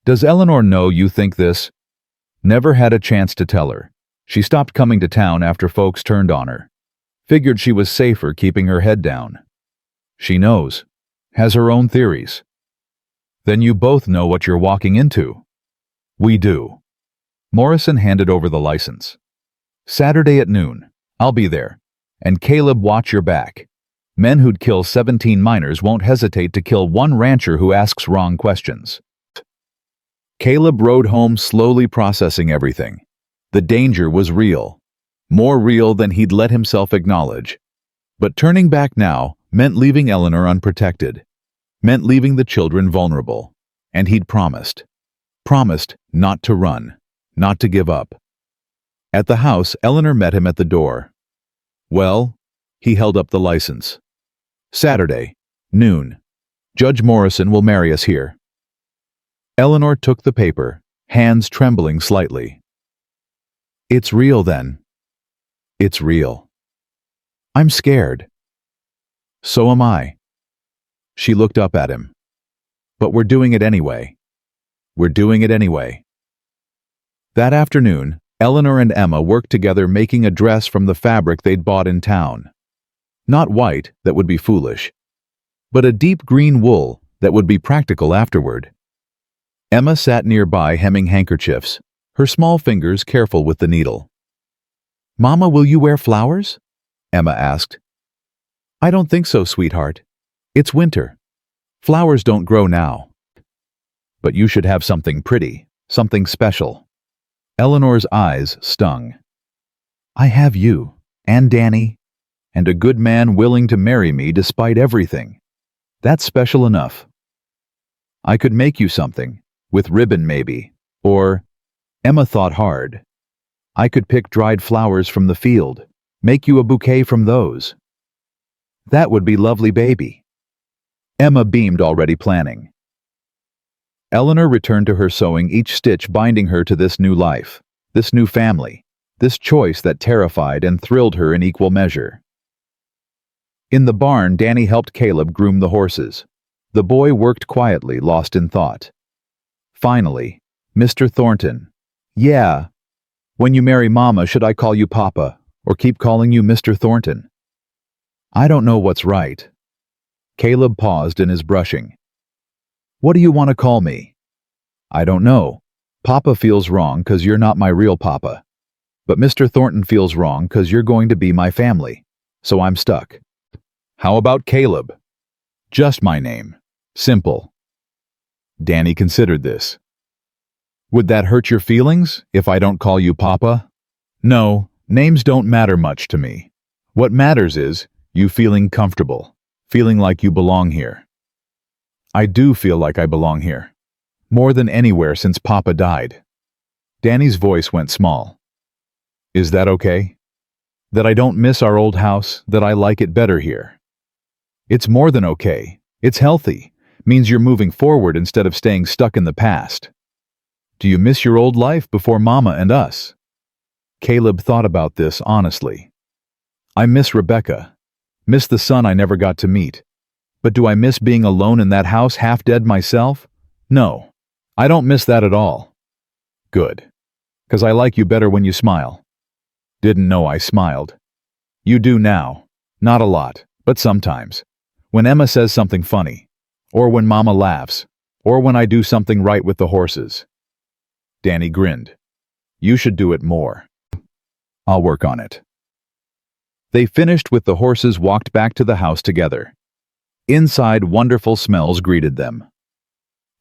Does Eleanor know you think this? Never had a chance to tell her. She stopped coming to town after folks turned on her. Figured she was safer keeping her head down. She knows. Has her own theories. Then you both know what you're walking into. We do. Morrison handed over the license. Saturday at noon. I'll be there. And Caleb, watch your back. Men who'd kill 17 miners won't hesitate to kill one rancher who asks wrong questions. Caleb rode home slowly, processing everything. The danger was real. More real than he'd let himself acknowledge. But turning back now, Meant leaving Eleanor unprotected. Meant leaving the children vulnerable. And he'd promised. Promised not to run. Not to give up. At the house, Eleanor met him at the door. Well, he held up the license. Saturday, noon. Judge Morrison will marry us here. Eleanor took the paper, hands trembling slightly. It's real then. It's real. I'm scared. So am I. She looked up at him. But we're doing it anyway. We're doing it anyway. That afternoon, Eleanor and Emma worked together making a dress from the fabric they'd bought in town. Not white, that would be foolish, but a deep green wool that would be practical afterward. Emma sat nearby hemming handkerchiefs, her small fingers careful with the needle. "Mama, will you wear flowers?" Emma asked. "I don't think so, sweetheart. It's winter. Flowers don't grow now. But you should have something pretty, something special." Eleanor's eyes stung. "I have you, and Danny, and a good man willing to marry me despite everything. That's special enough. I could make you something, with ribbon maybe, or..." Emma thought hard. "I could pick dried flowers from the field, make you a bouquet from those." "That would be lovely, baby." Emma beamed, already planning. Eleanor returned to her sewing, each stitch binding her to this new life, this new family, this choice that terrified and thrilled her in equal measure. In the barn, Danny helped Caleb groom the horses. The boy worked quietly, lost in thought. Finally, "Mr. Thornton, yeah, when you marry Mama, should I call you Papa, or keep calling you Mr. Thornton?" "I don't know what's right." Caleb paused in his brushing. "What do you want to call me?" "I don't know. Papa feels wrong 'cause you're not my real papa. But Mr. Thornton feels wrong 'cause you're going to be my family. So I'm stuck." "How about Caleb?" "Just my name. Simple." Danny considered this. "Would that hurt your feelings, if I don't call you Papa?" "No, names don't matter much to me. What matters is you feeling comfortable, feeling like you belong here." "I do feel like I belong here. More than anywhere since Papa died." Danny's voice went small. "Is that okay? That I don't miss our old house, that I like it better here?" "It's more than okay. It's healthy. Means you're moving forward instead of staying stuck in the past." "Do you miss your old life before Mama and us?" Caleb thought about this honestly. "I miss Rebecca. Miss the son I never got to meet. But do I miss being alone in that house, half dead myself? No, I don't miss that at all." "Good. 'Cause I like you better when you smile." "Didn't know I smiled." "You do now. Not a lot, but sometimes. When Emma says something funny, or when Mama laughs, or when I do something right with the horses." Danny grinned. "You should do it more." "I'll work on it." They finished with the horses, walked back to the house together. Inside, wonderful smells greeted them.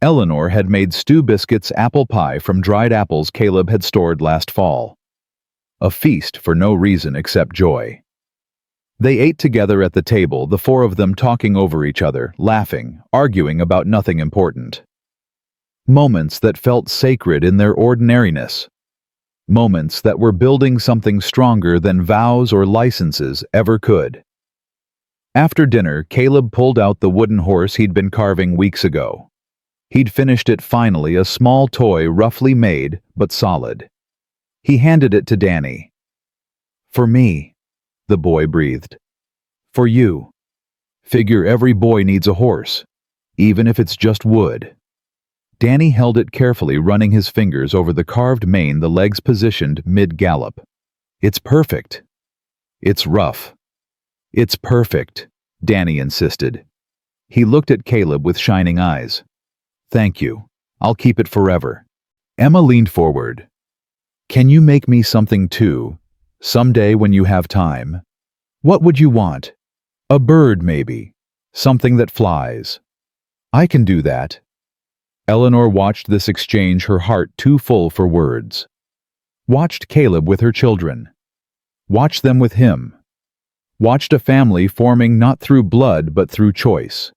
Eleanor had made stew biscuits, apple pie from dried apples Caleb had stored last fall. A feast for no reason except joy. They ate together at the table, the four of them talking over each other, laughing, arguing about nothing important. Moments that felt sacred in their ordinariness. Moments that were building something stronger than vows or licenses ever could. After dinner, Caleb pulled out the wooden horse he'd been carving weeks ago. He'd finished it finally, a small toy roughly made, but solid. He handed it to Danny. "For me," the boy breathed. "For you. Figure every boy needs a horse, even if it's just wood." Danny held it carefully, running his fingers over the carved mane, the legs positioned mid-gallop. "It's perfect." "It's rough." "It's perfect," Danny insisted. He looked at Caleb with shining eyes. "Thank you. I'll keep it forever." Emma leaned forward. "Can you make me something too? Someday when you have time? What would you want? A bird, maybe. Something that flies." "I can do that." Eleanor watched this exchange, her heart too full for words. Watched Caleb with her children. Watched them with him. watched a family forming not through blood but through choice.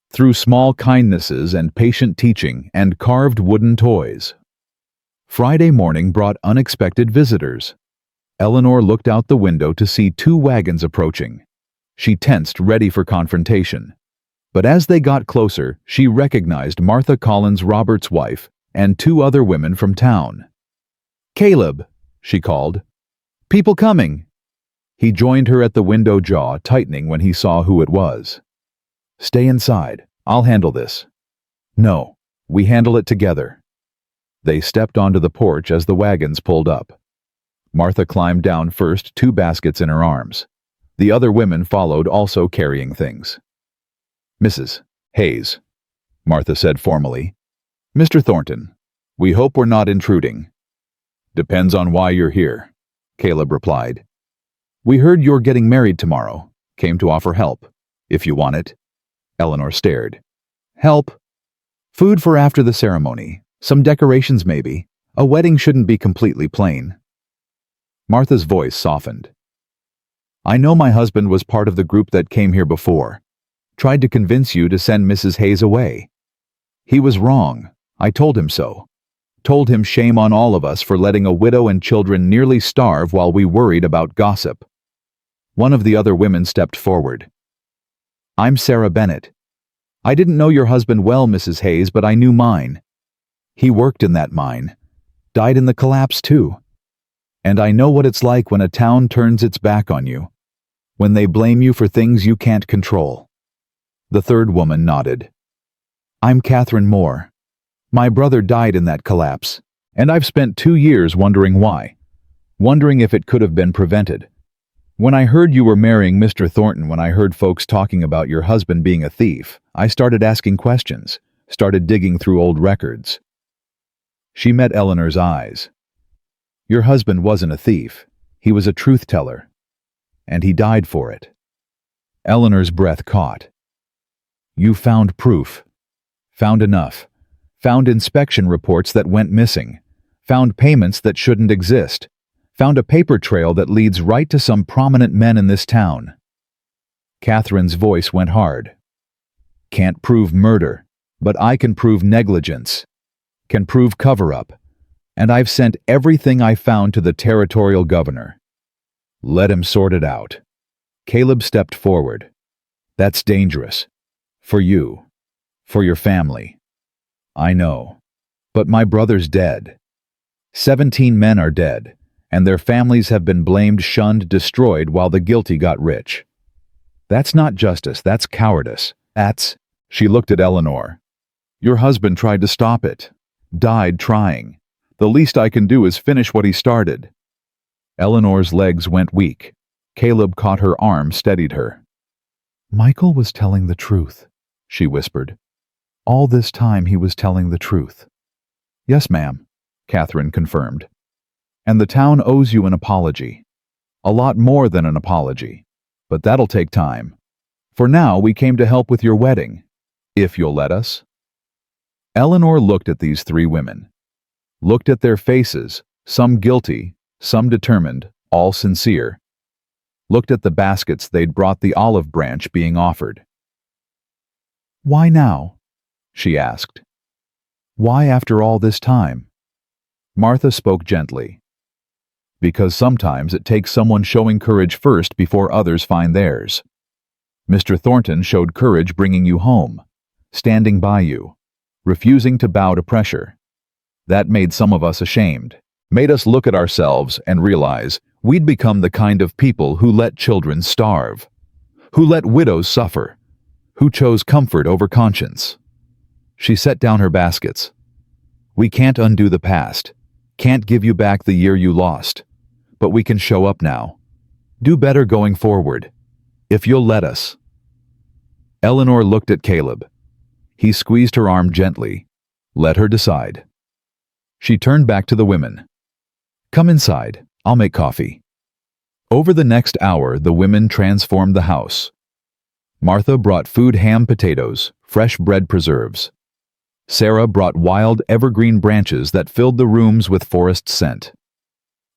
Through small kindnesses and patient teaching and carved wooden toys. Friday morning brought unexpected visitors. Eleanor looked out the window to see 2 wagons approaching. She tensed, ready for confrontation. But as they got closer, she recognized Martha Collins Roberts' wife and 2 other women from town. "Caleb," she called. "People coming." He joined her at the window, jaw tightening when he saw who it was. "Stay inside. I'll handle this." "No, we handle it together." They stepped onto the porch as the wagons pulled up. Martha climbed down first, 2 baskets in her arms. The other women followed, also carrying things. "Mrs. Hayes," Martha said formally. "Mr. Thornton, we hope we're not intruding." "Depends on why you're here," Caleb replied. "We heard you're getting married tomorrow. Came to offer help, if you want it." Eleanor stared. "Help? Food for after the ceremony. Some decorations maybe. A wedding shouldn't be completely plain." Martha's voice softened. "I know my husband was part of the group that came here before. Tried to convince you to send Mrs. Hayes away. He was wrong. I told him so. Told him shame on all of us for letting a widow and children nearly starve while we worried about gossip." One of the other women stepped forward. "I'm Sarah Bennett. I didn't know your husband well, Mrs. Hayes, but I knew mine. He worked in that mine. Died in the collapse too. And I know what it's like when a town turns its back on you. When they blame you for things you can't control." The third woman nodded. "I'm Catherine Moore. My brother died in that collapse, and I've spent 2 years wondering why. Wondering if it could have been prevented. When I heard you were marrying Mr. Thornton, when I heard folks talking about your husband being a thief, I started asking questions, started digging through old records." She met Eleanor's eyes. "Your husband wasn't a thief. He was a truth teller. And he died for it." Eleanor's breath caught. "You found proof. Found enough. Found inspection reports that went missing. Found payments that shouldn't exist. Found a paper trail that leads right to some prominent men in this town." Catherine's voice went hard. "Can't prove murder, but I can prove negligence. Can prove cover-up. And I've sent everything I found to the territorial governor. Let him sort it out." Caleb stepped forward. "That's dangerous. For you. For your family. I know. But my brother's dead. 17 men are dead, and their families have been blamed, shunned, destroyed while the guilty got rich. That's not justice, that's cowardice. That's..." She looked at Eleanor. "Your husband tried to stop it. Died trying. The least I can do is finish what he started." Eleanor's legs went weak. Caleb caught her arm, steadied her. "Michael was telling the truth," she whispered. "All this time he was telling the truth." "Yes, ma'am," Catherine confirmed. "And the town owes you an apology. A lot more than an apology. But that'll take time. For now, we came to help with your wedding. If you'll let us." Eleanor looked at these 3 women. Looked at their faces, some guilty, some determined, all sincere. Looked at the baskets they'd brought, the olive branch being offered. "Why now?" she asked. "Why after all this time?" Martha spoke gently. "Because sometimes it takes someone showing courage first before others find theirs. Mr. Thornton showed courage bringing you home, standing by you, refusing to bow to pressure. That made some of us ashamed, made us look at ourselves and realize we'd become the kind of people who let children starve, who let widows suffer, who chose comfort over conscience." She set down her baskets. "We can't undo the past, can't give you back the year you lost, but we can show up now. Do better going forward, if you'll let us." Eleanor looked at Caleb. He squeezed her arm gently. Let her decide. She turned back to the women. "Come inside, I'll make coffee." Over the next hour, the women transformed the house. Martha brought food, ham, potatoes, fresh bread, preserves. Sarah brought wild evergreen branches that filled the rooms with forest scent.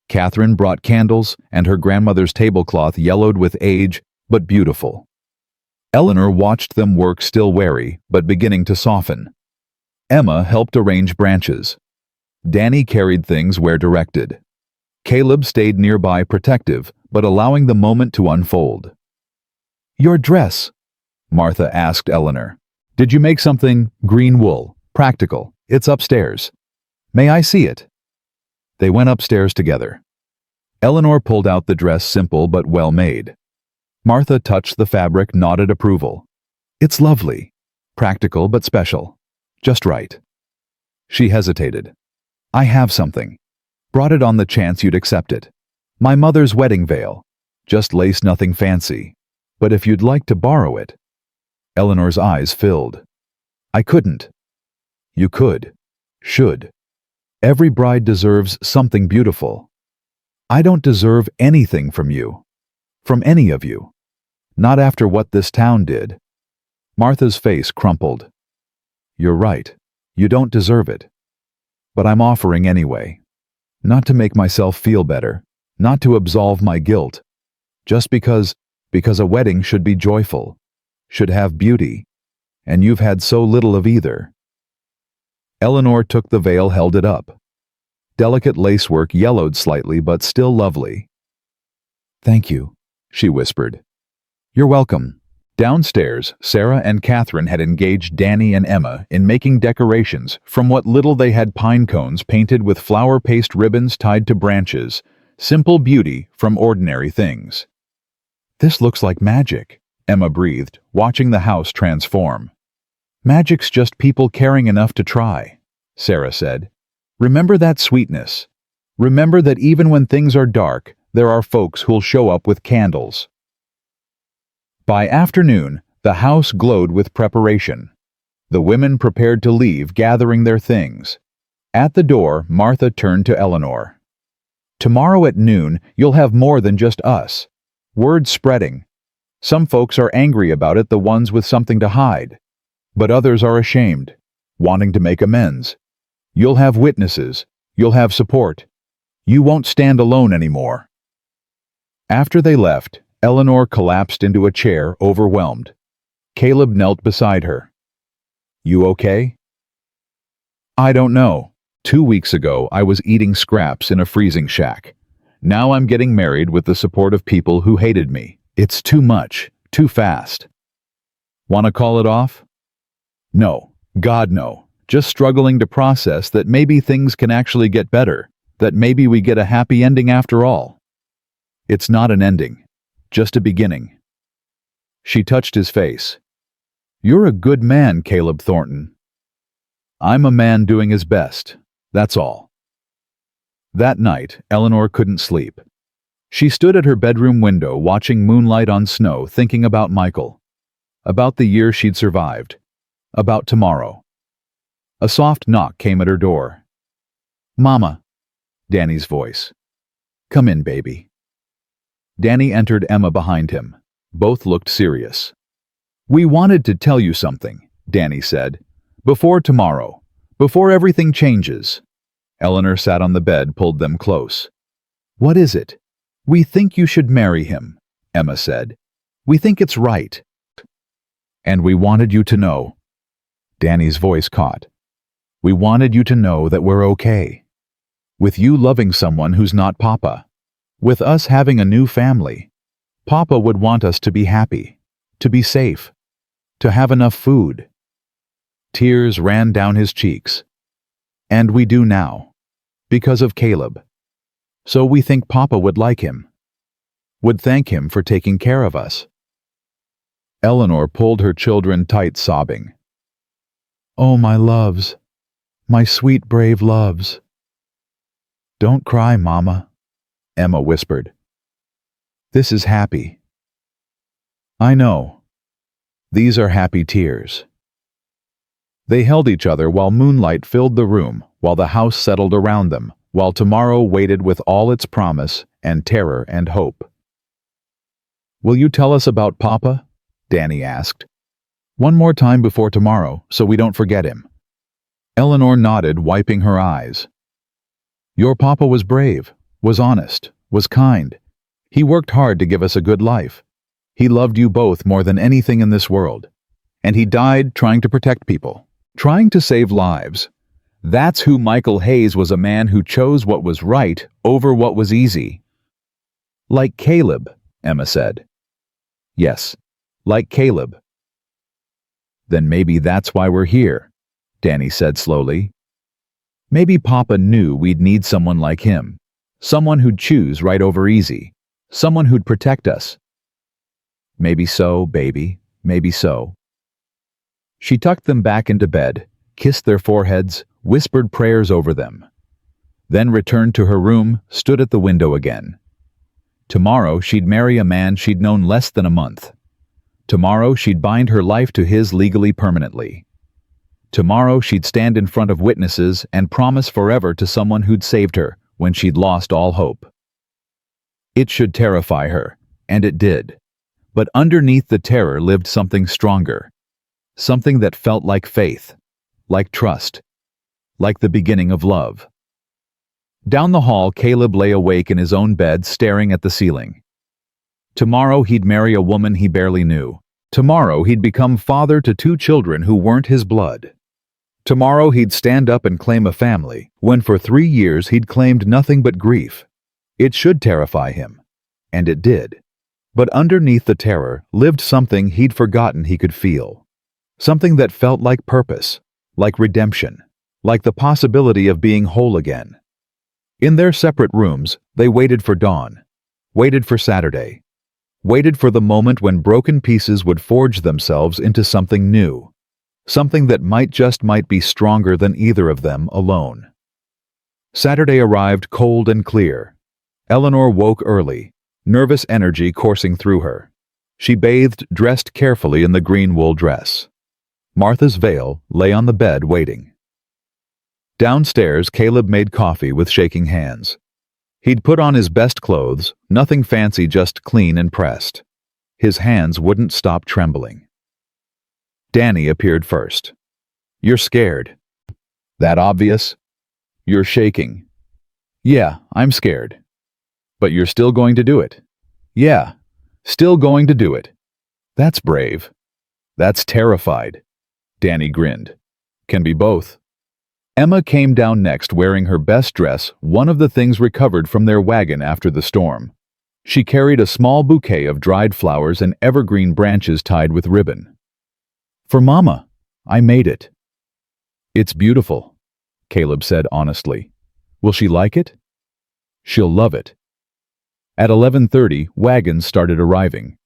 Catherine brought candles, and her grandmother's tablecloth yellowed with age, but beautiful. Eleanor watched them work, still wary, but beginning to soften. Emma helped arrange branches. Danny carried things where directed. Caleb stayed nearby, protective, but allowing the moment to unfold. "Your dress," Martha asked Eleanor. "Did you make something green wool, practical? It's upstairs. May I see it?" They went upstairs together. Eleanor pulled out the dress, simple but well made. Martha touched the fabric, nodded approval. "It's lovely. Practical but special. Just right." She hesitated. "I have something. Brought it on the chance you'd accept it. My mother's wedding veil. Just lace, nothing fancy. But if you'd like to borrow it." Eleanor's eyes filled. "I couldn't." "You could. Should. Every bride deserves something beautiful. I don't deserve anything from you. From any of you. Not after what this town did." Martha's face crumpled. "You're right. You don't deserve it. But I'm offering anyway. Not to make myself feel better. Not to absolve my guilt. Just because a wedding should be joyful. Should have beauty. And you've had so little of either." Eleanor took the veil, held it up. Delicate lacework, yellowed slightly but still lovely. "Thank you," she whispered. "You're welcome." Downstairs, Sarah and Catherine had engaged Danny and Emma in making decorations from what little they had: pine cones painted with flower paste ribbons tied to branches, simple beauty from ordinary things. "This looks like magic," Emma breathed, watching the house transform. "Magic's just people caring enough to try," Sarah said. "Remember that sweetness. Remember that even when things are dark, there are folks who'll show up with candles." By afternoon, the house glowed with preparation. The women prepared to leave, gathering their things. At the door, Martha turned to Eleanor. "Tomorrow at noon, you'll have more than just us. Word's spreading. Some folks are angry about it, the ones with something to hide. But others are ashamed, wanting to make amends. You'll have witnesses. You'll have support. You won't stand alone anymore." After they left, Eleanor collapsed into a chair, overwhelmed. Caleb knelt beside her. "You okay?" "I don't know. 2 weeks ago, I was eating scraps in a freezing shack. Now I'm getting married with the support of people who hated me. It's too much, too fast." "Want to call it off?" "No. God, no. Just struggling to process that maybe things can actually get better, that maybe we get a happy ending after all." "It's not an ending. Just a beginning." She touched his face. "You're a good man, Caleb Thornton." "I'm a man doing his best. That's all." That night, Eleanor couldn't sleep. She stood at her bedroom window, watching moonlight on snow, thinking about Michael. About the year she'd survived. About tomorrow. A soft knock came at her door. "Mama," Danny's voice. "Come in, baby." Danny entered, Emma behind him. Both looked serious. "We wanted to tell you something," Danny said. "Before tomorrow. Before everything changes." Eleanor sat on the bed, pulled them close. "What is it?" "We think you should marry him," Emma said. "We think it's right." "And we wanted you to know." Danny's voice caught. "We wanted you to know that we're okay. With you loving someone who's not Papa. With us having a new family. Papa would want us to be happy, to be safe, to have enough food." Tears ran down his cheeks. "And we do now. Because of Caleb. So we think Papa would like him. Would thank him for taking care of us." Eleanor pulled her children tight, sobbing. "Oh, my loves. My sweet, brave loves." "Don't cry, Mama," Emma whispered. "This is happy." "I know. These are happy tears." They held each other while moonlight filled the room, while the house settled around them, while tomorrow waited with all its promise and terror and hope. "Will you tell us about Papa?" Danny asked. "One more time before tomorrow, so we don't forget him." Eleanor nodded, wiping her eyes. "Your Papa was brave, was honest, was kind. He worked hard to give us a good life. He loved you both more than anything in this world. And he died trying to protect people, trying to save lives. That's who Michael Hayes was, a man who chose what was right over what was easy. Like Caleb, Emma said. Yes, like Caleb. Then maybe that's why we're here, Danny said slowly. Maybe Papa knew we'd need someone like him, someone who'd choose right over easy, someone who'd protect us. Maybe so, baby, maybe so. She tucked them back into bed, kissed their foreheads, whispered prayers over them. Then returned to her room, stood at the window again. Tomorrow she'd marry a man she'd known less than a month. Tomorrow she'd bind her life to his legally permanently. Tomorrow she'd stand in front of witnesses and promise forever to someone who'd saved her when she'd lost all hope. It should terrify her, and it did. But underneath the terror lived something stronger. Something that felt like faith, like trust, like the beginning of love. Down the hall, Caleb lay awake in his own bed, staring at the ceiling. Tomorrow he'd marry a woman he barely knew. Tomorrow he'd become father to 2 children who weren't his blood. Tomorrow he'd stand up and claim a family, when for 3 years he'd claimed nothing but grief. It should terrify him, and it did. But underneath the terror lived something he'd forgotten he could feel. Something that felt like purpose, like redemption, like the possibility of being whole again. In their separate rooms, they waited for dawn, waited for Saturday, waited for the moment when broken pieces would forge themselves into something new, something that might be stronger than either of them alone. Saturday arrived cold and clear. Eleanor woke early, nervous energy coursing through her. She bathed, dressed carefully in the green wool dress. Martha's veil lay on the bed waiting. Downstairs, Caleb made coffee with shaking hands. He'd put on his best clothes, nothing fancy, just clean and pressed. His hands wouldn't stop trembling. Danny appeared first. "You're scared." "That obvious?" "You're shaking." "Yeah, I'm scared." "But you're still going to do it." "Yeah, still going to do it." "That's brave." "That's terrified." Danny grinned. "Can be both." Emma came down next, wearing her best dress, one of the things recovered from their wagon after the storm. She carried a small bouquet of dried flowers and evergreen branches tied with ribbon. "For Mama. I made it." "It's beautiful," Caleb said honestly. "Will she like it?" "She'll love it." At 11:30, wagons started arriving.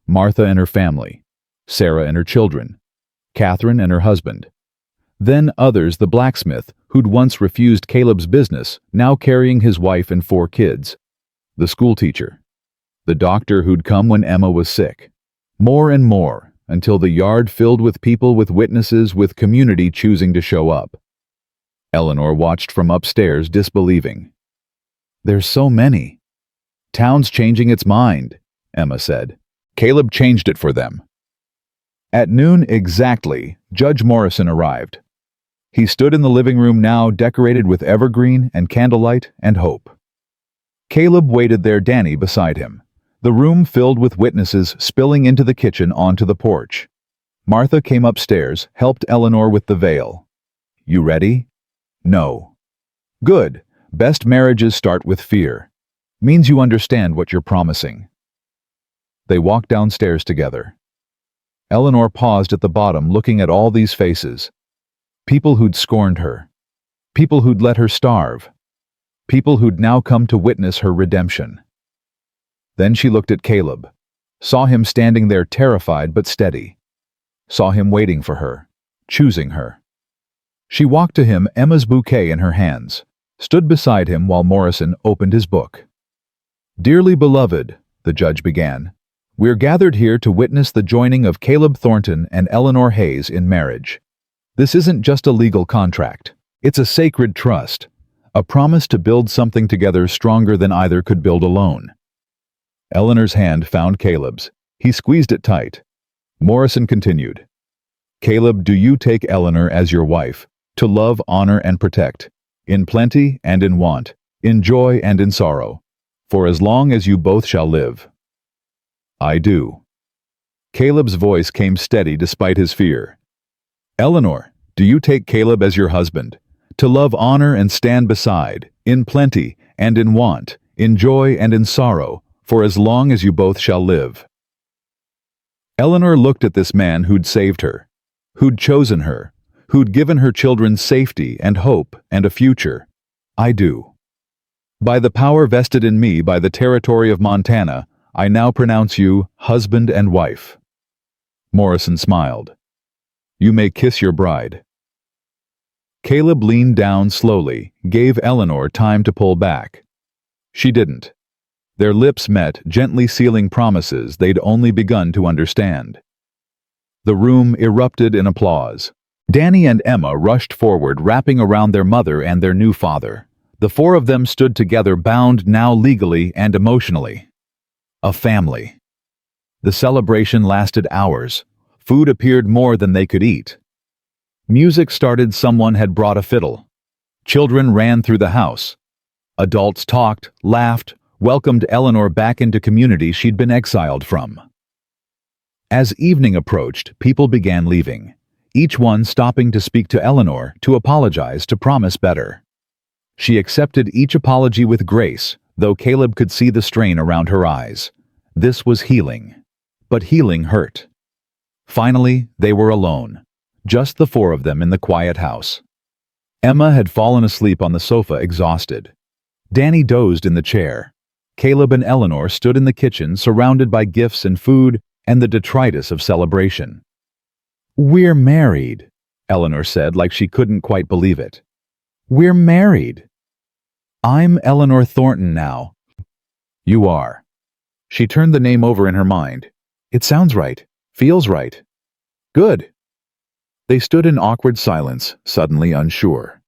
Martha and her family, Sarah and her children, Catherine and her husband. Then others, the blacksmith, who'd once refused Caleb's business, now carrying his wife and 4 kids. The schoolteacher. The doctor who'd come when Emma was sick. More and more, until the yard filled with people, with witnesses, with community choosing to show up. Eleanor watched from upstairs, disbelieving. "There's so many." "Town's changing its mind," Emma said. "Caleb changed it for them." At noon exactly, Judge Morrison arrived. He stood in the living room now, decorated with evergreen and candlelight and hope. Caleb waited there, Danny beside him. The room filled with witnesses spilling into the kitchen onto the porch. Martha came upstairs, helped Eleanor with the veil. "You ready?" "No." "Good. Best marriages start with fear. Means you understand what you're promising." They walked downstairs together. Eleanor paused at the bottom, looking at all these faces. People who'd scorned her. People who'd let her starve. People who'd now come to witness her redemption. Then she looked at Caleb, saw him standing there terrified but steady, saw him waiting for her, choosing her. She walked to him, Emma's bouquet in her hands, stood beside him while Morrison opened his book. "Dearly beloved," the judge began, "we're gathered here to witness the joining of Caleb Thornton and Eleanor Hayes in marriage. This isn't just a legal contract. It's a sacred trust, a promise to build something together stronger than either could build alone." Eleanor's hand found Caleb's. He squeezed it tight. Morrison continued. "Caleb, do you take Eleanor as your wife, to love, honor, and protect, in plenty and in want, in joy and in sorrow, for as long as you both shall live. I do. Caleb's voice came steady despite his fear. Eleanor, do you take Caleb as your husband, to love, honor, and stand beside, in plenty and in want, in joy and in sorrow, for as long as you both shall live? Eleanor looked at this man who'd saved her, who'd chosen her, who'd given her children safety and hope and a future. I do. By the power vested in me by the territory of Montana, I now pronounce you husband and wife. Morrison smiled. You may kiss your bride. Caleb leaned down slowly, gave Eleanor time to pull back. She didn't. Their lips met, gently sealing promises they'd only begun to understand. The room erupted in applause. Danny and Emma rushed forward, wrapping around their mother and their new father. The four of them stood together, bound now legally and emotionally. A family. The celebration lasted hours. Food appeared more than they could eat. Music started. Someone had brought a fiddle. Children ran through the house. Adults talked, laughed, welcomed Eleanor back into community she'd been exiled from. As evening approached, people began leaving, each one stopping to speak to Eleanor, to apologize, to promise better. She accepted each apology with grace, though Caleb could see the strain around her eyes. This was healing. But healing hurt. Finally, they were alone. Just the four of them in the quiet house. Emma had fallen asleep on the sofa, exhausted. Danny dozed in the chair. Caleb and Eleanor stood in the kitchen, surrounded by gifts and food and the detritus of celebration. We're married, Eleanor said, like she couldn't quite believe it. We're married. I'm Eleanor Thornton now. You are. She turned the name over in her mind. It sounds right. Feels right. Good. They stood in awkward silence, suddenly unsure.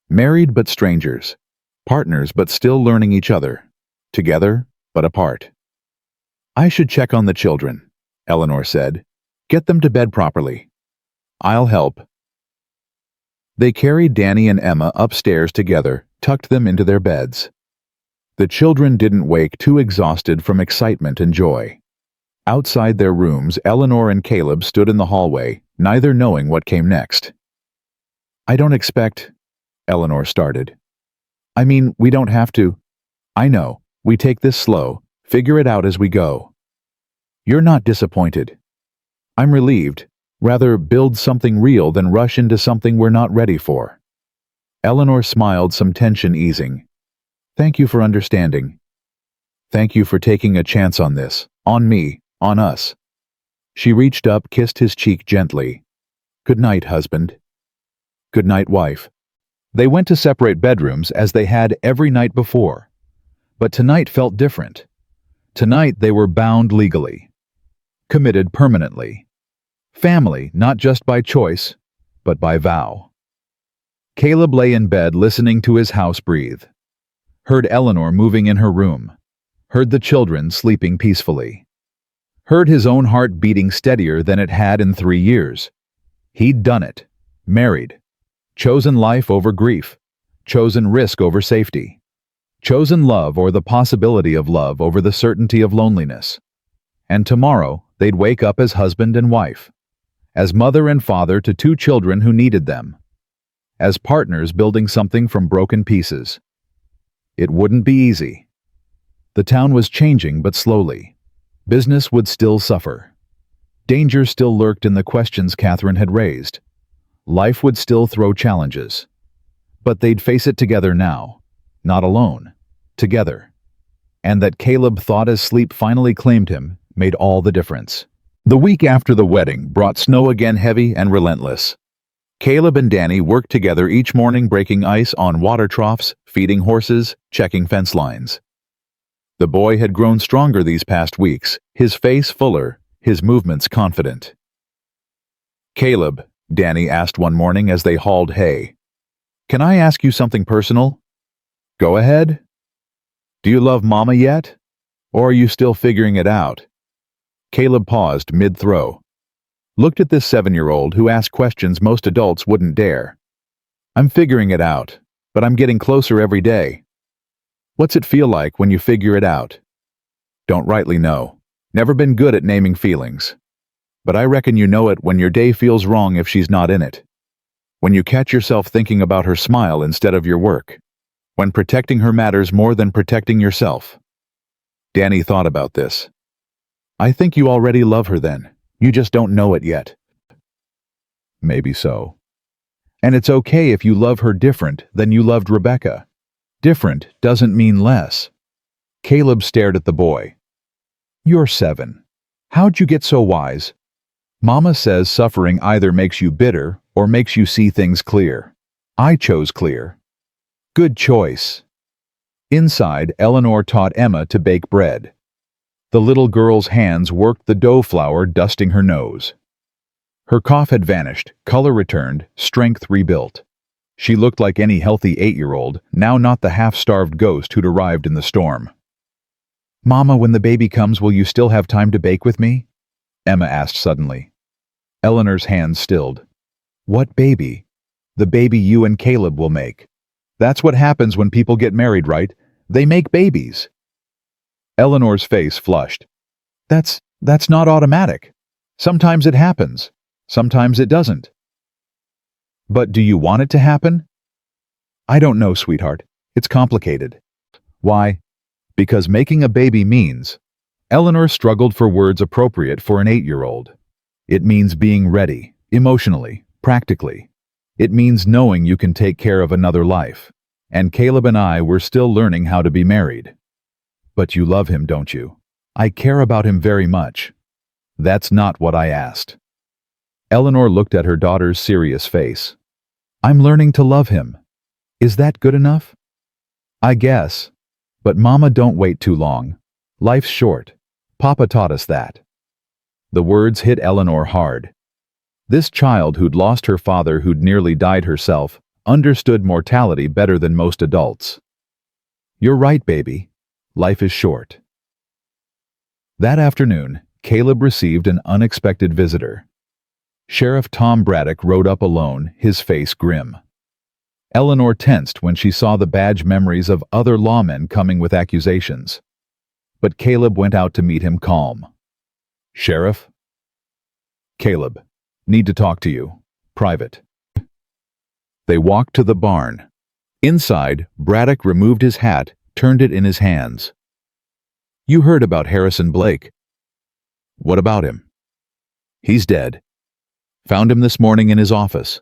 Married but strangers. Partners but still learning each other. Together but apart. I should check on the children, Eleanor said. Get them to bed properly. I'll help. They carried Danny and Emma upstairs together, tucked them into their beds. The children didn't wake, too exhausted from excitement and joy. Outside their rooms, Eleanor and Caleb stood in the hallway, neither knowing what came next. I don't expect, Eleanor started. I mean, we don't have to. I know, we take this slow, figure it out as we go. You're not disappointed. I'm relieved. Rather build something real than rush into something we're not ready for. Eleanor smiled, some tension easing. Thank you for understanding. Thank you for taking a chance on this, on me, on us. She reached up, kissed his cheek gently. Good night, husband. Good night, wife. They went to separate bedrooms as they had every night before. But tonight felt different. Tonight they were bound legally. Committed permanently. Family, not just by choice, but by vow. Caleb lay in bed listening to his house breathe. Heard Eleanor moving in her room. Heard the children sleeping peacefully. Heard his own heart beating steadier than it had in 3 years. He'd done it. Married. Chosen life over grief. Chosen risk over safety. Chosen love or the possibility of love over the certainty of loneliness. And tomorrow, they'd wake up as husband and wife. As mother and father to 2 children who needed them. As partners building something from broken pieces. It wouldn't be easy. The town was changing, but slowly. Business would still suffer. Danger still lurked in the questions Catherine had raised. Life would still throw challenges. But they'd face it together now. Not alone. Together. And that Caleb thought as sleep finally claimed him made all the difference. The week after the wedding brought snow again, heavy and relentless. Caleb and Danny worked together each morning, breaking ice on water troughs, feeding horses, checking fence lines. The boy had grown stronger these past weeks, his face fuller, his movements confident. Caleb, Danny asked one morning as they hauled hay, can I ask you something personal? Go ahead. Do you love Mama yet? Or are you still figuring it out? Caleb paused mid-throw. Looked at this 7-year-old who asked questions most adults wouldn't dare. I'm figuring it out, but I'm getting closer every day. What's it feel like when you figure it out? Don't rightly know. Never been good at naming feelings. But I reckon you know it when your day feels wrong if she's not in it. When you catch yourself thinking about her smile instead of your work. When protecting her matters more than protecting yourself. Danny thought about this. I think you already love her then. You just don't know it yet. Maybe so. And it's okay if you love her different than you loved Rebecca. Different doesn't mean less. Caleb stared at the boy. You're 7. How'd you get so wise? Mama says suffering either makes you bitter or makes you see things clear. I chose clear. Good choice. Inside, Eleanor taught Emma to bake bread. The little girl's hands worked the dough flour, dusting her nose. Her cough had vanished, color returned, strength rebuilt. She looked like any healthy 8-year-old, now not the half-starved ghost who'd arrived in the storm. Mama, when the baby comes, will you still have time to bake with me? Emma asked suddenly. Eleanor's hands stilled. What baby? The baby you and Caleb will make. That's what happens when people get married, right? They make babies. Eleanor's face flushed. That's not automatic. Sometimes it happens. Sometimes it doesn't. But do you want it to happen? I don't know, sweetheart. It's complicated. Why? Because making a baby means... Eleanor struggled for words appropriate for an 8-year-old. It means being ready, emotionally, practically. It means knowing you can take care of another life. And Caleb and I were still learning how to be married. But you love him, don't you? I care about him very much. That's not what I asked. Eleanor looked at her daughter's serious face. I'm learning to love him. Is that good enough? I guess. But Mama, don't wait too long. Life's short. Papa taught us that. The words hit Eleanor hard. This child who'd lost her father, who'd nearly died herself, understood mortality better than most adults. You're right, baby. Life is short. That afternoon, Caleb received an unexpected visitor. Sheriff Tom Braddock rode up alone, his face grim. Eleanor tensed when she saw the badge memories of other lawmen coming with accusations. But Caleb went out to meet him calm. Sheriff? Caleb, need to talk to you. Private. They walked to the barn. Inside, Braddock removed his hat, turned it in his hands. You heard about Harrison Blake. What about him? He's dead. Found him this morning in his office.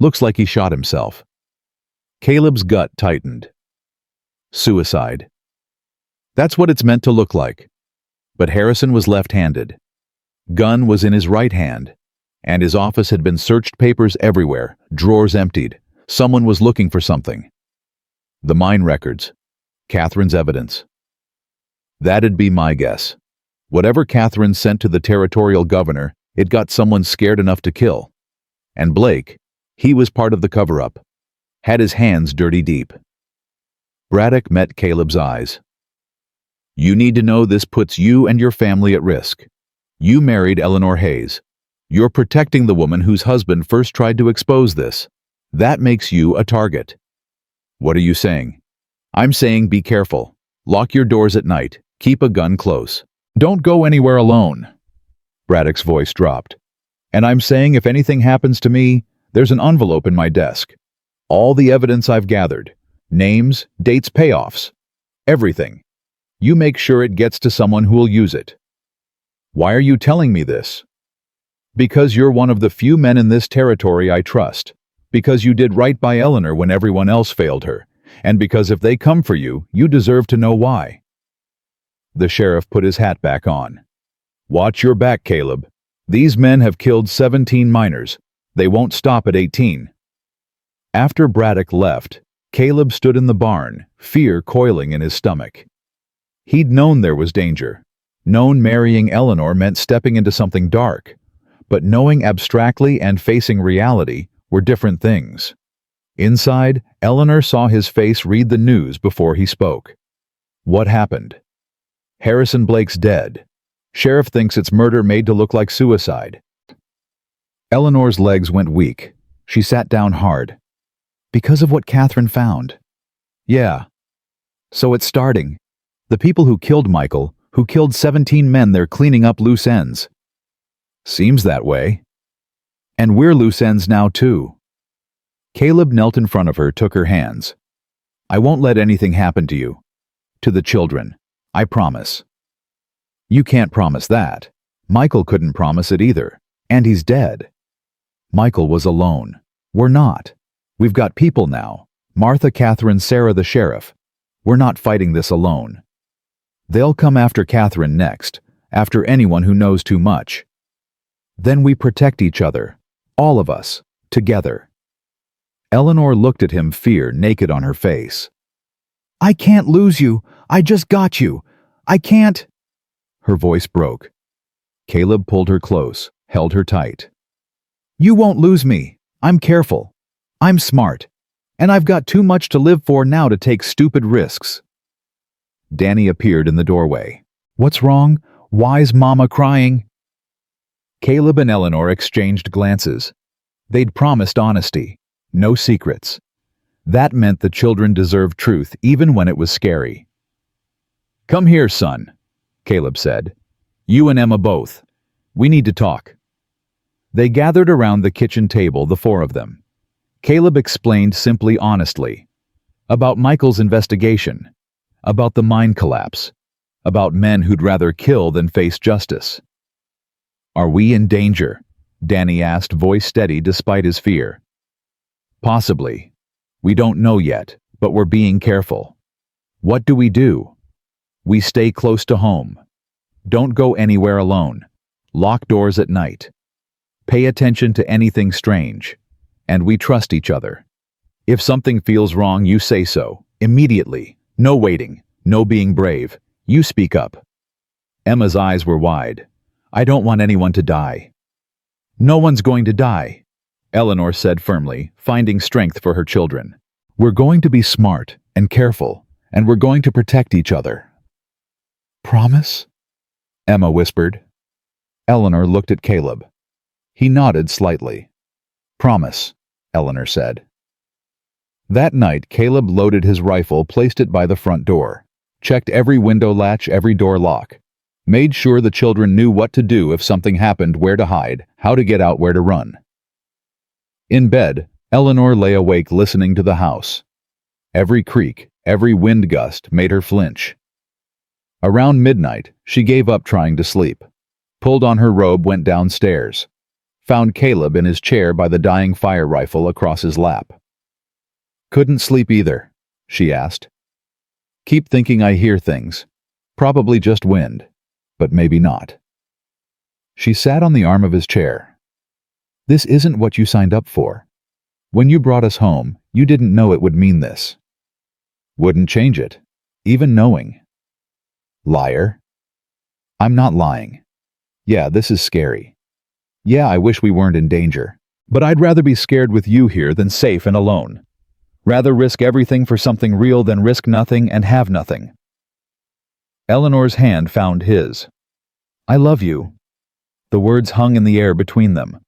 Looks like he shot himself. Caleb's gut tightened. Suicide. That's what it's meant to look like. But Harrison was left-handed. Gun was in his right hand, and his office had been searched, papers everywhere, drawers emptied. Someone was looking for something. The mine records. Catherine's evidence. That'd be my guess. Whatever Catherine sent to the territorial governor, it got someone scared enough to kill. And Blake, he was part of the cover-up. Had his hands dirty deep. Braddock met Caleb's eyes. You need to know this puts you and your family at risk. You married Eleanor Hayes. You're protecting the woman whose husband first tried to expose this. That makes you a target. What are you saying? I'm saying be careful. Lock your doors at night. Keep a gun close. Don't go anywhere alone. Braddock's voice dropped. And I'm saying if anything happens to me, there's an envelope in my desk. All the evidence I've gathered. Names, dates, payoffs. Everything. You make sure it gets to someone who'll use it. Why are you telling me this? Because you're one of the few men in this territory I trust. Because you did right by Eleanor when everyone else failed her. And because if they come for you, you deserve to know why. The sheriff put his hat back on. Watch your back, Caleb. These men have killed 17 minors. They won't stop at 18. After Braddock left, Caleb stood in the barn, fear coiling in his stomach. He'd known there was danger. Known marrying Eleanor meant stepping into something dark. But knowing abstractly and facing reality were different things. Inside, Eleanor saw his face read the news before he spoke. What happened? Harrison Blake's dead. Sheriff thinks it's murder made to look like suicide. Eleanor's legs went weak. She sat down hard. Because of what Catherine found. Yeah. So it's starting. The people who killed Michael, who killed 17 men, they're cleaning up loose ends. Seems that way. And we're loose ends now too. Caleb knelt in front of her, took her hands. I won't let anything happen to you. To the children. I promise. You can't promise that. Michael couldn't promise it either. And he's dead. Michael was alone. We're not. We've got people now. Martha, Catherine, Sarah, the sheriff. We're not fighting this alone. They'll come after Catherine next, after anyone who knows too much. Then we protect each other, all of us, together. Eleanor looked at him, fear naked on her face. I can't lose you. I just got you. I can't. Her voice broke. Caleb pulled her close, held her tight. You won't lose me. I'm careful. I'm smart. And I've got too much to live for now to take stupid risks. Danny appeared in the doorway. What's wrong? Why's Mama crying? Caleb and Eleanor exchanged glances. They'd promised honesty, no secrets. That meant the children deserved truth even when it was scary. Come here, son, Caleb said. You and Emma both. We need to talk. They gathered around the kitchen table, the four of them. Caleb explained simply, honestly, about Michael's investigation, about the mine collapse, about men who'd rather kill than face justice. Are we in danger? Danny asked, voice steady despite his fear. Possibly. We don't know yet, but we're being careful. What do? We stay close to home. Don't go anywhere alone. Lock doors at night. Pay attention to anything strange. And we trust each other. If something feels wrong, you say so, immediately. No waiting, no being brave. You speak up. Emma's eyes were wide. I don't want anyone to die. No one's going to die, Eleanor said firmly, finding strength for her children. We're going to be smart and careful, and we're going to protect each other. Promise? Emma whispered. Eleanor looked at Caleb. He nodded slightly. Promise, Eleanor said. That night, Caleb loaded his rifle, placed it by the front door, checked every window latch, every door lock, made sure the children knew what to do if something happened, where to hide, how to get out, where to run. In bed, Eleanor lay awake listening to the house. Every creak, every wind gust made her flinch. Around midnight, she gave up trying to sleep, pulled on her robe, went downstairs, found Caleb in his chair by the dying fire rifle across his lap. Couldn't sleep either, she asked. Keep thinking I hear things. Probably just wind, but maybe not. She sat on the arm of his chair. This isn't what you signed up for. When you brought us home, you didn't know it would mean this. Wouldn't change it, even knowing. Liar. I'm not lying. Yeah, this is scary. Yeah, I wish we weren't in danger. But I'd rather be scared with you here than safe and alone. Rather risk everything for something real than risk nothing and have nothing. Eleanor's hand found his. I love you. The words hung in the air between them.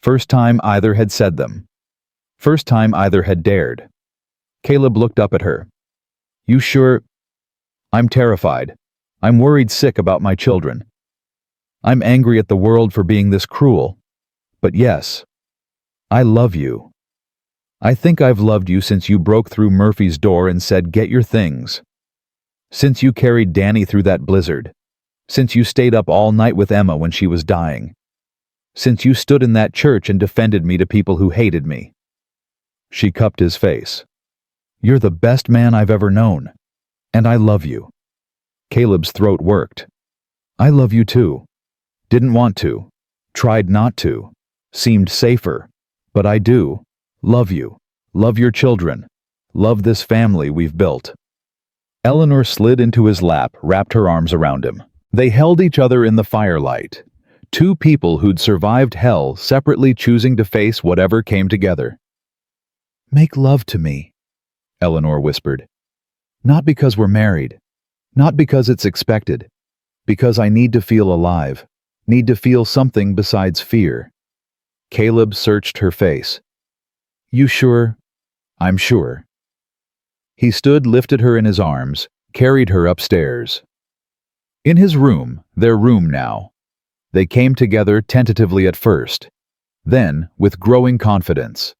First time either had said them. First time either had dared. Caleb looked up at her. You sure? I'm terrified. I'm worried sick about my children. I'm angry at the world for being this cruel. But yes, I love you. I think I've loved you since you broke through Murphy's door and said, get your things. Since you carried Danny through that blizzard. Since you stayed up all night with Emma when she was dying. Since you stood in that church and defended me to people who hated me. She cupped his face. You're the best man I've ever known. And I love you. Caleb's throat worked. I love you too. Didn't want to. Tried not to. Seemed safer. But I do. Love you. Love your children. Love this family we've built. Eleanor slid into his lap, wrapped her arms around him. They held each other in the firelight. Two people who'd survived hell, separately choosing to face whatever came together. Make love to me, Eleanor whispered. Not because we're married. Not because it's expected. Because I need to feel alive. Need to feel something besides fear. Caleb searched her face. You sure? I'm sure. He stood, lifted her in his arms, carried her upstairs. In his room, their room now. They came together tentatively at first, then with growing confidence.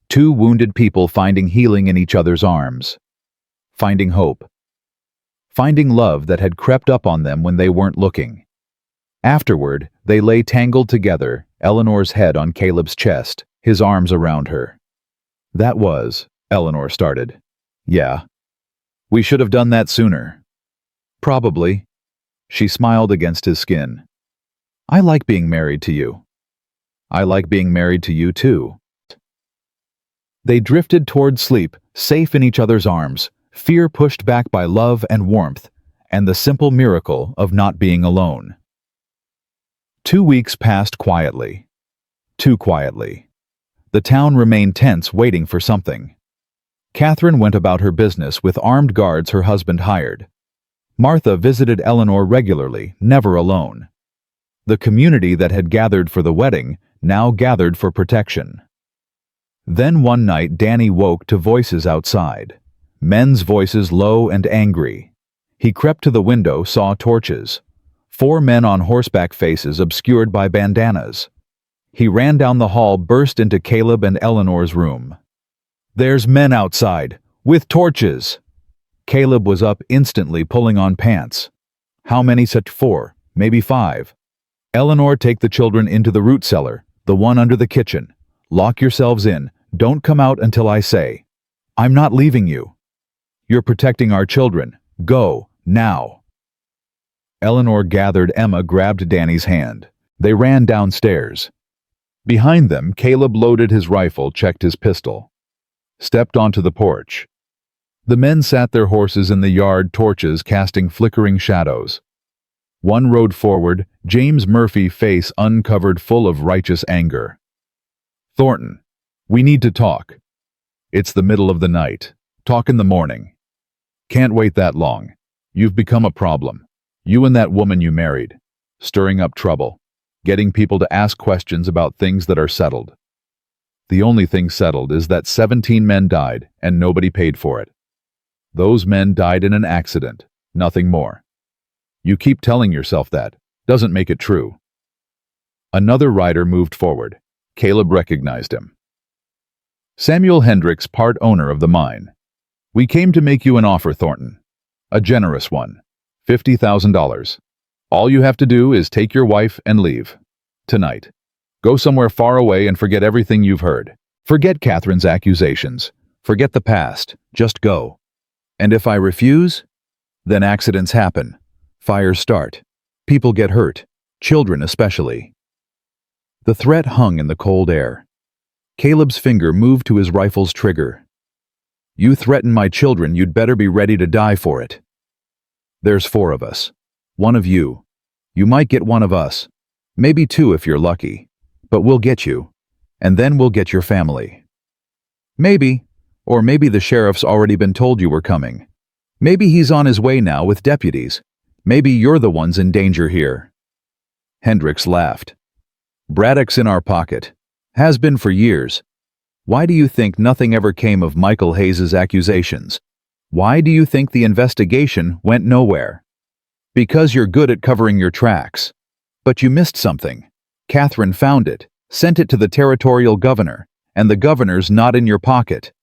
Two wounded people finding healing in each other's arms. Finding hope. Finding love that had crept up on them when they weren't looking. Afterward, they lay tangled together, Eleanor's head on Caleb's chest, his arms around her. That was, Eleanor started. Yeah. We should have done that sooner. Probably. She smiled against his skin. I like being married to you. I like being married to you too. They drifted toward sleep, safe in each other's arms, fear pushed back by love and warmth, and the simple miracle of not being alone. 2 weeks passed quietly. Too quietly. The town remained tense, waiting for something. Catherine went about her business with armed guards her husband hired. Martha visited Eleanor regularly, never alone. The community that had gathered for the wedding now gathered for protection. Then one night Danny woke to voices outside. Men's voices low and angry. He crept to the window, saw torches. 4 men on horseback, faces obscured by bandanas. He ran down the hall, burst into Caleb and Eleanor's room. There's men outside, with torches. Caleb was up instantly, pulling on pants. How many? Such 4, maybe 5. Eleanor, take the children into the root cellar, the one under the kitchen. Lock yourselves in, don't come out until I say. I'm not leaving you. You're protecting our children. Go, now. Eleanor gathered Emma, grabbed Danny's hand. They ran downstairs. Behind them, Caleb loaded his rifle, checked his pistol. Stepped onto the porch. The men sat their horses in the yard, torches casting flickering shadows. One rode forward, James Murphy, face uncovered, full of righteous anger. Thornton, we need to talk. It's the middle of the night. Talk in the morning. Can't wait that long. You've become a problem. You and that woman you married. Stirring up trouble. Getting people to ask questions about things that are settled. The only thing settled is that 17 men died and nobody paid for it. Those men died in an accident, nothing more. You keep telling yourself that. Doesn't make it true. Another rider moved forward. Caleb recognized him. Samuel Hendricks, part owner of the mine. We came to make you an offer, Thornton. A generous one. $50,000. All you have to do is take your wife and leave. Tonight. Go somewhere far away and forget everything you've heard. Forget Catherine's accusations. Forget the past. Just go. And if I refuse, then accidents happen. Fires start. People get hurt. Children especially. The threat hung in the cold air. Caleb's finger moved to his rifle's trigger. You threaten my children, you'd better be ready to die for it. There's 4 of us. 1 of you. You might get 1 of us. Maybe 2 if you're lucky. But we'll get you. And then we'll get your family. Maybe. Or maybe the sheriff's already been told you were coming. Maybe he's on his way now with deputies. Maybe you're the ones in danger here. Hendricks laughed. Braddock's in our pocket. Has been for years. Why do you think nothing ever came of Michael Hayes's accusations? Why do you think the investigation went nowhere? Because you're good at covering your tracks. But you missed something. Catherine found it, sent it to the territorial governor, and the governor's not in your pocket.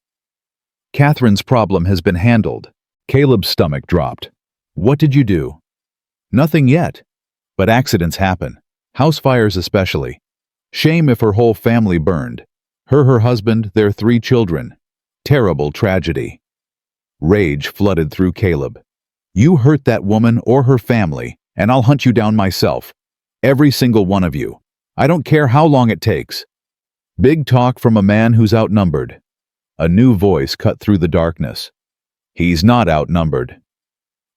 Catherine's problem has been handled. Caleb's stomach dropped. What did you do? Nothing yet. But accidents happen. House fires especially. Shame if her whole family burned. Her husband, their 3 children. Terrible tragedy. Rage flooded through Caleb. You hurt that woman or her family, and I'll hunt you down myself. Every single one of you. I don't care how long it takes. Big talk from a man who's outnumbered. A new voice cut through the darkness. He's not outnumbered.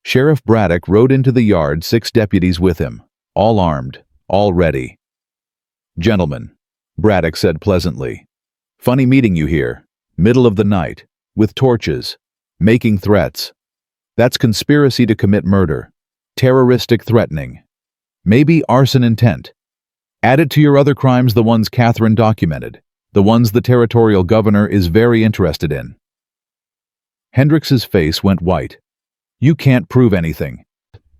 Sheriff Braddock rode into the yard, 6 deputies with him, all armed, all ready. Gentlemen, Braddock said pleasantly. Funny meeting you here, middle of the night, with torches, making threats. That's conspiracy to commit murder, terroristic threatening, maybe arson intent. Add it to your other crimes, the ones Catherine documented, the ones the territorial governor is very interested in. Hendrix's face went white. You can't prove anything.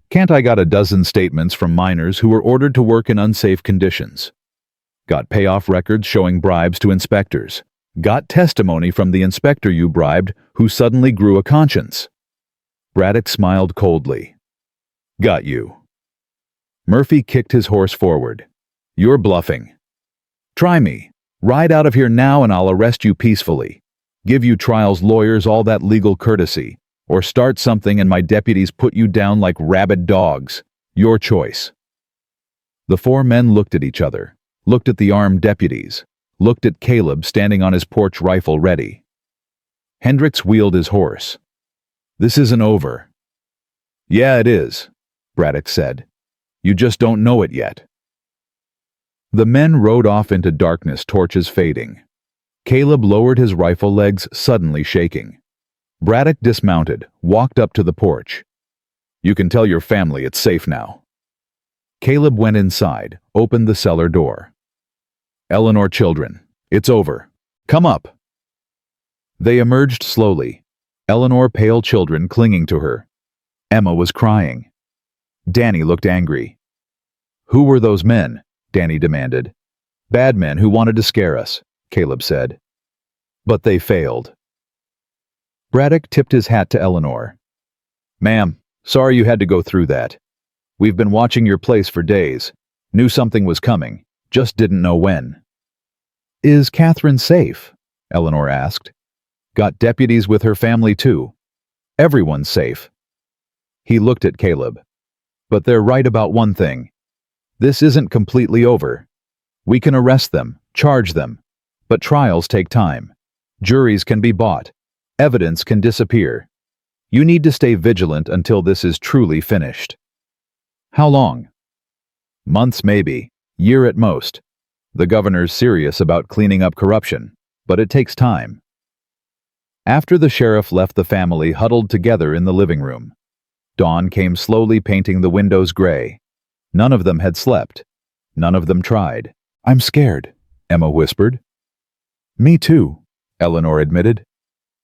Can't I got a dozen statements from miners who were ordered to work in unsafe conditions. Got payoff records showing bribes to inspectors. Got testimony from the inspector you bribed who suddenly grew a conscience. Braddock smiled coldly. Got you. Murphy kicked his horse forward. You're bluffing. Try me. Ride out of here now and I'll arrest you peacefully. Give you trial's lawyers all that legal courtesy. Or start something and my deputies put you down like rabid dogs. Your choice. The four men looked at each other, looked at the armed deputies, looked at Caleb standing on his porch rifle ready. Hendrix wheeled his horse. This isn't over. Yeah, it is, Braddock said. You just don't know it yet. The men rode off into darkness, torches fading. Caleb lowered his rifle, legs suddenly shaking. Braddock dismounted, walked up to the porch. You can tell your family it's safe now. Caleb went inside, opened the cellar door. Eleanor, children, it's over. Come up. They emerged slowly. Eleanor, pale children clinging to her. Emma was crying. Danny looked angry. Who were those men? Danny demanded. Bad men who wanted to scare us, Caleb said. But they failed. Braddock tipped his hat to Eleanor. Ma'am, sorry you had to go through that. We've been watching your place for days. Knew something was coming, just didn't know when. Is Catherine safe? Eleanor asked. Got deputies with her family too. Everyone's safe. He looked at Caleb. But they're right about one thing. This isn't completely over. We can arrest them, charge them. But trials take time. Juries can be bought. Evidence can disappear. You need to stay vigilant until this is truly finished. How long? Months maybe, year at most. The governor's serious about cleaning up corruption, but it takes time. After the sheriff left, the family huddled together in the living room. Dawn came slowly, painting the windows gray. None of them had slept. None of them tried. I'm scared, Emma whispered. Me too, Eleanor admitted.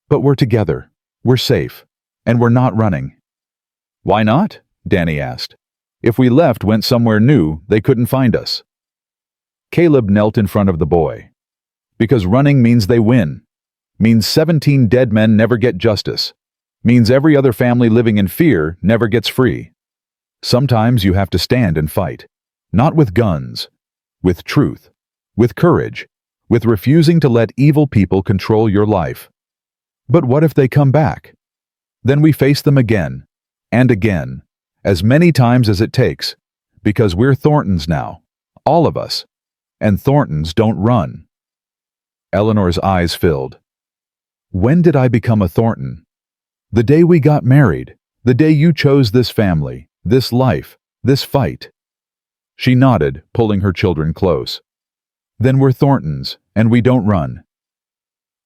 But we're together. We're safe. And we're not running. Why not? Danny asked. If we left, went somewhere new, they couldn't find us. Caleb knelt in front of the boy. Because running means they win. Means 17 dead men never get justice. Means every other family living in fear never gets free. Sometimes you have to stand and fight. Not with guns. With truth. With courage. With refusing to let evil people control your life. But what if they come back? Then we face them again. And again. As many times as it takes. Because we're Thorntons now. All of us. And Thorntons don't run. Eleanor's eyes filled. When did I become a Thornton? The day we got married. The day you chose this family, this life, this fight. She nodded, pulling her children close. Then we're Thorntons, and we don't run.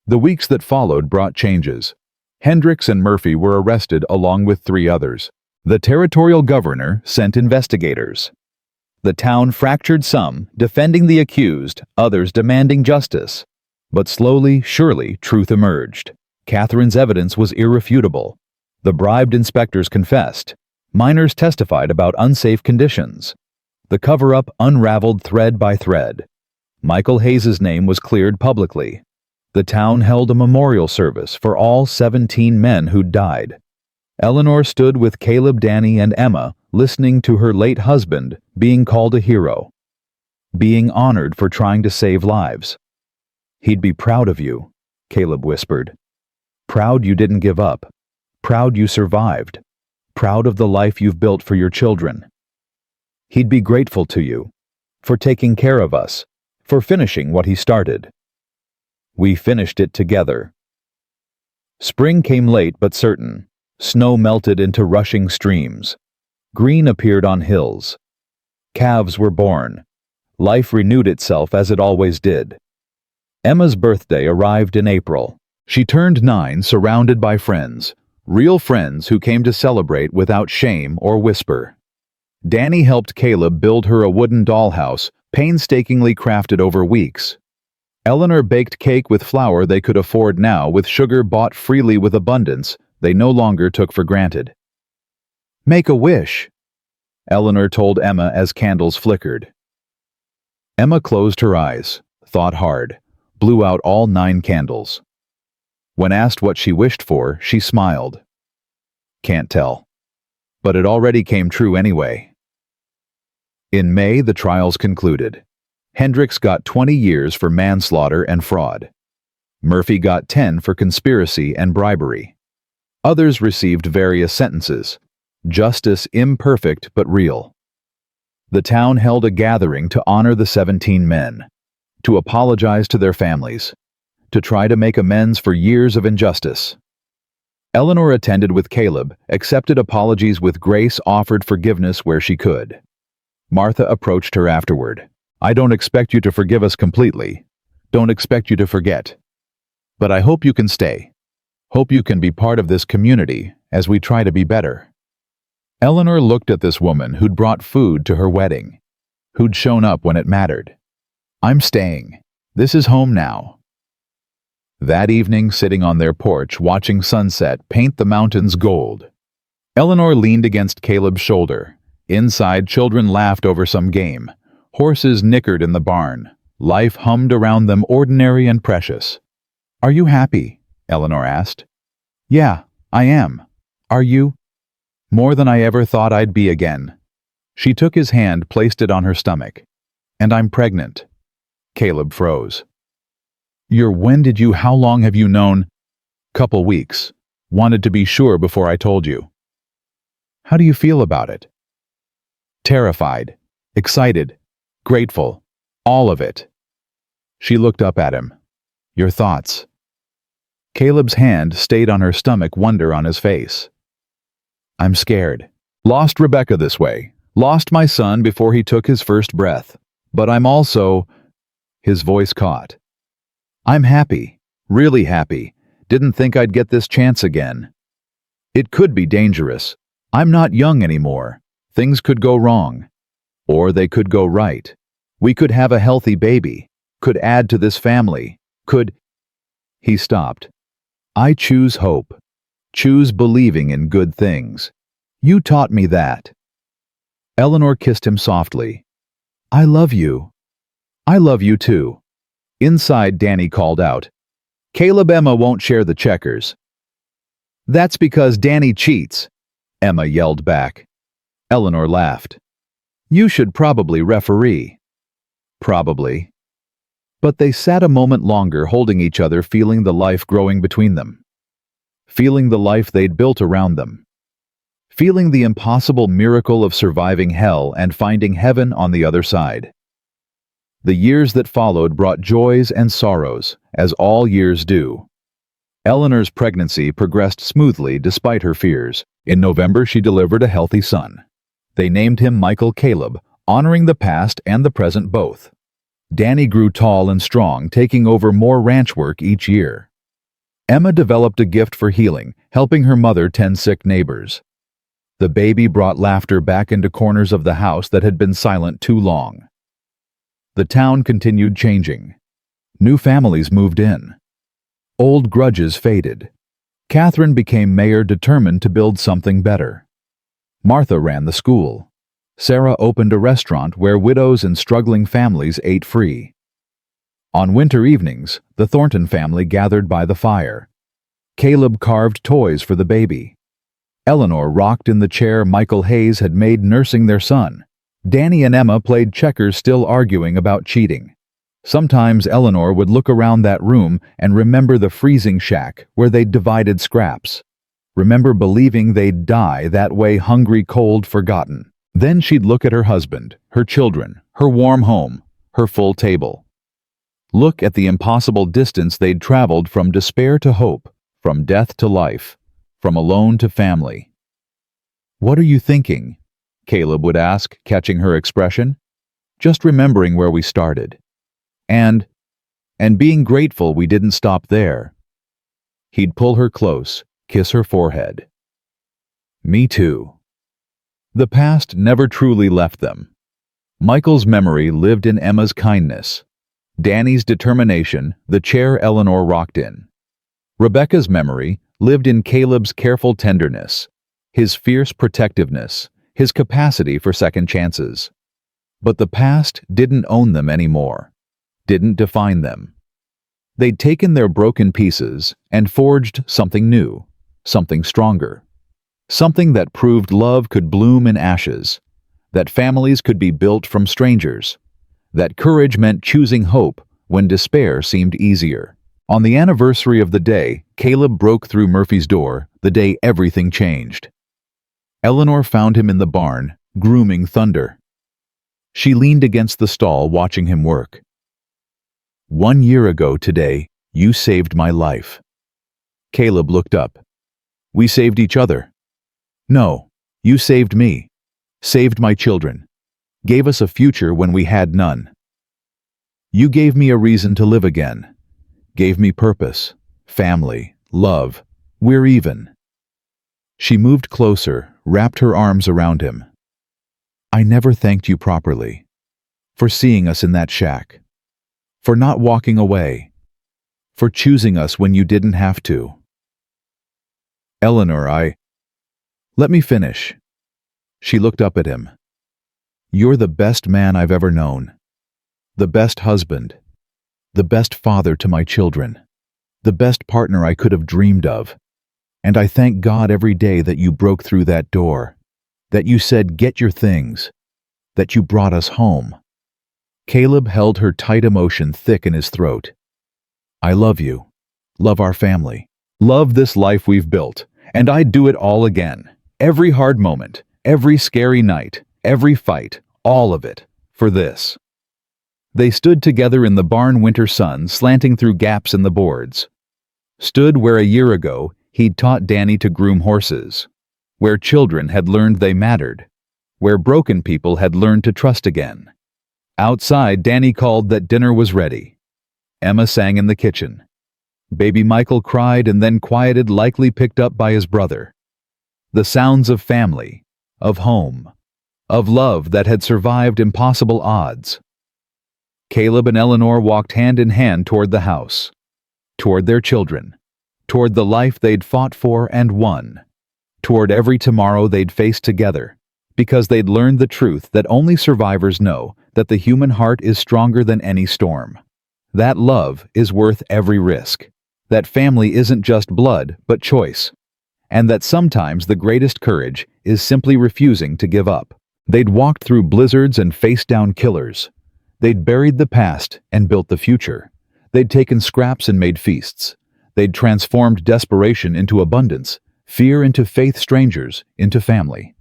The weeks that followed brought changes. Hendrix and Murphy were arrested along with 3 others. The territorial governor sent investigators. The town fractured, some defending the accused, others demanding justice. But slowly, surely, truth emerged. Catherine's evidence was irrefutable. The bribed inspectors confessed. Miners testified about unsafe conditions. The cover-up unraveled thread by thread. Michael Hayes's name was cleared publicly. The town held a memorial service for all 17 men who'd died. Eleanor stood with Caleb, Danny, and Emma, listening to her late husband being called a hero. Being honored for trying to save lives. He'd be proud of you, Caleb whispered. Proud you didn't give up. Proud you survived. Proud of the life you've built for your children. He'd be grateful to you. For taking care of us. For finishing what he started. We finished it together. Spring came late but certain. Snow melted into rushing streams. Green appeared on hills. Calves were born. Life renewed itself as it always did. Emma's birthday arrived in April. She turned 9, surrounded by friends. Real friends who came to celebrate without shame or whisper. Danny helped Caleb build her a wooden dollhouse, painstakingly crafted over weeks. Eleanor baked cake with flour they could afford now, with sugar bought freely with abundance they no longer took for granted. "Make a wish," Eleanor told Emma as candles flickered. Emma closed her eyes, thought hard, blew out all 9 candles. When asked what she wished for, she smiled. "Can't tell. But it already came true anyway." In May, the trials concluded. Hendricks got 20 years for manslaughter and fraud. Murphy got 10 for conspiracy and bribery. Others received various sentences. Justice imperfect but real. The town held a gathering to honor the 17 men, to apologize to their families, to try to make amends for years of injustice. Eleanor attended with Caleb, accepted apologies with grace, offered forgiveness where she could. Martha approached her afterward. "I don't expect you to forgive us completely. Don't expect you to forget. But I hope you can stay. Hope you can be part of this community as we try to be better." Eleanor looked at this woman who'd brought food to her wedding, who'd shown up when it mattered. "I'm staying. This is home now." That evening, sitting on their porch, watching sunset paint the mountains gold, Eleanor leaned against Caleb's shoulder. Inside, children laughed over some game. Horses nickered in the barn. Life hummed around them, ordinary and precious. "Are you happy?" Eleanor asked. "Yeah, I am. Are you?" "More than I ever thought I'd be again." She took his hand, placed it on her stomach. "And I'm pregnant." Caleb froze. How long have you known?" "Couple weeks. Wanted to be sure before I told you." "How do you feel about it?" "Terrified, excited, grateful, all of it." She looked up at him. "Your thoughts?" Caleb's hand stayed on her stomach, wonder on his face. "I'm scared. Lost Rebecca this way. Lost my son before he took his first breath. But I'm also—" His voice caught. "I'm happy. Really happy. Didn't think I'd get this chance again. It could be dangerous. I'm not young anymore. Things could go wrong. Or they could go right. We could have a healthy baby. Could add to this family. Could—" He stopped. "I choose hope. Choose believing in good things. You taught me that." Eleanor kissed him softly. "I love you." "I love you too." Inside, Danny called out, "Caleb, Emma won't share the checkers." "That's because Danny cheats," Emma yelled back. Eleanor laughed. "You should probably referee." "Probably." But they sat a moment longer, holding each other, feeling the life growing between them. Feeling the life they'd built around them. Feeling the impossible miracle of surviving hell and finding heaven on the other side. The years that followed brought joys and sorrows, as all years do. Eleanor's pregnancy progressed smoothly despite her fears. In November, she delivered a healthy son. They named him Michael Caleb, honoring the past and the present both. Danny grew tall and strong, taking over more ranch work each year. Emma developed a gift for healing, helping her mother tend sick neighbors. The baby brought laughter back into corners of the house that had been silent too long. The town continued changing. New families moved in. Old grudges faded. Catherine became mayor, determined to build something better. Martha ran the school. Sarah opened a restaurant where widows and struggling families ate free. On winter evenings, the Thornton family gathered by the fire. Caleb carved toys for the baby. Eleanor rocked in the chair Michael Hayes had made nursing their son. Danny and Emma played checkers, still arguing about cheating. Sometimes Eleanor would look around that room and remember the freezing shack where they'd divided scraps. Remember believing they'd die that way, hungry, cold, forgotten. Then she'd look at her husband, her children, her warm home, her full table. Look at the impossible distance they'd traveled, from despair to hope, from death to life, from alone to family. "What are you thinking?" Caleb would ask, catching her expression. "Just remembering where we started. And being grateful we didn't stop there." He'd pull her close, kiss her forehead. "Me too." The past never truly left them. Michael's memory lived in Emma's kindness. Danny's determination, the chair Eleanor rocked in. Rebecca's memory lived in Caleb's careful tenderness, his fierce protectiveness, his capacity for second chances. But the past didn't own them anymore, didn't define them. They'd taken their broken pieces and forged something new, something stronger. Something that proved love could bloom in ashes, that families could be built from strangers, that courage meant choosing hope when despair seemed easier. On the anniversary of the day Caleb broke through Murphy's door, the day everything changed. Eleanor found him in the barn, grooming Thunder. She leaned against the stall watching him work. "1 year ago today, you saved my life." Caleb looked up. "We saved each other." "No, you saved me, saved my children, gave us a future when we had none. You gave me a reason to live again, gave me purpose, family, love. We're even." She moved closer, wrapped her arms around him. "I never thanked you properly, for seeing us in that shack, for not walking away, for choosing us when you didn't have to. Eleanor, Let me finish." She looked up at him. "You're the best man I've ever known, the best husband, the best father to my children, the best partner I could have dreamed of. And I thank God every day that you broke through that door, that you said, 'Get your things,' that you brought us home." Caleb held her tight, emotion thick in his throat. "I love you, love our family, love this life we've built, and I'd do it all again. Every hard moment, every scary night, every fight, all of it, for this." They stood together in the barn winter sun slanting through gaps in the boards. Stood where a year ago he'd taught Danny to groom horses, where children had learned they mattered, where broken people had learned to trust again. Outside, Danny called that dinner was ready. Emma sang in the kitchen. Baby Michael cried and then quieted, likely picked up by his brother. The sounds of family, of home, of love that had survived impossible odds. Caleb and Eleanor walked hand in hand toward the house, toward their children, toward the life they'd fought for and won, toward every tomorrow they'd face together, because they'd learned the truth that only survivors know, that the human heart is stronger than any storm. That love is worth every risk. That family isn't just blood, but choice. And that sometimes the greatest courage is simply refusing to give up. They'd walked through blizzards and faced down killers. They'd buried the past and built the future. They'd taken scraps and made feasts. They'd transformed desperation into abundance, fear into faith, strangers into family.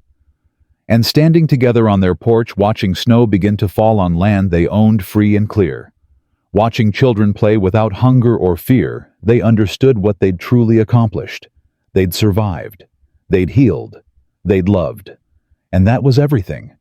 And standing together on their porch, watching snow begin to fall on land they owned free and clear, watching children play without hunger or fear, they understood what they'd truly accomplished. They'd survived. They'd healed. They'd loved. And that was everything.